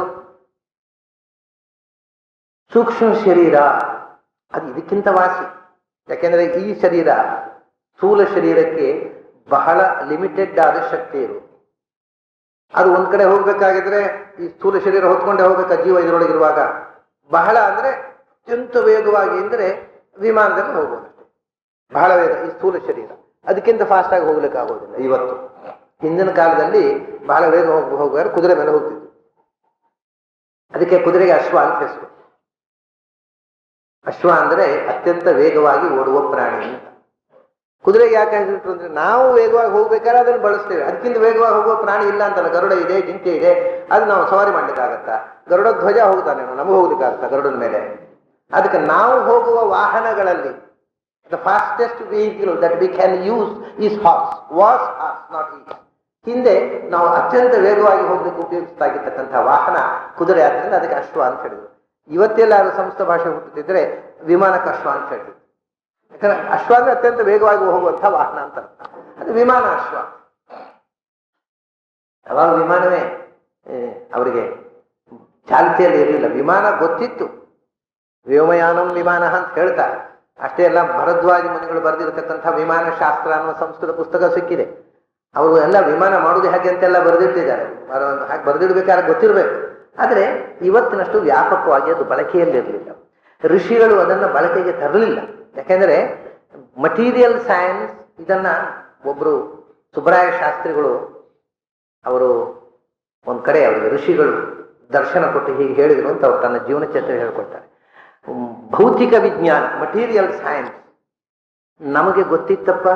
ಸೂಕ್ಷ್ಮ ಶರೀರ ಅದು ಇದಕ್ಕಿಂತ ವಾಸಿ. ಯಾಕೆಂದ್ರೆ ಈ ಶರೀರ ಸ್ಥೂಲ ಶರೀರಕ್ಕೆ ಬಹಳ ಲಿಮಿಟೆಡ್ ಆದ ಶಕ್ತಿ ಇರುವುದು. ಅದು ಒಂದ್ ಕಡೆ ಹೋಗ್ಬೇಕಾಗಿದ್ರೆ ಈ ಸ್ಥೂಲ ಶರೀರ ಹೊತ್ಕೊಂಡೇ ಹೋಗ್ಬೇಕಾ ಜೀವ ಇದರೊಳಗಿರುವಾಗ. ಬಹಳ ಅಂದ್ರೆ ಅತ್ಯಂತ ವೇಗವಾಗಿ ಅಂದ್ರೆ ವಿಮಾನದಲ್ಲಿ ಹೋಗೋದು, ಬಹಳ ವೇಗ ಈ ಸ್ಥೂಲ ಶರೀರ. ಅದಕ್ಕಿಂತ ಫಾಸ್ಟ್ ಆಗಿ ಹೋಗ್ಲಿಕ್ಕೆ ಆಗೋದಿಲ್ಲ ಇವತ್ತು. ಹಿಂದಿನ ಕಾಲದಲ್ಲಿ ಬಹಳ ವೇಗ ಹೋಗುವಾಗ ಕುದುರೆ ಮೇಲೆ ಹೋಗ್ತಿದ್ರು. ಅದಕ್ಕೆ ಕುದುರೆಗೆ ಅಶ್ವ ಅಂತ ಹೆಸರು. ಅಶ್ವ ಅಂದ್ರೆ ಅತ್ಯಂತ ವೇಗವಾಗಿ ಓಡುವ ಪ್ರಾಣಿ ಅಂತ. ಕುದುರೆಗೆ ಯಾಕೆ ಹೆಸರಿಟ್ರು ಅಂದ್ರೆ ನಾವು ವೇಗವಾಗಿ ಹೋಗ್ಬೇಕಾದ್ರೆ ಅದನ್ನು ಬಳಸ್ತೇವೆ. ಅದಕ್ಕಿಂತ ವೇಗವಾಗಿ ಹೋಗುವ ಪ್ರಾಣಿ ಇಲ್ಲ ಅಂತಲ್ಲ. ಗರುಡ ಇದೆ, ಜಿಂಕೆ ಇದೆ, ಅದು ನಾವು ಸವಾರಿ ಮಾಡ್ಲಿಕ್ಕಾಗತ್ತಾ? ಗರುಡ ಧ್ವಜ ಹೋಗ್ತಾನೆ, ನಮಗೆ ಹೋಗ್ಲಿಕ್ಕಾಗತ್ತಾ ಗರುಡನ ಮೇಲೆ? ಅದಕ್ಕೆ ನಾವು ಹೋಗುವ ವಾಹನಗಳಲ್ಲಿ the fastest vehicle that we can use is horse. Was horse, not is. ಹಿಂದೆ ನಾವು ಅತ್ಯಂತ ವೇಗವಾಗಿ ಹೋಗ್ಲಿಕ್ಕೆ ಉಪಯೋಗಿಸ್ತಾಗಿರ್ತಕ್ಕಂಥ ವಾಹನ ಕುದುರೆ. ಆದ್ರಿಂದ ಅದಕ್ಕೆ ಅಶ್ವ ಅಂತ ಹೇಳಿದ್ರು. ಇವತ್ತೆಲ್ಲಾರು ಸಂಸ್ಕೃತ ಭಾಷೆ ಹುಟ್ಟುತ್ತಿದ್ರೆ ವಿಮಾನಕ್ಕೆ ಅಶ್ವ ಅಂತ ಹೇಳಿದ್ರು. ಯಾಕಂದ್ರೆ ಅಶ್ವ ಅಂದ್ರೆ ಅತ್ಯಂತ ವೇಗವಾಗಿ ಹೋಗುವಂತಹ ವಾಹನ ಅಂತ ಅರ್ಥ. ಅದು ವಿಮಾನ ಅಶ್ವ. ಅವಾಗ ವಿಮಾನವೇ ಅವರಿಗೆ ಚಾಲ್ತಿಯಲ್ಲಿ ಇರಲಿಲ್ಲ. ವಿಮಾನ ಗೊತ್ತಿತ್ತು, ವ್ಯೋಮಯಾನಂ ವಿಮಾನ ಅಂತ ಹೇಳ್ತಾರೆ. ಅಷ್ಟೇ ಅಲ್ಲ, ಭರದ್ವಾಜ ಮುನಿಗಳು ಬರೆದಿರತಕ್ಕಂಥ ವಿಮಾನ ಶಾಸ್ತ್ರ ಅನ್ನುವ ಸಂಸ್ಕೃತ ಪುಸ್ತಕ ಸಿಕ್ಕಿದೆ. ಅವರು ಎಲ್ಲ ವಿಮಾನ ಮಾಡುವುದು ಹೇಗೆ ಅಂತೆಲ್ಲ ಬರೆದಿಟ್ಟಿದ್ದಾರೆ. ಹಾಗೆ ಬರೆದಿಡ್ಬೇಕಾದ್ರೆ ಗೊತ್ತಿರಬೇಕು. ಆದರೆ ಇವತ್ತಿನಷ್ಟು ವ್ಯಾಪಕವಾಗಿ ಅದು ಬಳಕೆಯಲ್ಲಿರಲಿಲ್ಲ. ಋಷಿಗಳು ಅದನ್ನು ಬಳಕೆಗೆ ತರಲಿಲ್ಲ. ಯಾಕೆಂದ್ರೆ ಮಟೀರಿಯಲ್ ಸೈನ್ಸ್ ಇದನ್ನ ಒಬ್ರು ಸುಬ್ರಾಯ ಶಾಸ್ತ್ರಿಗಳು ಅವರು ಒಂದ್ ಕಡೆ ಅವರಿಗೆ ಋಷಿಗಳು ದರ್ಶನ ಕೊಟ್ಟು ಹೀಗೆ ಹೇಳಿದ್ರು ಅಂತ ಅವ್ರು ತನ್ನ ಜೀವನ ಚರಿತ್ರೆ ಹೇಳ್ಕೊಳ್ತಾರೆ. ಭೌತಿಕ ವಿಜ್ಞಾನ, ಮಟೀರಿಯಲ್ ಸೈನ್ಸ್ ನಮಗೆ ಗೊತ್ತಿತ್ತಪ್ಪ.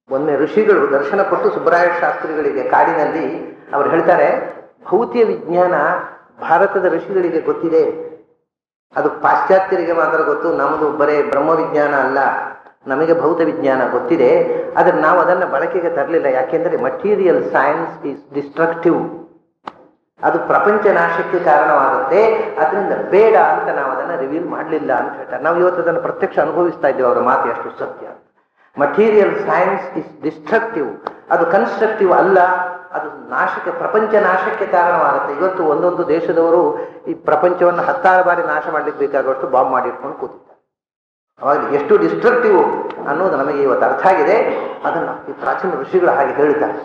ಒಮ್ಮೆ ಋಷಿಗಳು ದರ್ಶನ ಕೊಟ್ಟು ಸುಬ್ರಾಯ ಶಾಸ್ತ್ರಿಗಳಿಗೆ ಕಾಡಿನಲ್ಲಿ ಅವ್ರು ಹೇಳ್ತಾರೆ, ಭೌತಿಕ ವಿಜ್ಞಾನ ಭಾರತದ ಋಷಿಗಳಿಗೆ ಗೊತ್ತಿದೆ, ಅದು ಪಾಶ್ಚಾತ್ಯರಿಗೆ ಮಾತ್ರ ಗೊತ್ತು, ನಮ್ಮದು ಬರೇ ಬ್ರಹ್ಮ ವಿಜ್ಞಾನ ಅಲ್ಲ. ನಮಗೆ ಭೌತ ವಿಜ್ಞಾನ ಗೊತ್ತಿದೆ, ಆದರೆ ನಾವು ಅದನ್ನು ಬಳಕೆಗೆ ತರಲಿಲ್ಲ. ಯಾಕೆಂದರೆ ಮಟೀರಿಯಲ್ ಸೈನ್ಸ್ ಈಸ್ ಡಿಸ್ಟ್ರಕ್ಟಿವ್, ಅದು ಪ್ರಪಂಚ ನಾಶಕ್ಕೆ ಕಾರಣವಾಗುತ್ತೆ, ಅದರಿಂದ ಬೇಡ ಅಂತ ನಾವು ಅದನ್ನು ರಿವೀಲ್ ಮಾಡಲಿಲ್ಲ ಅಂತ ಹೇಳ್ತಾರೆ. ನಾವು ಇವತ್ತು ಅದನ್ನು ಪ್ರತ್ಯಕ್ಷ ಅನುಭವಿಸ್ತಾ ಇದ್ದೇವೆ, ಅವರ ಮಾತು ಎಷ್ಟು ಸತ್ಯ. ಮಟೀರಿಯಲ್ ಸೈನ್ಸ್ ಇಸ್ ಡಿಸ್ಟ್ರಕ್ಟಿವ್, ಅದು ಕನ್ಸ್ಟ್ರಕ್ಟಿವ್ ಅಲ್ಲ, ಅದು ನಾಶಕ್ಕೆ, ಪ್ರಪಂಚ ನಾಶಕ್ಕೆ ಕಾರಣವಾಗುತ್ತೆ. ಇವತ್ತು ಒಂದೊಂದು ದೇಶದವರು ಈ ಪ್ರಪಂಚವನ್ನು 16 ಬಾರಿ ನಾಶ ಮಾಡ್ಲಿಕ್ಕೆ ಬೇಕಾಗುವಷ್ಟು ಬಾಂಬ್ ಮಾಡಿಟ್ಕೊಂಡು ಕೂತಿದ್ದಾರೆ. ಅವಾಗ ಎಷ್ಟು ಡಿಸ್ಟ್ರಕ್ಟಿವ್ ಅನ್ನೋದು ನಮಗೆ ಇವತ್ತು ಅರ್ಥ ಆಗಿದೆ. ಅದನ್ನು ಈ ಪ್ರಾಚೀನ ಋಷಿಗಳು ಹಾಗೆ ಹೇಳ್ತಾರೆ.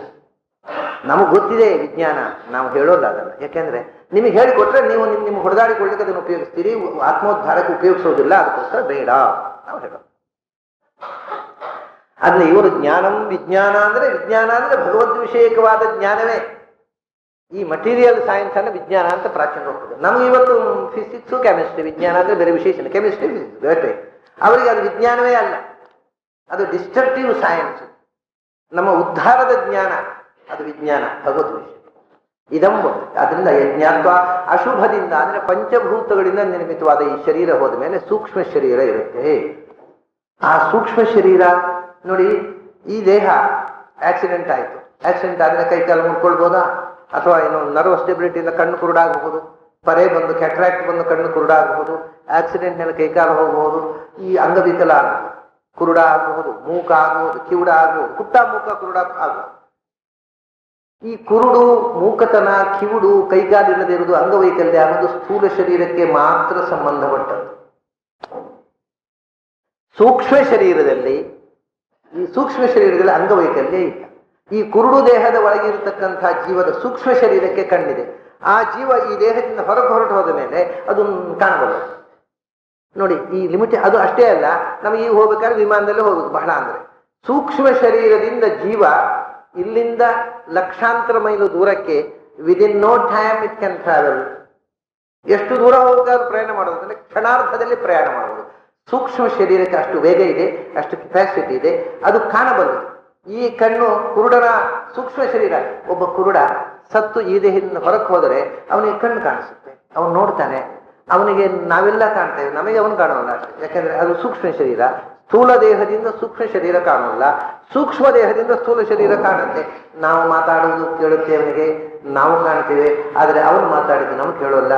ನಮಗೆ ಗೊತ್ತಿದೆ ವಿಜ್ಞಾನ, ನಾವು ಹೇಳೋಲ್ಲ ಅದನ್ನು. ಯಾಕೆಂದ್ರೆ ನಿಮಗೆ ಹೇಳಿಕೊಟ್ರೆ ನೀವು ನಿಮ್ಮ ಹೊಡೆದಾಡಿಕೊಳ್ಳಿಕ್ಕೆ ಅದನ್ನು ಉಪಯೋಗಿಸ್ತೀರಿ, ಆತ್ಮೋದ್ಧಾರಕ್ಕೆ ಉಪಯೋಗಿಸೋದಿಲ್ಲ, ಅದಕ್ಕೋಸ್ಕರ ಬೇಡ ನಾವು ಹೇಳೋದು. ಅದನ್ನ ಇವರು ವಿಜ್ಞಾನ ಅಂದ್ರೆ ಭಗವದ್ ವಿಷಯಕವಾದ ಜ್ಞಾನವೇ. ಈ ಮಟೀರಿಯಲ್ ಸೈನ್ಸ್ ಅನ್ನು ವಿಜ್ಞಾನ ಅಂತ ಪ್ರಾಚೀನ ಹೋಗ್ತದೆ. ನಮ್ಗೆ ಇವತ್ತು ಫಿಸಿಕ್ಸು ಕೆಮಿಸ್ಟ್ರಿ, ವಿಜ್ಞಾನ ಅಂದ್ರೆ ಬೇರೆ ವಿಶೇಷಣ, ಕೆಮಿಸ್ಟ್ರಿ ಫಿಸಿಕ್ಸ್ ಬೇರೆ. ಅವರಿಗೆ ಅದು ವಿಜ್ಞಾನವೇ ಅಲ್ಲ, ಅದು ಡಿಸ್ಟ್ರಕ್ಟಿವ್ ಸೈನ್ಸ್. ನಮ್ಮ ಉದ್ಧಾರದ ಜ್ಞಾನ ಅದು ವಿಜ್ಞಾನ, ಭಗವದ್ ವಿಷಯ ಇದಂಬ. ಅದರಿಂದ ಯಜ್ಞಾತ್ವ ಅಶುಭದಿಂದ ಅಂದ್ರೆ ಪಂಚಭೂತಗಳಿಂದ ನಿರ್ಮಿತವಾದ ಈ ಶರೀರ ಹೋದ ಮೇಲೆ ಸೂಕ್ಷ್ಮ ಶರೀರ ಇರುತ್ತೆ. ಆ ಸೂಕ್ಷ್ಮ ಶರೀರ ನೋಡಿ, ಈ ದೇಹ ಆಕ್ಸಿಡೆಂಟ್ ಆಯಿತು, ಆಕ್ಸಿಡೆಂಟ್ ಆದ್ರೆ ಕೈಕಾಲು ಮುಡ್ಕೊಳ್ಬೋದಾ, ಅಥವಾ ಏನೋ ನರ್ವಸ್ ಡೆಬಿಲಿಟಿಯಿಂದ ಕಣ್ಣು ಕುರುಡಾಗಬಹುದು, ಪರೆ ಬಂದು ಕ್ಯಾಟ್ರಾಕ್ಟ್ ಬಂದು ಕಣ್ಣು ಕುರುಡಾಗಬಹುದು, ಆಕ್ಸಿಡೆಂಟ್ನಲ್ಲಿ ಕೈಕಾಲು ಹೋಗಬಹುದು, ಈ ಅಂಗವಿಕಲ ಆಗಬಹುದು, ಕುರುಡ ಆಗಬಹುದು, ಮೂಕ ಆಗಬಹುದು, ಕಿವುಡ ಆಗಬಹುದು, ಪುಟ್ಟ ಮೂಕ ಕುರುಡ ಆಗಬಹುದು. ಈ ಕುರುಡು, ಮೂಕತನ, ಕಿವುಡು, ಕೈಕಾಲಿಲ್ಲದೆ ಇರುವುದು, ಅಂಗವೈಕಲ್ಯ ಅನ್ನೋದು ಸ್ಥೂಲ ಶರೀರಕ್ಕೆ ಮಾತ್ರ ಸಂಬಂಧಪಟ್ಟದ್ದು. ಸೂಕ್ಷ್ಮ ಶರೀರದಲ್ಲಿ, ಈ ಸೂಕ್ಷ್ಮ ಶರೀರದಲ್ಲಿ ಅಂಗವೈಕಲ್ಯ ಇಲ್ಲ. ಈ ಕುರುಡು ದೇಹದ ಒಳಗಿರತಕ್ಕಂತಹ ಜೀವದ ಸೂಕ್ಷ್ಮ ಶರೀರಕ್ಕೆ ಕಣ್ಣಿದೆ. ಆ ಜೀವ ಈ ದೇಹದಿಂದ ಹೊರಟು ಹೋದ ಮೇಲೆ ಅದು ಕಾಣಬಲ್ಲ. ನೋಡಿ ಈ ಲಿಮಿಟ್. ಅದು ಅಷ್ಟೇ ಅಲ್ಲ, ನಮಗೆ ಈಗ ಹೋಗ್ಬೇಕಾದ್ರೆ ವಿಮಾನದಲ್ಲೇ ಹೋಗುದು ಬಹಳ. ಅಂದ್ರೆ ಸೂಕ್ಷ್ಮ ಶರೀರದಿಂದ ಜೀವ ಇಲ್ಲಿಂದ ಲಕ್ಷಾಂತರ ಮೈಲು ದೂರಕ್ಕೆ within no time it can travel. ಎಷ್ಟು ದೂರ ಹೋಗಬೇಕಾದ್ರೂ ಪ್ರಯಾಣ ಮಾಡೋದು ಅಂದ್ರೆ ಕ್ಷಣಾರ್ಧದಲ್ಲಿ ಪ್ರಯಾಣ ಮಾಡುವುದು. ಸೂಕ್ಷ್ಮ ಶರೀರಕ್ಕೆ ಅಷ್ಟು ವೇಗ ಇದೆ, ಅಷ್ಟು ಕೆಪಾಸಿಟಿ ಇದೆ, ಅದು ಕಾಣಬಲ್ಲದು. ಈ ಕಣ್ಣು ಕುರುಡನ ಸೂಕ್ಷ್ಮ ಶರೀರ. ಒಬ್ಬ ಕುರುಡ ಸತ್ತು ಈ ದೇಹದಿಂದ ಹೊರಕ್ಕೆ ಹೋದರೆ ಅವನಿಗೆ ಕಣ್ಣು ಕಾಣಿಸುತ್ತೆ, ಅವನು ನೋಡ್ತಾನೆ, ಅವನಿಗೆ ನಾವೆಲ್ಲ ಕಾಣ್ತೇವೆ, ನಮಗೆ ಅವನು ಕಾಣೋಲ್ಲ ಅಷ್ಟೇ. ಯಾಕಂದ್ರೆ ಅದು ಸೂಕ್ಷ್ಮ ಶರೀರ. ಸ್ಥೂಲ ದೇಹದಿಂದ ಸೂಕ್ಷ್ಮ ಶರೀರ ಕಾಣೋಲ್ಲ, ಸೂಕ್ಷ್ಮ ದೇಹದಿಂದ ಸ್ಥೂಲ ಶರೀರ ಕಾಣುತ್ತೆ. ನಾವು ಮಾತಾಡುವುದು ಕೇಳುತ್ತೆ ಅವನಿಗೆ, ನಾವು ಕಾಣ್ತೇವೆ, ಆದರೆ ಅವನು ಮಾತಾಡಿದ್ದು ನಮಗೆ ಕೇಳೋಲ್ಲ,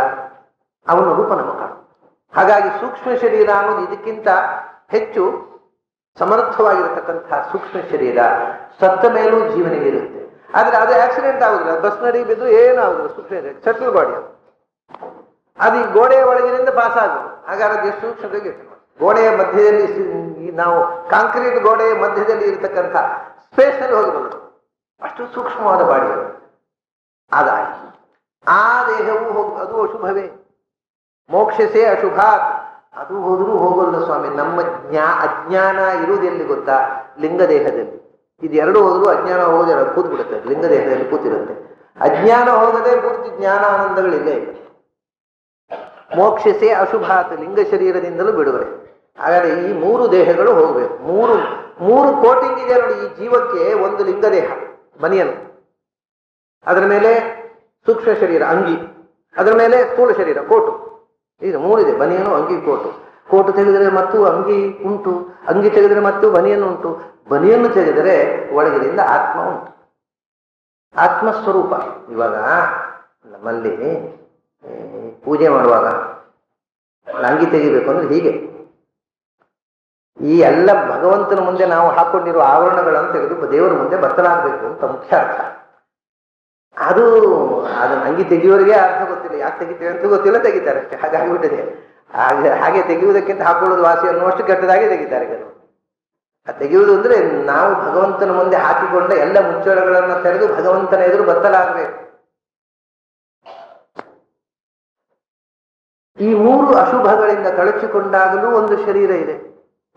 ಅವನ ರೂಪ ನಮಗೆ ಕಾಣುತ್ತೆ. ಹಾಗಾಗಿ ಸೂಕ್ಷ್ಮ ಶರೀರ ಅನ್ನೋದು ಇದಕ್ಕಿಂತ ಹೆಚ್ಚು ಸಮರ್ಥವಾಗಿರತಕ್ಕಂತಹ ಸೂಕ್ಷ್ಮ ಶರೀರ ಸತ್ತ ಮೇಲೂ ಜೀವನಿಗೆ ಇರುತ್ತೆ. ಆದ್ರೆ ಅದು ಆಕ್ಸಿಡೆಂಟ್ ಆಗುದಿಲ್ಲ, ಬಸ್ ನಡಿ ಬಿದ್ದು ಏನು ಆಗುದಿಲ್ಲ. ಸೂಕ್ಷ್ಮ ಶರೀರ ಸೆಟಲ್ ಬಾಡಿ ಅದು ಈ ಗೋಡೆಯ ಒಳಗಿನಿಂದ ಪಾಸ್ ಆಗುದು. ಹಾಗಾದ್ರೆ ಅದು ಎಷ್ಟು ಸೂಕ್ಷ್ಮತೆಗೆ ಗೋಡೆಯ ಮಧ್ಯದಲ್ಲಿ, ನಾವು ಕಾಂಕ್ರೀಟ್ ಗೋಡೆಯ ಮಧ್ಯದಲ್ಲಿ ಇರತಕ್ಕಂಥ ಸ್ಪೇಸ್ ನಲ್ಲಿ ಹೋಗಬಹುದು, ಅಷ್ಟು ಸೂಕ್ಷ್ಮವಾದ ಬಾಡಿ ಅದು. ಆದಾಗಿ ಆ ದೇಹವು ಅದು ಅಶುಭವೇ. ಮೋಕ್ಷಸೇ ಅಶುಭಾತ್, ಅದು ಹೋದ್ರೂ ಹೋಗಲ್ಲ ಸ್ವಾಮಿ. ನಮ್ಮ ಅಜ್ಞಾನ ಇರುವುದೆಲ್ಲಿ ಗೊತ್ತಾ? ಲಿಂಗ ದೇಹದಲ್ಲಿ. ಇದೆರಡು ಹೋದ್ರು ಅಜ್ಞಾನ ಹೋಗೋದೆಲ್ಲ ಕೂತ್ ಬಿಡುತ್ತೆ, ಲಿಂಗ ದೇಹದಲ್ಲಿ ಕೂತಿರುತ್ತೆ. ಅಜ್ಞಾನ ಹೋಗದೆ ಪೂರ್ತಿ ಜ್ಞಾನ ಆನಂದಗಳಿಲ್ಲೇ ಇಲ್ಲ. ಮೋಕ್ಷಸೇ ಅಶುಭಾತ್, ಲಿಂಗ ಶರೀರದಿಂದಲೂ ಬಿಡುಗಡೆ. ಹಾಗಾದ್ರೆ ಈ 3 ದೇಹಗಳು ಹೋಗ್ಬೇಕು. ಮೂರು ಕೋಟಿಂಗ್ ಇದೆ ನೋಡಿ ಈ ಜೀವಕ್ಕೆ. ಒಂದು ಲಿಂಗ ದೇಹ ಬನಿಯನು, ಅದರ ಮೇಲೆ ಸೂಕ್ಷ್ಮ ಶರೀರ ಅಂಗಿ, ಅದರ ಮೇಲೆ ಸ್ಥೂಲ ಶರೀರ ಕೋಟು. ಈಗ 3 ಇದೆ, ಬನಿಯನು, ಅಂಗಿ, ಕೋಟು. ಕೋಟು ತೆಗೆದರೆ ಮತ್ತು ಅಂಗಿ ಉಂಟು, ಅಂಗಿ ತೆಗೆದರೆ ಮತ್ತು ಬನಿಯನ್ನು ಉಂಟು, ಬನಿಯನ್ನು ತೆಗೆದರೆ ಒಳಗಿನಿಂದ ಆತ್ಮ ಉಂಟು, ಆತ್ಮಸ್ವರೂಪ. ಇವಾಗ ನಮ್ಮಲ್ಲಿ ಪೂಜೆ ಮಾಡುವಾಗ ಅಂಗಿ ತೆಗಿಬೇಕು ಅಂದ್ರೆ ಹೀಗೆ, ಈ ಎಲ್ಲ ಭಗವಂತನ ಮುಂದೆ ನಾವು ಹಾಕೊಂಡಿರುವ ಆವರಣಗಳನ್ನು ತೆಗೆದು ದೇವರ ಮುಂದೆ ಬತ್ತಲಾಗಬೇಕು ಅಂತ ಮುಖ್ಯ ಅರ್ಥ. ಅದನ್ನ ಅಂಗಿ ತೆಗೆಯುವವರಿಗೆ ಅರ್ಥ ಗೊತ್ತಿಲ್ಲ, ಯಾಕೆ ತೆಗಿತೇವೆ ಅಂತ ಗೊತ್ತಿಲ್ಲ, ತೆಗಿತಾರೆ ಅಷ್ಟೇ. ಹಾಗಾಗಿಬಿಟ್ಟಿದೆ. ಹಾಗೆ ತೆಗೆಯುವುದಕ್ಕಿಂತ ಹಾಕೊಳ್ಳೋದು ವಾಸಿ ಅನ್ನುವಷ್ಟು ಕೆಟ್ಟದಾಗಿ ತೆಗಿತಾರೆ ಕೆಲವು. ತೆಗೆಯುವುದು ಅಂದ್ರೆ ನಾವು ಭಗವಂತನ ಮುಂದೆ ಹಾಕಿಕೊಂಡ ಎಲ್ಲ ಮುಚ್ಚಳಗಳನ್ನು ತೆರೆದು ಭಗವಂತನ ಎದುರು ಬತ್ತಲಾಗಬೇಕು. ಈ 3 ಅಶುಭಗಳಿಂದ ಕಳಚಿಕೊಂಡಾಗಲೂ ಒಂದು ಶರೀರ ಇದೆ,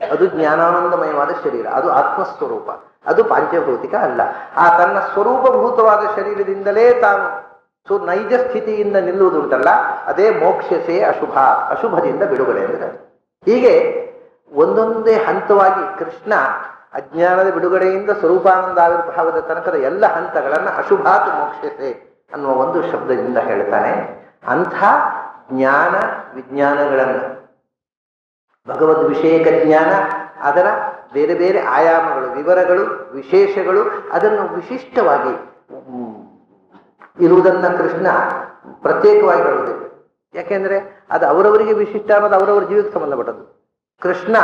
ಅದು ಜ್ಞಾನಾನಂದಮಯವಾದ ಶರೀರ, ಅದು ಆತ್ಮಸ್ವರೂಪ, ಅದು ಪಾಂಚಭೌತಿಕ ಅಲ್ಲ. ಆ ತನ್ನ ಸ್ವರೂಪಭೂತವಾದ ಶರೀರದಿಂದಲೇ ತಾನು ನೈಜ ಸ್ಥಿತಿಯಿಂದ ನಿಲ್ಲುವುದುಂಟಲ್ಲ, ಅದೇ ಮೋಕ್ಷಸೇ ಅಶುಭ, ಅಶುಭದಿಂದ ಬಿಡುಗಡೆ ಅಂದರೆ. ಹೀಗೆ ಒಂದೊಂದೇ ಹಂತವಾಗಿ ಕೃಷ್ಣ ಅಜ್ಞಾನದ ಬಿಡುಗಡೆಯಿಂದ ಸ್ವರೂಪಾನಂದ ಆವಿರ್ಭಾವದ ತನಕದ ಎಲ್ಲ ಹಂತಗಳನ್ನು ಅಶುಭಾತ್ ಮೋಕ್ಷಸೆ ಅನ್ನುವ ಒಂದು ಶಬ್ದದಿಂದ ಹೇಳ್ತಾನೆ. ಅಂಥ ಜ್ಞಾನ ವಿಜ್ಞಾನಗಳನ್ನು, ಭಗವದ್ ವಿಷಯಕ ಜ್ಞಾನ, ಅದರ ಬೇರೆ ಬೇರೆ ಆಯಾಮಗಳು, ವಿವರಗಳು, ವಿಶೇಷಗಳು, ಅದನ್ನು ವಿಶಿಷ್ಟವಾಗಿ ಇರುವುದನ್ನ ಕೃಷ್ಣ ಪ್ರತ್ಯೇಕವಾಗಿ ಹೇಳುವುದಿಲ್ಲ. ಯಾಕೆಂದ್ರೆ ಅದು ಅವರವರಿಗೆ ವಿಶಿಷ್ಟ ಅನ್ನೋದು ಅವರವರ ಜೀವಕ್ಕೆ ಸಂಬಂಧಪಟ್ಟದ್ದು. ಕೃಷ್ಣ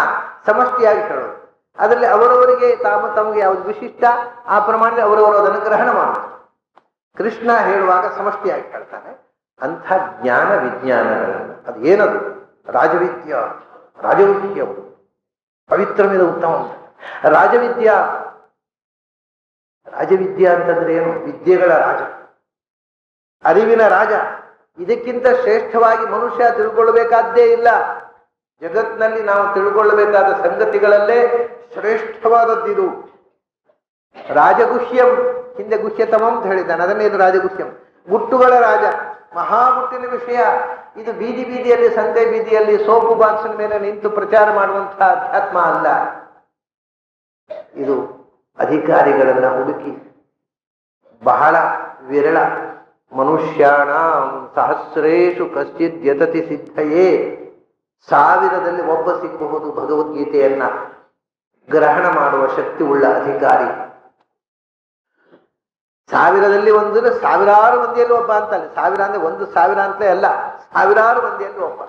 ಸಮಷ್ಟಿಯಾಗಿ ಹೇಳೋದು, ಅದರಲ್ಲಿ ಅವರವರಿಗೆ ತಮಗೆ ಯಾವುದು ವಿಶಿಷ್ಟ ಆ ಪ್ರಮಾಣದಲ್ಲಿ ಅವರವರು ಅದನ್ನು ಗ್ರಹಣ ಮಾಡುವುದು. ಕೃಷ್ಣ ಹೇಳುವಾಗ ಸಮಷ್ಟಿಯಾಗಿ ಹೇಳ್ತಾನೆ. ಅಂಥ ಜ್ಞಾನ ವಿಜ್ಞಾನಗಳನ್ನು, ಅದು ಏನದು? ರಾಜವಿದ್ಯ, ರಾಜವಿದ್ಯ ಪವಿತ್ರಮಿದ ಉತ್ತಮ. ರಾಜವಿದ್ಯಾ ಅಂತಂದ್ರೆ ಏನು? ವಿದ್ಯೆಗಳ ರಾಜ, ಅರಿವಿನ ರಾಜ. ಇದಕ್ಕಿಂತ ಶ್ರೇಷ್ಠವಾಗಿ ಮನುಷ್ಯ ತಿಳ್ಕೊಳ್ಬೇಕಾದ್ದೇ ಇಲ್ಲ. ಜಗತ್ತಿನಲ್ಲಿ ನಾವು ತಿಳ್ಕೊಳ್ಳಬೇಕಾದ ಸಂಗತಿಗಳಲ್ಲೇ ಶ್ರೇಷ್ಠವಾದದ್ದಿದು. ರಾಜಗುಹ್ಯಂ, ಹಿಂದೆ ಗುಹ್ಯತಮ ಅಂತ ಹೇಳಿದ್ದಾನೆ, ಅದನ್ನೇನು ರಾಜಗುಹ್ಯಂ, ಗುಟ್ಟುಗಳ ರಾಜ, ಮಹಾಗುಟ್ಟಿನ ವಿಷಯ. ಇದು ಬೀದಿ ಬೀದಿಯಲ್ಲಿ, ಸಂತೆ ಬೀದಿಯಲ್ಲಿ ಸೋಪು ಬಾಕ್ಸಿನ ಮೇಲೆ ನಿಂತು ಪ್ರಚಾರ ಮಾಡುವಂತಹ ಅಧ್ಯಾತ್ಮ ಅಲ್ಲ. ಇದು ಅಧಿಕಾರಿಗಳನ್ನ ಹುಡುಕಿ ಬಹಳ ವಿರಳ, ಮನುಷ್ಯಾಣ ಸಹಸ್ರೇಶು ಕಶ್ಚಿತ್ ಯತತಿ ಸಿದ್ಧಯೇ, 1000ದಲ್ಲಿ ಒಬ್ಬ ಸಿಕ್ಕಬಹುದು ಭಗವದ್ಗೀತೆಯನ್ನ ಗ್ರಹಣ ಮಾಡುವ ಶಕ್ತಿ ಉಳ್ಳ ಅಧಿಕಾರಿ. 1000ದಲ್ಲಿ ಒಂದು, ಸಾವಿರಾರು ಮಂದಿಯಲ್ಲಿ ಒಬ್ಬ ಅಂತಲ್ಲ. 1000 ಅಂದ್ರೆ 1,000 ಅಂತಲೇ ಅಲ್ಲ, ಸಾವಿರಾರು ಮಂದಿಯಲ್ಲಿ ಒಬ್ಬ.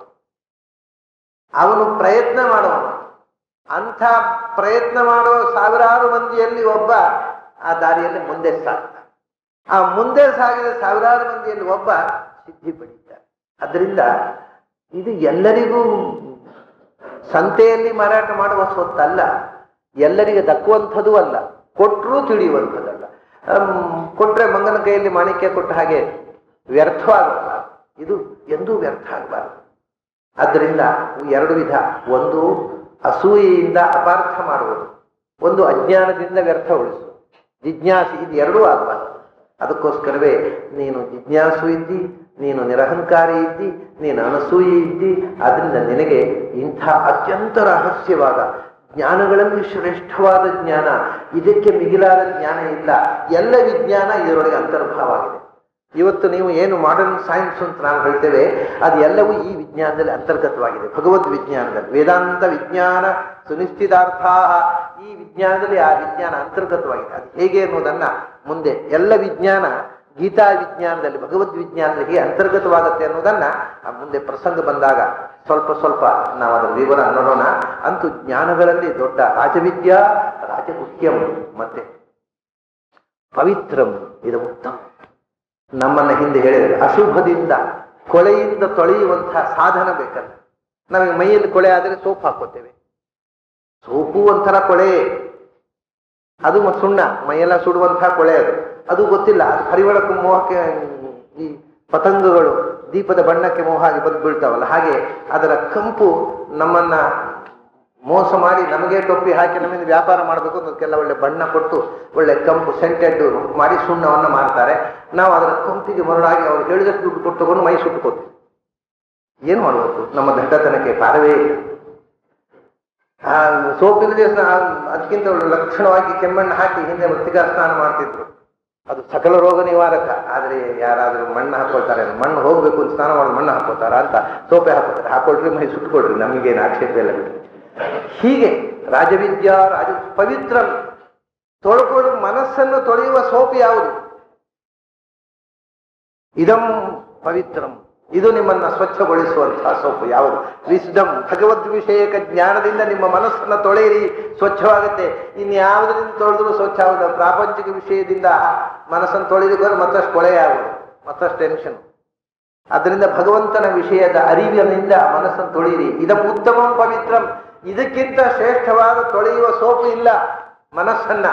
ಅವನು ಪ್ರಯತ್ನ ಮಾಡುವನು. ಅಂಥ ಪ್ರಯತ್ನ ಮಾಡುವ ಸಾವಿರಾರು ಮಂದಿಯಲ್ಲಿ ಒಬ್ಬ ಆ ದಾರಿಯಲ್ಲಿ ಮುಂದೆ ಸಾಗ್ತಾನೆ. ಆ ಮುಂದೆ ಸಾಗಿದ ಸಾವಿರಾರು ಮಂದಿಯಲ್ಲಿ ಒಬ್ಬ ಸಿದ್ಧಿ ಪಡೀತಾರೆ. ಅದರಿಂದ ಇದು ಎಲ್ಲರಿಗೂ ಸಂತೆಯಲ್ಲಿ ಮಾರಾಟ ಮಾಡುವ ಸ್ವತ್ತಲ್ಲ, ಎಲ್ಲರಿಗೆ ದಕ್ಕುವಂಥದ್ದು ಅಲ್ಲ, ಕೊಟ್ಟರೂ ತಿಳಿಯುವಂಥದ್ದಲ್ಲ. ಕೊಟ್ರೆ ಮಂಗನ ಕೈಯಲ್ಲಿ ಮಾಣಿಕ್ಯ ಕೊಟ್ಟ ಹಾಗೆ ವ್ಯರ್ಥವಾಗಲ್ಲ. ಇದು ಎಂದೂ ವ್ಯರ್ಥ ಆಗಬಾರದು. ಆದ್ದರಿಂದ 2 ವಿಧ, ಒಂದು ಅಸೂಯೆಯಿಂದ ಅಪಾರ್ಥ ಮಾಡುವುದು, ಒಂದು ಅಜ್ಞಾನದಿಂದ ವ್ಯರ್ಥ ಉಳಿಸುವುದು. ಜಿಜ್ಞಾಸಿ, ಇದು ಎರಡೂ ಆಗಬಾರದು. ಅದಕ್ಕೋಸ್ಕರವೇ ನೀನು ಜಿಜ್ಞಾಸು ಇದ್ದಿ, ನೀನು ನಿರಹಂಕಾರಿ ಇದ್ದಿ, ನೀನು ಅನಸೂಯಿ ಇದ್ದಿ. ಆದ್ರಿಂದ ನಿನಗೆ ಇಂಥ ಅತ್ಯಂತ ರಹಸ್ಯವಾದ ಜ್ಞಾನಗಳಲ್ಲಿ ಶ್ರೇಷ್ಠವಾದ ಜ್ಞಾನ, ಇದಕ್ಕೆ ಮಿಗಿಲಾದ ಜ್ಞಾನ ಇಲ್ಲ. ಎಲ್ಲ ವಿಜ್ಞಾನ ಇದರೊಳಗೆ ಅಂತರ್ಭಾವ ಆಗಿದೆ. ಇವತ್ತು ನೀವು ಏನು ಮಾಡರ್ನ್ ಸೈನ್ಸ್ ಅಂತ ನಾವು ಹೇಳ್ತೇವೆ, ಅದು ಎಲ್ಲವೂ ಈ ವಿಜ್ಞಾನದಲ್ಲಿ ಅಂತರ್ಗತವಾಗಿದೆ. ಭಗವದ್ ವಿಜ್ಞಾನದಲ್ಲಿ, ವೇದಾಂತ ವಿಜ್ಞಾನ ಸುನಿಶ್ಚಿತಾರ್ಥ, ಈ ವಿಜ್ಞಾನದಲ್ಲಿ ಆ ವಿಜ್ಞಾನ ಅಂತರ್ಗತವಾಗಿದೆ. ಅದು ಹೇಗೆ ಅನ್ನೋದನ್ನ ಮುಂದೆ ಎಲ್ಲ ವಿಜ್ಞಾನ ಗೀತಾ ವಿಜ್ಞಾನದಲ್ಲಿ, ಭಗವದ್ ವಿಜ್ಞಾನದಲ್ಲಿ ಹೇಗೆ ಅಂತರ್ಗತವಾಗತ್ತೆ ಅನ್ನೋದನ್ನ ಮುಂದೆ ಪ್ರಸಂಗ ಬಂದಾಗ ಸ್ವಲ್ಪ ಸ್ವಲ್ಪ ನಾವು ಅದರ ವಿವರ ನೋಡೋಣ. ಅಂತೂ ಜ್ಞಾನಗಳಲ್ಲಿ ದೊಡ್ಡ ರಾಜವಿದ್ಯಾ, ರಾಜಗುಹ್ಯಂ ಮತ್ತೆ ಪವಿತ್ರಂ, ಇದು ಉತ್ತಮ. ನಮ್ಮನ್ನ ಹಿಂದೆ ಹೇಳಿದರೆ ಅಶುಭದಿಂದ, ಕೊಳೆಯಿಂದ ತೊಳೆಯುವಂತಹ ಸಾಧನ ಬೇಕಲ್ಲ. ನಮಗೆ ಮೈಯಲ್ಲಿ ಕೊಳೆ ಆದರೆ ಸೋಪ್ ಹಾಕೋತೇವೆ, ಸೋಪು ಒಂಥರ ಕೊಳೆ, ಅದು ಸುಣ್ಣ, ಮೈಯೆಲ್ಲ ಸುಡುವಂತಹ ಕೊಳೆ ಅದು ಗೊತ್ತಿಲ್ಲ. ಅದು ಪರಿಮಳಕ್ಕೆ ಮೋಹಕ್ಕೆ, ಈ ಪತಂಗಗಳು ದೀಪದ ಬಣ್ಣಕ್ಕೆ ಮೋಹ ಆಗಿ ಬಂದು ಬೀಳ್ತಾವಲ್ಲ, ಹಾಗೆ ಅದರ ಕಂಪು ನಮ್ಮನ್ನ ಮೋಸ ಮಾಡಿ ನಮಗೆ ಟೊಪ್ಪಿ ಹಾಕಿ ನಮ್ಮಿಂದ ವ್ಯಾಪಾರ ಮಾಡಬೇಕು ಅನ್ನೋದಕ್ಕೆಲ್ಲ ಒಳ್ಳೆ ಬಣ್ಣ ಕೊಟ್ಟು ಒಳ್ಳೆ ಕಂಪು ಸೆಂಟೆಡ್ ಮಾಡಿ ಸುಣ್ಣವನ್ನು ಮಾರ್ತಾರೆ. ನಾವು ಅದರ ಕಂಪಿಗೆ ಮರಳಾಗಿ ಅವ್ರು ಹೇಳಿದಷ್ಟು ದುಡ್ಡು ಕೊಟ್ಟು ತಗೊಂಡು ಮೈ ಸುಟ್ಟುಕೋತೀವಿ. ಏನು ಮಾಡಬೇಕು? ನಮ್ಮ ದಡ್ಡತನಕ್ಕೆ ಪಾರವೇ ಇಲ್ಲ. ಆ ಸೋಪಿನ ದಿವಸ ಅದಕ್ಕಿಂತ ಲಕ್ಷಣವಾಗಿ ಕೆಮ್ಮಣ್ಣು ಹಾಕಿ ಹಿಂದೆ ಮೃತ್ತಿಕಾ ಸ್ನಾನ ಮಾಡ್ತಿದ್ರು. ಅದು ಸಕಲ ರೋಗ ನಿವಾರಕ. ಆದ್ರೆ ಯಾರಾದ್ರೂ ಮಣ್ಣು ಹಾಕೊಳ್ತಾರೆ, ಮಣ್ಣು ಹೋಗ್ಬೇಕು ಅಂತ ಸ್ನಾನ ಮಾಡಿ ಮಣ್ಣು ಹಾಕೋತಾರ ಅಂತ ಸೋಪೆ ಹಾಕೋತಾರೆ. ಹಾಕೊಳ್ರಿ, ಮೈ ಸುಟ್ಕೊಳ್ರಿ, ನಮಗೇನು ಆಕ್ಷೇಪ ಇಲ್ಲ ಬಿಟ್ಟು. ಹೀಗೆ ರಾಜವಿದ್ಯಾ, ಪವಿತ್ರ, ತೊಳ್ಕೊಳ್ಳು, ಮನಸ್ಸನ್ನು ತೊಳೆಯುವ ಸೋಪು ಯಾವುದು? ಇದಂ ಪವಿತ್ರಂ, ಇದು ನಿಮ್ಮನ್ನ ಸ್ವಚ್ಛಗೊಳಿಸುವಂತಹ ಸೋಪು ಯಾವುದು? ವಿಸ್ಡಮ್, ಭಗವದ್ ವಿಷಯಕ ಜ್ಞಾನದಿಂದ ನಿಮ್ಮ ಮನಸ್ಸನ್ನ ತೊಳೆಯಿರಿ, ಸ್ವಚ್ಛವಾಗುತ್ತೆ. ಇನ್ಯಾವುದರಿಂದ ತೊಳೆದ್ರು ಸ್ವಚ್ಛ ಆಗುದು. ಪ್ರಾಪಂಚಿಕ ವಿಷಯದಿಂದ ಮನಸ್ಸನ್ನು ತೊಳೆದಿದ್ದಾರೆ ಮತ್ತಷ್ಟು ಕೊಳೆಯಾಗುವುದು, ಮತ್ತಷ್ಟು ಟೆನ್ಷನ್. ಅದರಿಂದ ಭಗವಂತನ ವಿಷಯದ ಅರಿವಿನಿಂದ ಮನಸ್ಸನ್ನು ತೊಳೆಯಿರಿ. ಇದಂ ಉತ್ತಮಂ ಪವಿತ್ರಂ, ಇದಕ್ಕಿಂತ ಶ್ರೇಷ್ಠವಾದ ತೊಳೆಯುವ ಸೋಪು ಇಲ್ಲ. ಮನಸ್ಸನ್ನ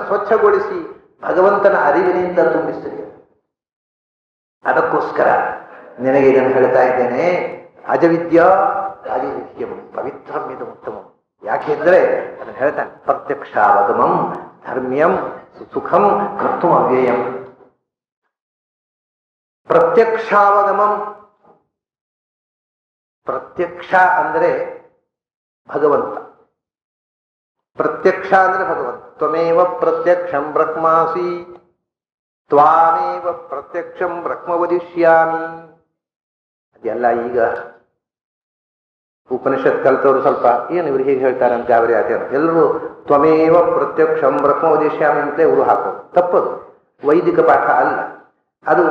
ಸ್ವಚ್ಛಗೊಳಿಸಿ ಭಗವಂತನ ಅರಿವಿನಿಂದ ತುಂಬಿಸಿರಿ. ಅದಕ್ಕೋಸ್ಕರ ನಿನಗೆ ಇದನ್ನು ಹೇಳ್ತಾ ಇದ್ದೇನೆ. ಅಜವಿದ್ಯಾ ರಾಜವಿದ್ಯಂ ಪವಿತ್ರಂ ಇದು ಉತ್ತಮಂ. ಯಾಕೆಂದ್ರೆ ಅದನ್ನು ಹೇಳ್ತಾನೆ, ಪ್ರತ್ಯಕ್ಷಾವಗಮಂ ಧರ್ಮ್ಯಂ ಸುಖಂ ಕರ್ತು ಅವ್ಯಯಂ. ಪ್ರತ್ಯಕ್ಷಾವಗಮಂ, ಪ್ರತ್ಯಕ್ಷ ಅಂದ್ರೆ ಭಗವಂತ, ಪ್ರತ್ಯಕ್ಷ ಅಂದ್ರೆ ಭಗವಂತ. ತ್ವಮೇವ ಪ್ರತ್ಯಕ್ಷಂ ಬ್ರಹ್ಮಾಸಿ ತ್ವಾಮೇವ ಪ್ರತ್ಯಕ್ಷಂ ಬ್ರಹ್ಮ ವದಿಷ್ಯಾಮಿ. ಅದೆಲ್ಲ ಈಗ ಉಪನಿಷತ್ ಕಲ್ತವ್ರು ಸ್ವಲ್ಪ ಏನು ಇವ್ರು ಹೀಗೆ ಹೇಳ್ತಾರೆ ಅಂತ ಗಾಬರಿ ಆತೇನು. ಎಲ್ಲರೂ ತ್ವಮೇವ ಪ್ರತ್ಯಕ್ಷಂ ಬ್ರಹ್ಮ ವದಿಷ್ಯಾಮಿ ಅಂತಲೇ ಇವರು ಹಾಕೋದು. ತಪ್ಪದು. ವೈದಿಕ ಪಾಠ ಅಲ್ಲ ಅದು.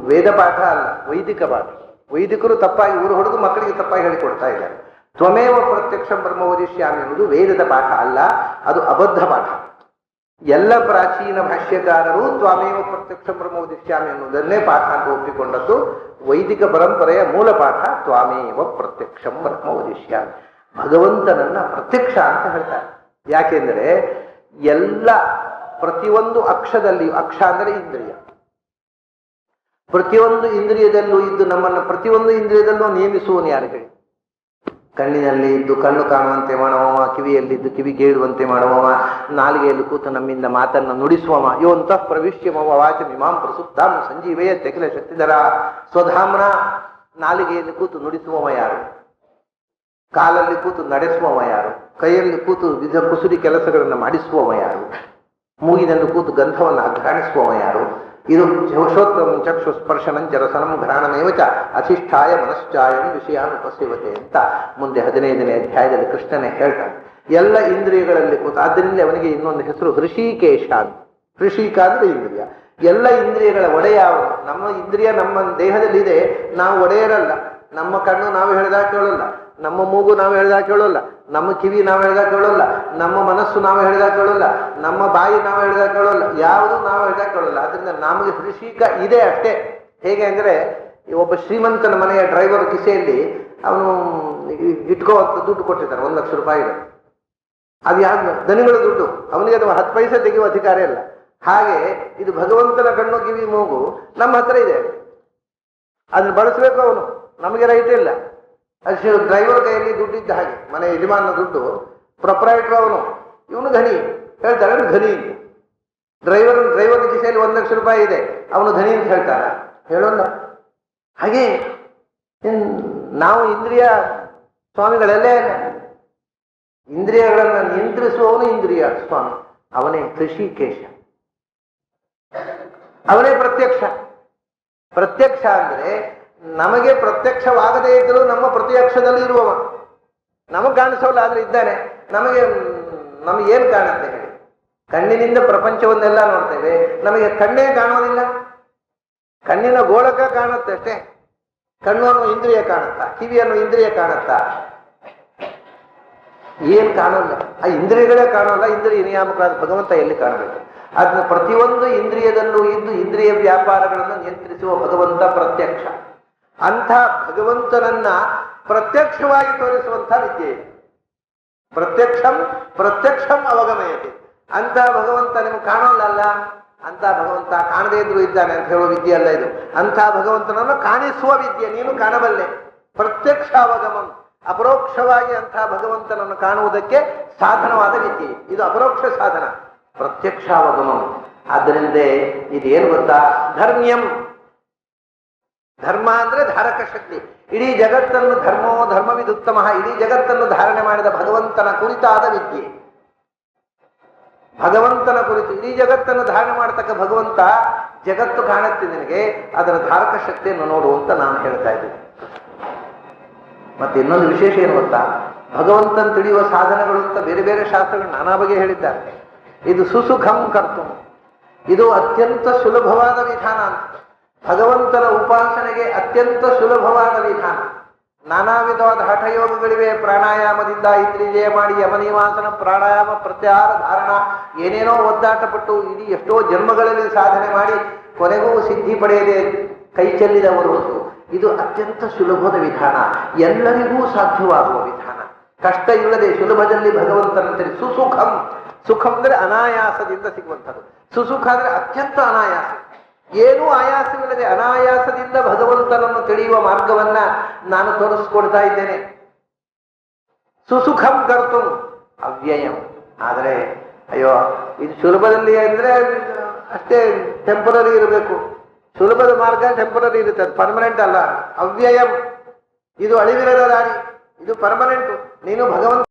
ವೇದ ಪಾಠ ಅಲ್ಲ, ವೈದಿಕ ಪಾಠ. ವೈದಿಕರು ತಪ್ಪಾಗಿ ಊರು ಹೊಡೆದು ಮಕ್ಕಳಿಗೆ ತಪ್ಪಾಗಿ ಹೇಳಿಕೊಡ್ತಾ ಇದ್ದಾರೆ. ತ್ವಮೇವ ಪ್ರತ್ಯಕ್ಷಂ ಬ್ರಹ್ಮ ವದಿಷ್ಯಾಮಿ ಎನ್ನುವುದು ವೇದದ ಪಾಠ ಅಲ್ಲ, ಅದು ಅಬದ್ಧ ಪಾಠ. ಎಲ್ಲ ಪ್ರಾಚೀನ ಭಾಷ್ಯಕಾರರು ತ್ವಮೇವ ಪ್ರತ್ಯಕ್ಷಂ ಬ್ರಹ್ಮ ವದಿಷ್ಯಾಮಿ ಎನ್ನುವುದನ್ನೇ ಪಾಠ ಅಂತ ಒಪ್ಪಿಕೊಂಡದ್ದು. ವೈದಿಕ ಪರಂಪರೆಯ ಮೂಲ ಪಾಠ ತ್ವಮೇವ ಪ್ರತ್ಯಕ್ಷಂ ಬ್ರಹ್ಮ ವದಿಷ್ಯಾಮಿ. ಭಗವಂತನನ್ನ ಪ್ರತ್ಯಕ್ಷ ಅಂತ ಹೇಳ್ತಾರೆ. ಯಾಕೆಂದರೆ ಎಲ್ಲ ಪ್ರತಿಯೊಂದು ಅಕ್ಷದಲ್ಲಿ, ಅಕ್ಷ ಅಂದರೆ ಇಂದ್ರಿಯ, ಪ್ರತಿಯೊಂದು ಇಂದ್ರಿಯದಲ್ಲೂ ಇದ್ದು ನಮ್ಮನ್ನು ಪ್ರತಿಯೊಂದು ಇಂದ್ರಿಯದಲ್ಲೂ ನೇಮಿಸುವನು ಯಾರು ಹೇಳಿ? ಕಣ್ಣಿನಲ್ಲಿ ಇದ್ದು ಕಣ್ಣು ಕಾಣುವಂತೆ ಮಾಡುವವ, ಕಿವಿಯಲ್ಲಿದ್ದು ಕಿವಿ ಕೇಳುವಂತೆ ಮಾಡುವವ, ನಾಲಿಗೆಯಲ್ಲಿ ಕೂತು ನಮ್ಮಿಂದ ಮಾತನ್ನು ನುಡಿಸುವವ. ಯೋಂತಃ ಪ್ರವಿಶ್ಯಮವ ವಾಚಮಿಮಾಂ ಪ್ರಸುಪ್ತಾಂ ಸಂಜೀವಯ ತೆಕಿಲ ಶಕ್ತಿಧರ ಸ್ವಧಾಮ್ನ. ನಾಲಿಗೆಯಲ್ಲಿ ಕೂತು ನುಡಿಸುವವ ಯಾರು? ಕಾಲಲ್ಲಿ ಕೂತು ನಡೆಸುವವ ಯಾರು? ಕೈಯಲ್ಲಿ ಕೂತು ವಿಧ ಕುಸುರಿ ಕೆಲಸಗಳನ್ನು ಮಾಡಿಸುವವ ಯಾರು? ಮೂಗಿನಲ್ಲಿ ಕೂತು ಗಂಧವನ್ನು ಅಘ್ರಾಣಿಸುವವ ಯಾರು? ಇದು ಶ್ರೋತ್ರಂ ಚಕ್ಷು ಸ್ಪರ್ಶನಂಚ ರಸನಂ ಘ್ರಾಣಮೇವಚ ಅಧಿಷ್ಠಾಯ ಮನಶ್ಚಾಯಂ ವಿಷಯಾನುಪಸ್ಯವತೆ ಅಂತ ಮುಂದೆ 15ನೇ ಅಧ್ಯಾಯದಲ್ಲಿ ಕೃಷ್ಣನೇ ಹೇಳ್ತಾನೆ. ಎಲ್ಲ ಇಂದ್ರಿಯಗಳಲ್ಲಿ ಕೂತು, ಆದ್ದರಿಂದ ಅವನಿಗೆ ಇನ್ನೊಂದು ಹೆಸರು ಹೃಷಿಕೇಶ ಅಂತ. ಹೃಷಿಕ ಅಂದ್ರೆ ಇಂದ್ರಿಯ. ಎಲ್ಲ ಇಂದ್ರಿಯಗಳ ಒಡೆಯ ಅವನು. ನಮ್ಮ ಇಂದ್ರಿಯ ನಮ್ಮ ದೇಹದಲ್ಲಿದೆ, ನಾವು ಒಡೆಯರಲ್ಲ. ನಮ್ಮ ಕಣ್ಣು ನಾವು ಹೇಳಿದಾಗ ಕೇಳೋಲ್ಲ, ನಮ್ಮ ಮೂಗು ನಾವು ಹೇಳಿದಾಗ ಕೇಳೋಲ್ಲ, ನಮ್ಮ ಕಿವಿ ನಾವು ಹೇಳಿದಾಗ ಕೇಳೋಲ್ಲ, ನಮ್ಮ ಮನಸ್ಸು ನಾವು ಹೇಳಿದಾಗ ಕೇಳೋಲ್ಲ, ನಮ್ಮ ಬಾಯಿ ನಾವು ಹೇಳಿದಾಗ ಕೇಳೋಲ್ಲ, ಯಾವುದು ನಾವು ಹೇಳಿದಾಗ ಕೇಳೋಲ್ಲ. ಅದರಿಂದ ನಮಗೆ ಹೃಷಿಕ ಇದೆ ಅಷ್ಟೇ. ಹೇಗೆ ಅಂದ್ರೆ ಒಬ್ಬ ಶ್ರೀಮಂತನ ಮನೆಯ ಡ್ರೈವರ್ ಕಿಸೆಯಲ್ಲಿ ಅವನು ಇಟ್ಕೋವಂತ ದುಡ್ಡು ಕೊಟ್ಟಿರ್ತಾನೆ, 1 ಲಕ್ಷ ರೂಪಾಯಿ ಇದೆ. ಅದು ಯಾರು? ದನಿಗಳ ದುಡ್ಡು. ಅವನಿಗೆ ಅದು 10 ಪೈಸೆ ತೆಗೆಯುವ ಅಧಿಕಾರ ಇಲ್ಲ. ಹಾಗೆ ಇದು ಭಗವಂತನ ಕಣ್ಣು ಕಿವಿ ಮೂಗು ನಮ್ಮ ಹತ್ರ ಇದೆ, ಅದನ್ನ ಬಳಸಬೇಕು. ಅವನು ನಮಗೆ ರೈಟ್ ಇಲ್ಲ. ಅದು ಡ್ರೈವರ್ ಕೈಯಲ್ಲಿ ದುಡ್ಡಿದ್ದ ಹಾಗೆ, ಮನೆ ಯಜಮಾನ ದುಡ್ಡು, ಪ್ರೊಪ್ರೈಟರ್ ಅವನು, ಇವನು ಧನಿ. ಹೇಳ್ತಾರೆ ಧನಿ. ಡ್ರೈವರ್ ಕಿಸೆಯಲ್ಲಿ 1 ಲಕ್ಷ ರೂಪಾಯಿ ಇದೆ, ಅವನು ಧನಿ ಅಂತ ಹೇಳ್ತಾರ? ಹೇಳೋಲ್ಲ. ಹಾಗೆ ನಾವು ಇಂದ್ರಿಯ ಸ್ವಾಮಿಗಳಲ್ಲೇ ಅಲ್ಲ. ಇಂದ್ರಿಯಗಳನ್ನು ನಿಯಂತ್ರಿಸುವವನು ಇಂದ್ರಿಯ ಸ್ವಾಮಿ, ಅವನೇ ಹೃಷಿಕೇಶ, ಅವನೇ ಪ್ರತ್ಯಕ್ಷ. ಪ್ರತ್ಯಕ್ಷ ಅಂದ್ರೆ ನಮಗೆ ಪ್ರತ್ಯಕ್ಷವಾಗದೇ ಇದ್ದರೂ ನಮ್ಮ ಪ್ರತ್ಯಕ್ಷದಲ್ಲಿ ಇರುವವ. ನಮಗೆ ಕಾಣಿಸೋಲ್ಲ, ಆದ್ರೆ ಇದ್ದಾನೆ. ನಮಗೇನು ಕಾಣುತ್ತೆ ಹೇಳಿ? ಕಣ್ಣಿನಿಂದ ಪ್ರಪಂಚವನ್ನೆಲ್ಲ ನೋಡ್ತೇವೆ, ನಮಗೆ ಕಣ್ಣೇ ಕಾಣೋದಿಲ್ಲ. ಕಣ್ಣಿನ ಗೋಳಕ ಕಾಣುತ್ತೆ ಅಷ್ಟೇ. ಕಣ್ಣು ಅನ್ನೋ ಇಂದ್ರಿಯ ಕಾಣುತ್ತಾ? ಕಿವಿ ಅನ್ನೋ ಇಂದ್ರಿಯ ಕಾಣುತ್ತಾ? ಏನ್ ಕಾಣೋಲ್ಲ. ಆ ಇಂದ್ರಿಯಗಳೇ ಕಾಣೋಲ್ಲ. ಇಂದ್ರಿಯ ನಿಯಾಮಕರಾದ ಭಗವಂತ ಎಲ್ಲಿ ಕಾಣಬೇಕು? ಅದನ್ನ ಪ್ರತಿಯೊಂದು ಇಂದ್ರಿಯದಲ್ಲೂ ಇದ್ದು ಇಂದ್ರಿಯ ವ್ಯಾಪಾರಗಳನ್ನು ನಿಯಂತ್ರಿಸುವ ಭಗವಂತ ಪ್ರತ್ಯಕ್ಷ. ಅಂಥ ಭಗವಂತನನ್ನ ಪ್ರತ್ಯಕ್ಷವಾಗಿ ತೋರಿಸುವಂಥ ವಿದ್ಯೆ ಇದೆ. ಪ್ರತ್ಯಕ್ಷಂ ಅವಗಮಯತೆ. ಅಂತ ಭಗವಂತ ನಿಮ್ಗೆ ಕಾಣೋಲ್ಲ, ಅಂತ ಭಗವಂತ ಕಾಣದೇ ಇದ್ರು ಇದ್ದಾನೆ ಅಂತ ಹೇಳುವ ವಿದ್ಯೆ ಅಲ್ಲ ಇದು. ಅಂಥ ಭಗವಂತನನ್ನು ಕಾಣಿಸುವ ವಿದ್ಯೆ. ನೀನು ಕಾಣಬಲ್ಲೆ. ಪ್ರತ್ಯಕ್ಷ ಅವಗಮಂ, ಅಪರೋಕ್ಷವಾಗಿ ಅಂಥ ಭಗವಂತನನ್ನು ಕಾಣುವುದಕ್ಕೆ ಸಾಧನವಾದ ವಿದ್ಯೆ ಇದು. ಅಪರೋಕ್ಷ ಸಾಧನ, ಪ್ರತ್ಯಕ್ಷಾವಗಮಂ. ಆದ್ದರಿಂದ ಇದೇನು ಗೊತ್ತಾ? ಧರ್ಮ್ಯಂ. ಧರ್ಮ ಅಂದ್ರೆ ಧಾರಕ ಶಕ್ತಿ. ಇಡೀ ಜಗತ್ತನ್ನು ಧರ್ಮವಿದುತ್ತಮ, ಇಡೀ ಜಗತ್ತನ್ನು ಧಾರಣೆ ಮಾಡಿದ ಭಗವಂತನ ಕುರಿತಾದ ವಿದ್ಯೆ. ಭಗವಂತನ ಕುರಿತು ಇಡೀ ಜಗತ್ತನ್ನು ಧಾರಣೆ ಮಾಡತಕ್ಕ ಭಗವಂತ. ಜಗತ್ತು ಕಾಣುತ್ತೆ ನಿನಗೆ, ಅದರ ಧಾರಕ ಶಕ್ತಿಯನ್ನು ನೋಡು ಅಂತ ನಾನು ಹೇಳ್ತಾ ಇದ್ದೀನಿ. ಮತ್ತೆ ಇನ್ನೊಂದು ವಿಶೇಷ ಏನು ಗೊತ್ತಾ? ಭಗವಂತನ ತಿಳಿಯುವ ಸಾಧನಗಳು ಅಂತ ಬೇರೆ ಬೇರೆ ಶಾಸ್ತ್ರಗಳು ನಾನಾ ಬಗೆ ಹೇಳಿದ್ದಾರೆ. ಇದು ಸುಸುಖಂ ಕರ್ತು, ಇದು ಅತ್ಯಂತ ಸುಲಭವಾದ ವಿಧಾನ ಅಂತ. ಭಗವಂತನ ಉಪಾಸನೆಗೆ ಅತ್ಯಂತ ಸುಲಭವಾದ ವಿಧಾನ. ನಾನಾ ವಿಧವಾದ ಹಠಯೋಗಗಳಿವೆ. ಪ್ರಾಣಾಯಾಮದಿಂದ ಇಂದ್ರಿಯ ಮಾಡಿ ಯಮನಿವಾಸನ, ಪ್ರಾಣಾಯಾಮ, ಪ್ರತ್ಯಾಹಾರ, ಧಾರಣ, ಏನೇನೋ ಒದ್ದಾಟ ಪಟ್ಟು ಇಡೀ ಎಷ್ಟೋ ಜನ್ಮಗಳಲ್ಲಿ ಸಾಧನೆ ಮಾಡಿ ಕೊನೆಗೂ ಸಿದ್ಧಿ ಪಡೆಯದೆ ಕೈ ಚೆಲ್ಲಿದವರು. ಇದು ಅತ್ಯಂತ ಸುಲಭದ ವಿಧಾನ, ಎಲ್ಲರಿಗೂ ಸಾಧ್ಯವಾಗುವ ವಿಧಾನ. ಕಷ್ಟ ಇಲ್ಲದೆ ಸುಲಭದಲ್ಲಿ ಭಗವಂತನಂತೆ ಸುಸುಖಂ. ಸುಖಂ ಅಂದ್ರೆ ಅನಾಯಾಸದಿಂದ ಸಿಗುವಂಥದ್ದು. ಸುಸುಖ ಅಂದ್ರೆ ಅತ್ಯಂತ ಅನಾಯಾಸ, ಏನೂ ಆಯಾಸವಿಲ್ಲದೆ ಅನಾಯಾಸದಿಂದ ಭಗವಂತನನ್ನು ತಿಳಿಯುವ ಮಾರ್ಗವನ್ನ ನಾನು ತೋರಿಸ್ಕೊಡ್ತಾ ಇದ್ದೇನೆ. ಸುಸುಖಂ ಕರ್ತು ಅವ್ಯಯಂ. ಆದರೆ ಅಯ್ಯೋ, ಇದು ಸುಲಭದಲ್ಲಿ ಅಂದ್ರೆ ಅಷ್ಟೇ ಟೆಂಪರರಿ ಇರಬೇಕು. ಸುಲಭದ ಮಾರ್ಗ ಟೆಂಪರರಿ ಇರುತ್ತೆ, ಅದು ಪರ್ಮನೆಂಟ್ ಅಲ್ಲ. ಅವ್ಯಯಂ, ಇದು ಅಳಿವಿರದ ದಾರಿ, ಇದು ಪರ್ಮನೆಂಟು. ನೀನು ಭಗವಂತ